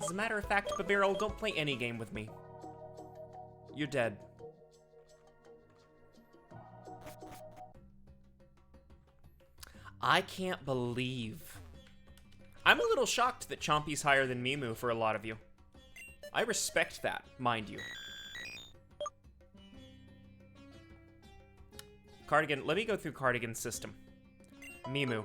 As a matter of fact, Babarrel, don't play any game with me. You're dead. I can't believe... I'm a little shocked that Chompy's higher than Mimu for a lot of you. I respect that, mind you. Cardigan, let me go through Cardigan's system. Mimu.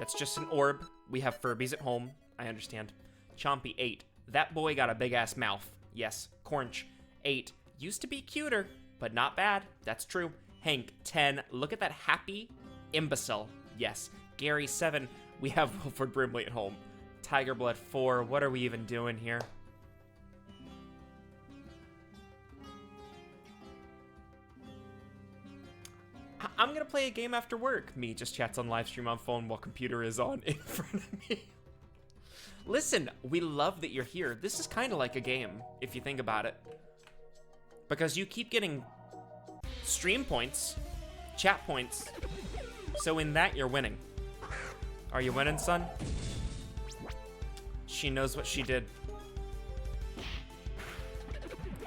That's just an orb. We have Furbies at home. I understand. Chompy, 8. That boy got a big-ass mouth. Yes. Cornch, 8. Used to be cuter, but not bad. That's true. Hank, 10. Look at that happy imbecile. Yes. Gary, 7. We have Wilford Brimley at home. Tiger Blood, 4. What are we even doing here? I'm gonna play a game after work. Me just chats on live stream on phone while computer is on in front of me. Listen, we love that you're here. This is kind of like a game, if you think about it. Because you keep getting stream points, chat points. So in that, you're winning. Are you winning, son? She knows what she did.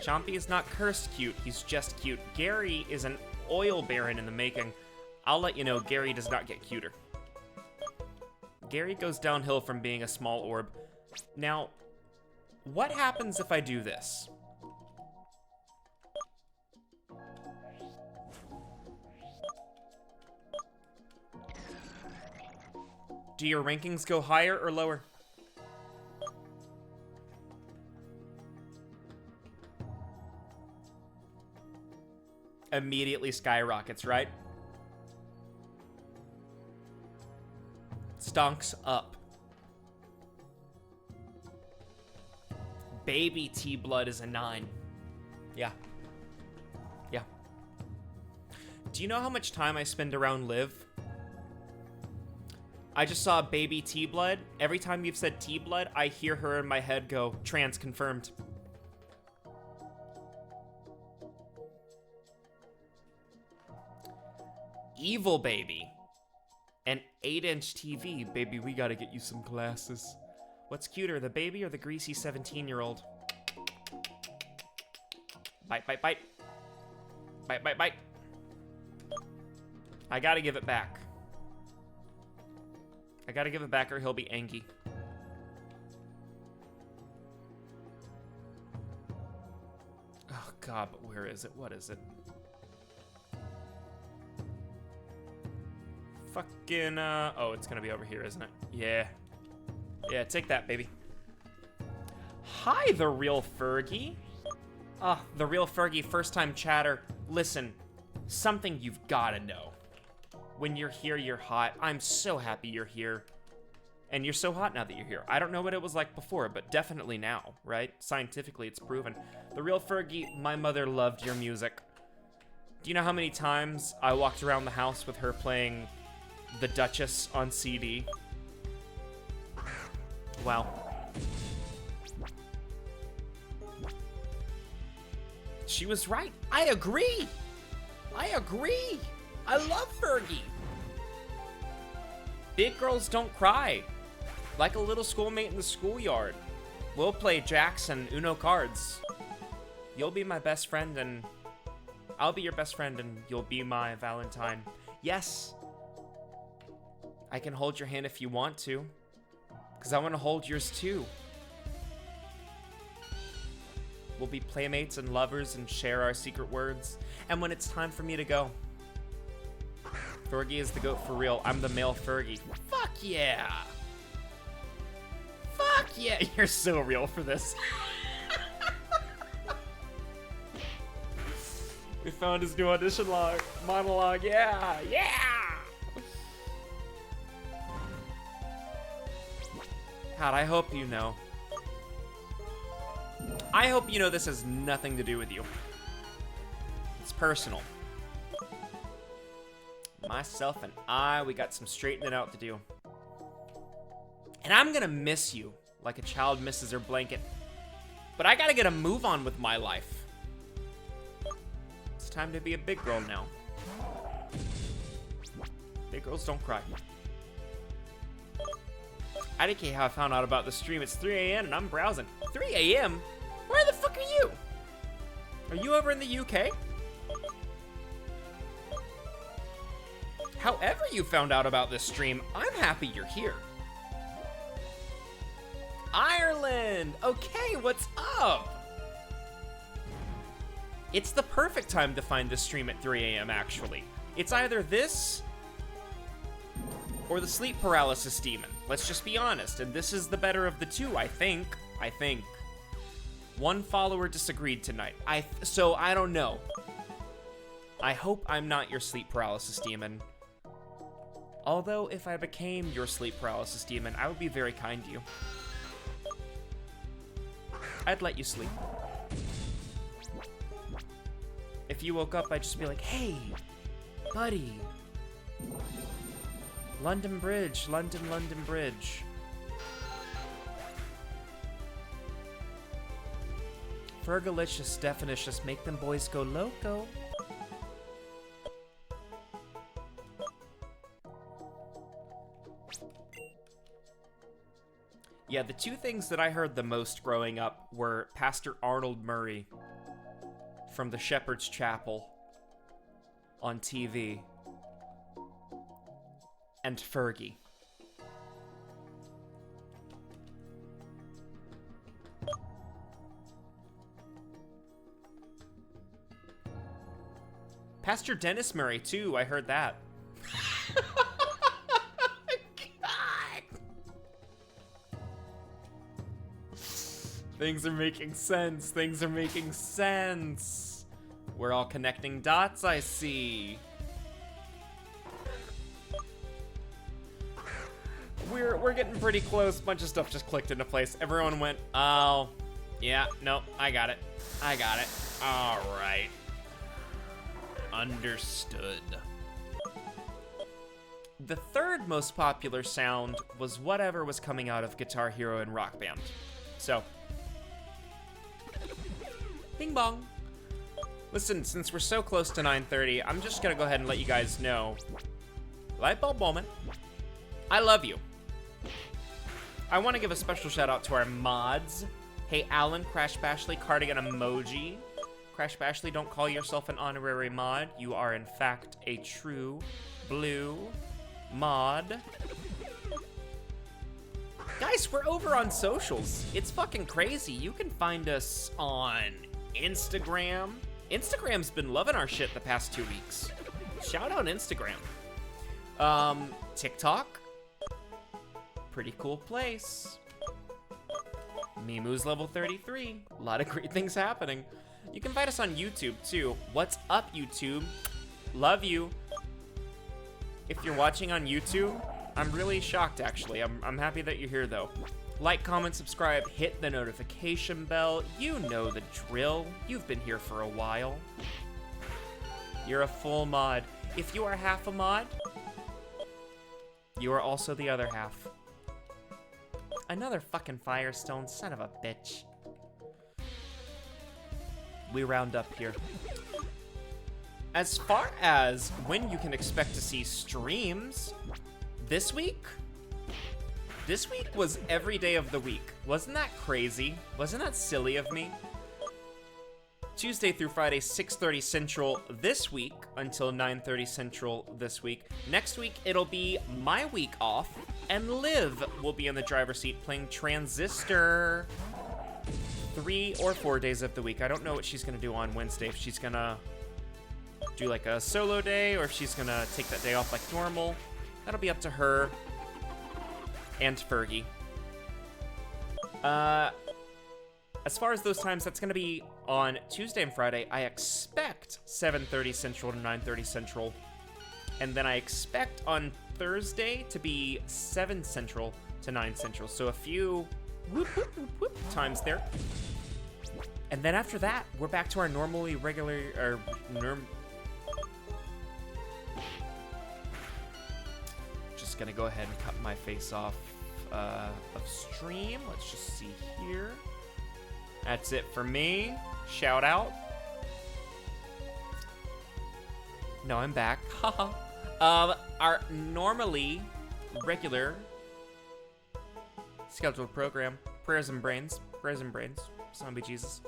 Chompy is not cursed cute, he's just cute. Gary is an oil baron in the making. I'll let you know, Gary does not get cuter. Gary goes downhill from being a small orb. Now, what happens if I do this? Do your rankings go higher or lower? Immediately skyrockets, right? Stonks up. Baby T-Blood is a 9. Yeah. Yeah. Do you know how much time I spend around Liv? I just saw Baby T-Blood. Every time you've said T-Blood, I hear her in my head go, trans confirmed. Evil Baby. An 8-inch TV. Baby, we gotta get you some glasses. What's cuter, the baby or the greasy 17-year-old? Bite, bite, bite. Bite, bite, bite. I gotta give it back. I gotta give it back or he'll be angry. Oh god, but where is it? What is it? Fucking, oh, it's gonna be over here, isn't it? Yeah. Yeah, take that, baby. Hi, the real Fergie. Ah, the real Fergie, first-time chatter. Listen, something you've gotta know. When you're here, you're hot. I'm so happy you're here. And you're so hot now that you're here. I don't know what it was like before, but definitely now, right? Scientifically, it's proven. The real Fergie, my mother loved your music. Do you know how many times I walked around the house with her playing The Duchess on CD? Wow. She was right. I agree. I agree. I love Fergie. Big girls don't cry. Like a little schoolmate in the schoolyard. We'll play jacks and Uno cards. You'll be my best friend and I'll be your best friend and you'll be my Valentine. Yes. I can hold your hand if you want to. Because I want to hold yours too. We'll be playmates and lovers and share our secret words. And when it's time for me to go, Fergie is the goat for real. I'm the male Fergie. Fuck yeah! Fuck yeah! You're so real for this. We found his new audition log, monologue. Yeah! Yeah! God, I hope you know. I hope you know this has nothing to do with you. It's personal. Myself and I, we got some straightening out to do. And I'm gonna miss you like a child misses her blanket. But I gotta get a move on with my life. It's time to be a big girl now. Big girls don't cry. I didn't care how I found out about the stream. It's 3 a.m. and I'm browsing. 3 a.m.? Where the fuck are you? Are you over in the UK? However you found out about this stream, I'm happy you're here. Ireland! Okay, what's up? It's the perfect time to find this stream at 3 a.m. actually. It's either this or the sleep paralysis demon. Let's just be honest, and this is the better of the two, I think. One follower disagreed tonight. So I don't know. I hope I'm not your sleep paralysis demon. Although, if I became your sleep paralysis demon, I would be very kind to you. I'd let you sleep. If you woke up, I'd just be like, hey, buddy. London Bridge, London Bridge. Fergalicious, Definitious, make them boys go loco. Yeah, the two things that I heard the most growing up were Pastor Arnold Murray from the Shepherd's Chapel on TV and Fergie. Pastor Dennis Murray, too. I heard that. God. Things are making sense. Things are making sense. We're all connecting dots, I see. We're getting pretty close. Bunch of stuff just clicked into place. Everyone went, oh, yeah, no, I got it. I got it. All right. Understood. The third most popular sound was whatever was coming out of Guitar Hero and Rock Band. So, bing bong. Listen, since we're so close to 9:30, I'm just gonna go ahead and let you guys know. Light bulb moment. I love you. I want to give a special shout out to our mods. Hey, Alan, Crash Bashley, Cardigan Emoji. Crash Bashley, don't call yourself an honorary mod. You are, in fact, a true blue mod. Guys, we're over on socials. It's fucking crazy. You can find us on Instagram. Instagram's been loving our shit the past 2 weeks. Shout out Instagram. TikTok. Pretty cool place. Mimu's level 33. A lot of great things happening. You can find us on YouTube, too. What's up, YouTube? Love you. If you're watching on YouTube, I'm really shocked, actually. I'm happy that you're here, though. Like, comment, subscribe, hit the notification bell. You know the drill. You've been here for a while. You're a full mod. If you are half a mod, you are also the other half. Another fucking Firestone, son of a bitch. We round up here. As far as when you can expect to see streams, this week was every day of the week. Wasn't that crazy? Wasn't that silly of me? Tuesday through Friday, 6:30 Central this week until 9:30 Central this week. Next week, it'll be my week off, and Liv will be in the driver's seat playing Transistor 3 or 4 days of the week. I don't know what she's gonna do on Wednesday. If she's gonna do like a solo day or if she's gonna take that day off like normal. That'll be up to her and Fergie. As far as those times, that's gonna be on Tuesday and Friday. I expect 7:30 Central to 9:30 Central. And then I expect on Thursday to be 7 Central to 9 Central. So a few times there. And then after that, we're back to our normally regular, just gonna go ahead and cut my face off of stream. Let's just see here. That's it for me. Shout out. No, I'm back. Our normally regular scheduled program, Prayers and Brains, Zombie Jesus.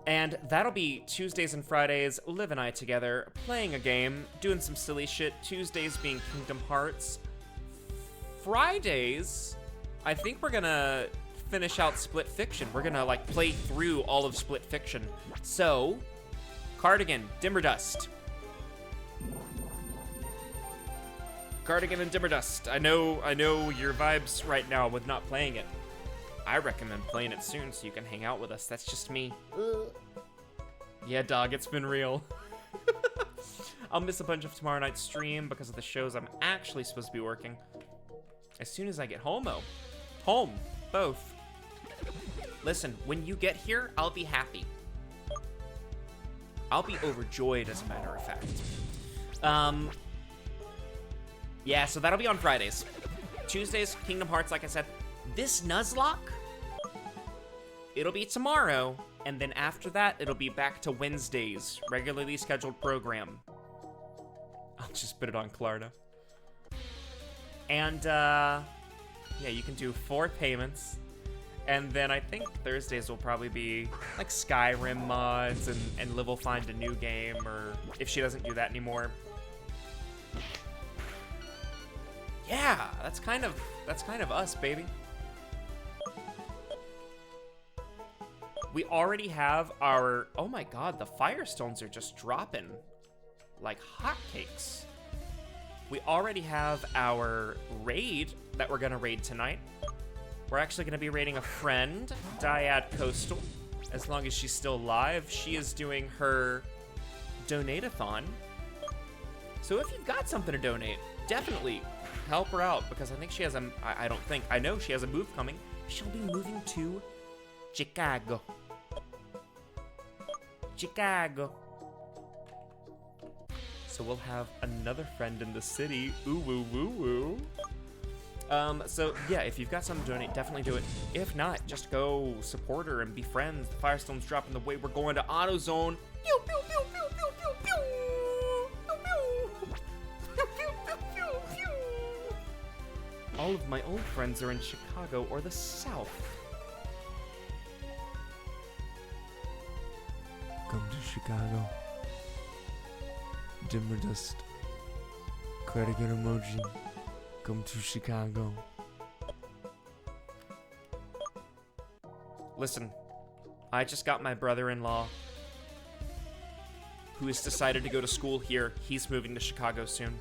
And that'll be Tuesdays and Fridays, Liv and I together, playing a game, doing some silly shit. Tuesdays being Kingdom Hearts. Fridays, I think we're gonna finish out Split Fiction. We're gonna, like, play through all of Split Fiction. So, Cardigan, Dimmer Dust. Cardigan and Dimmer Dust. I know your vibes right now with not playing it. I recommend playing it soon so you can hang out with us. That's just me. Yeah, dog, it's been real. I'll miss a bunch of tomorrow night's stream because of the shows I'm actually supposed to be working. As soon as I get home-o. Home. Both. Listen, when you get here, I'll be happy. I'll be overjoyed, as a matter of fact. Yeah, so that'll be on Fridays. Tuesdays, Kingdom Hearts, like I said. This Nuzlocke, it'll be tomorrow, And then after that, it'll be back to Wednesdays, regularly scheduled program. I'll just put it on Klarna. And, yeah, you can do 4 payments. And then I think Thursdays will probably be, like, Skyrim mods, and Liv will find a new game, or if she doesn't do that anymore. Yeah, that's kind of us, baby. We already have our... Oh my god, the Firestones are just dropping like hotcakes. We already have our raid that we're gonna raid tonight. We're actually gonna be raiding a friend, Dyad Coastal. As long as she's still alive, she is doing her donate-a-thon. So if you've got something to donate, definitely help her out, because I think she has a... I know she has a move coming. She'll be moving to Chicago. Chicago. So we'll have another friend in the city. Ooh, woo, woo, woo. So yeah, if you've got something to donate, definitely do it. If not, just go support her and be friends. The Firestone's dropping the way. We're going to AutoZone. Pew, pew, pew, pew, pew, pew, pew. Pew, pew. Pew, pew, pew, pew, pew. All of my old friends are in Chicago or the South. Come to Chicago. Dimmer dust. Credit card emoji. Come to Chicago. Listen, I just got my brother-in-law, who has decided to go to school here. He's moving to Chicago soon.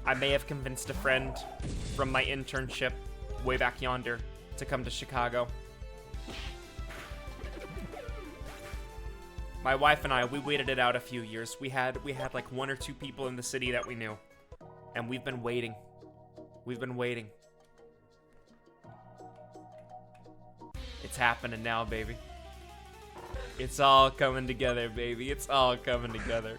I may have convinced a friend from my internship way back yonder to come to Chicago. My wife and I, we waited it out a few years. We had like 1 or 2 people in the city that we knew. And we've been waiting. We've been waiting. It's happening now, baby. It's all coming together, baby. It's all coming together.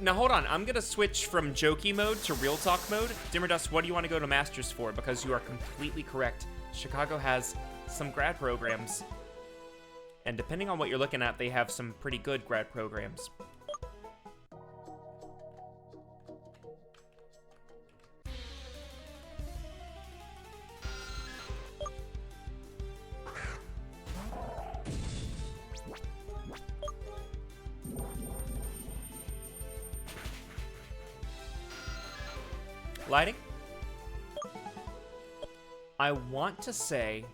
Now, hold on. I'm going to switch from jokey mode to real talk mode. Dimmer Dust, what do you want to go to Masters for? Because you are completely correct. Chicago has some grad programs. And depending on what you're looking at, they have some pretty good grad programs. Lighting? I want to say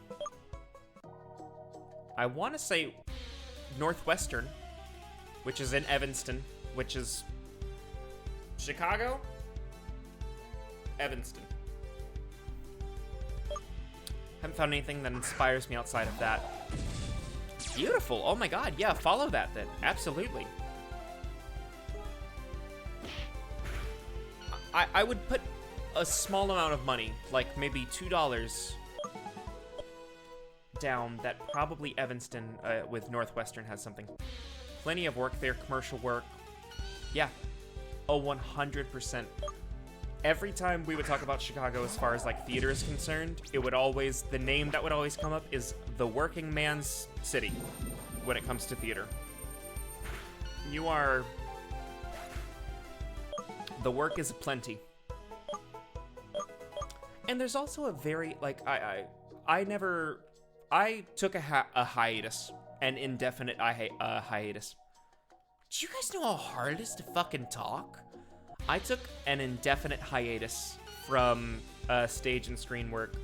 Northwestern, which is in Evanston, which is Chicago? Evanston. Haven't found anything that inspires me outside of that. Beautiful. Oh my god, yeah, follow that then. Absolutely. I would put a small amount of money, like maybe $2 down, that probably Evanston with Northwestern has something. Plenty of work there, commercial work. Yeah. Oh, 100%. Every time we would talk about Chicago as far as like theater is concerned, it would always, the name that would always come up is the working man's city when it comes to theater. You are... The work is aplenty. And there's also a very, like, I took a hiatus, an indefinite hiatus. Do you guys know how hard it is to fucking talk? I took an indefinite hiatus from stage and screen work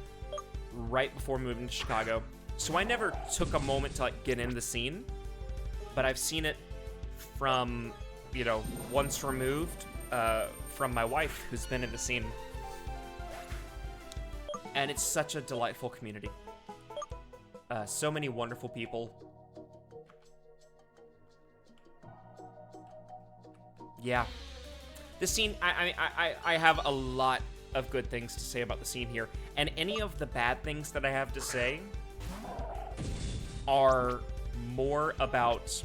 right before moving to Chicago. So I never took a moment to, like, get in the scene, but I've seen it from, you know, once removed from my wife, who's been in the scene. And it's such a delightful community. So many wonderful people. Yeah. The scene, I have a lot of good things to say about the scene here. And any of the bad things that I have to say are more about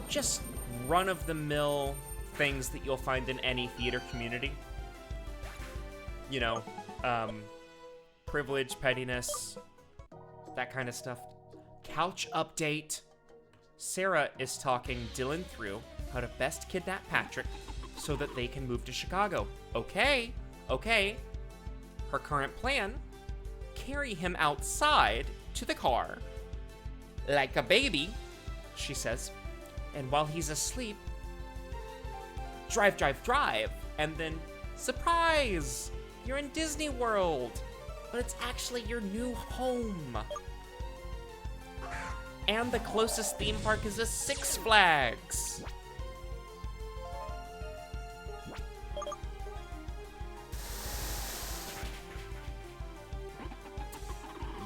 just run-of-the-mill things that you'll find in any theater community. You know, privilege, pettiness, that kind of stuff. Couch update. Sarah is talking Dylan through how to best kidnap Patrick so that they can move to Chicago. Okay. Her current plan, carry him outside to the car like a baby, she says. And while he's asleep, drive, and then, surprise! You're in Disney World, but it's actually your new home. And the closest theme park is a Six Flags.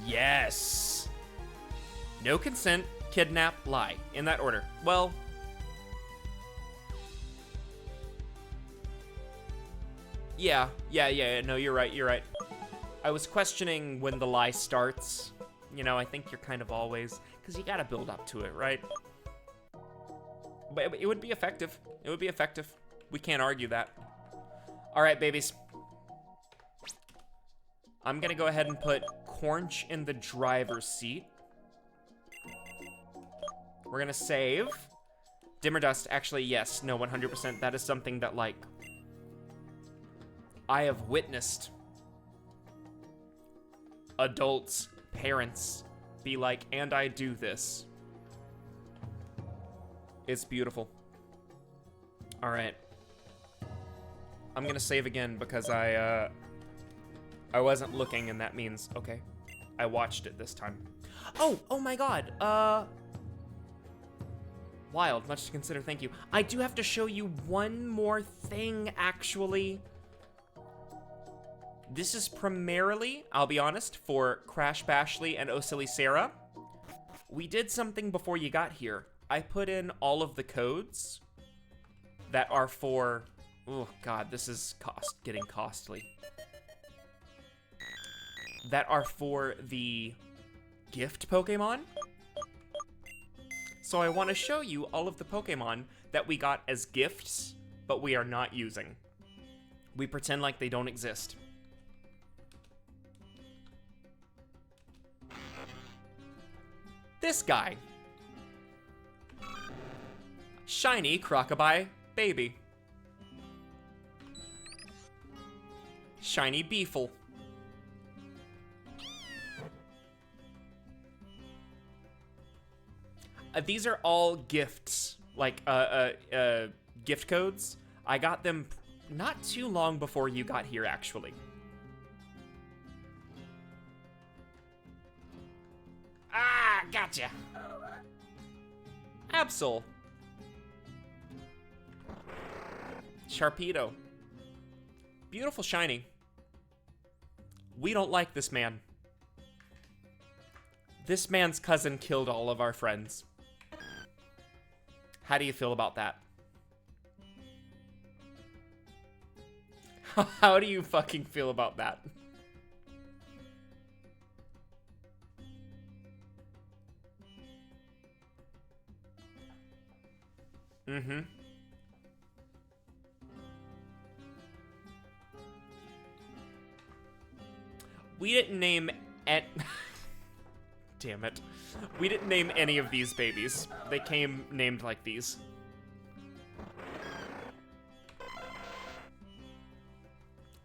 Yes! No consent, kidnap, lie. In that order. Well, yeah, no, you're right. I was questioning when the lie starts. You know, I think you're kind of always, because you gotta build up to it, right? But it would be effective. We can't argue that. All right, babies. I'm gonna go ahead and put Cornch in the driver's seat. We're gonna save. Dimmer Dust, actually, yes, no, 100%. That is something that, like, I have witnessed adults, parents, be like, and I do this. It's beautiful. All right. I'm gonna save again because I wasn't looking, and that means, okay, I watched it this time. Oh my God, wild, much to consider, thank you. I do have to show you one more thing, actually. This is primarily, I'll be honest, for Crash Bashley and Oh Silly Sarah. We did something before you got here. I put in all of the codes that are for, oh God, this is getting costly. That are for the gift Pokemon. So I want to show you all of the Pokemon that we got as gifts, but we are not using. We pretend like they don't exist. This guy. Shiny Crocobie Baby. Shiny Beefle. These are all gifts, like, gift codes. I got them not too long before you got here, actually. Ah, gotcha. Absol. Sharpedo. Beautiful shiny. We don't like this man. This man's cousin killed all of our friends. How do you feel about that? How do you fucking feel about that? Mm-hmm. We didn't name Damn it. We didn't name any of these babies. They came named like these.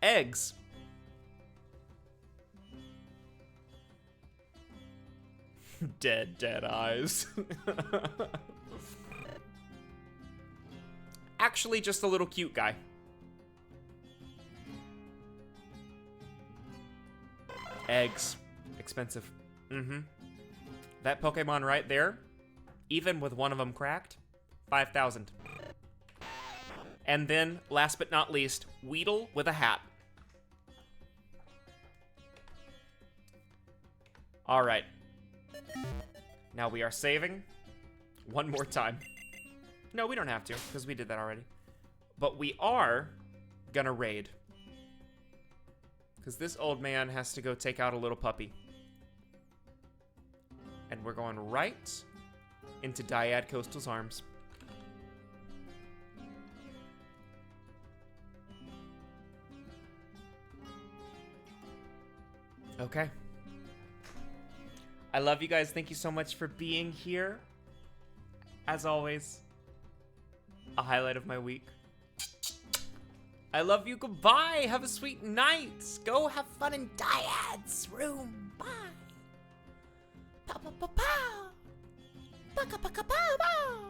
Eggs. Dead eyes. Actually, just a little cute guy. Eggs. Expensive. Mm-hmm. That Pokemon right there, even with one of them cracked, 5,000. And then, last but not least, Weedle with a hat. All right. Now we are saving one more time. No, we don't have to, because we did that already. But we are gonna raid. Because this old man has to go take out a little puppy. And we're going right into Dyad Coastal's arms. Okay. I love you guys. Thank you so much for being here. As always, a highlight of my week. I love you. Goodbye. Have a sweet night. Go have fun in Dyad's room. Bye. Pow, pow, pow, pow. Pow, pow, pow, pow, pow.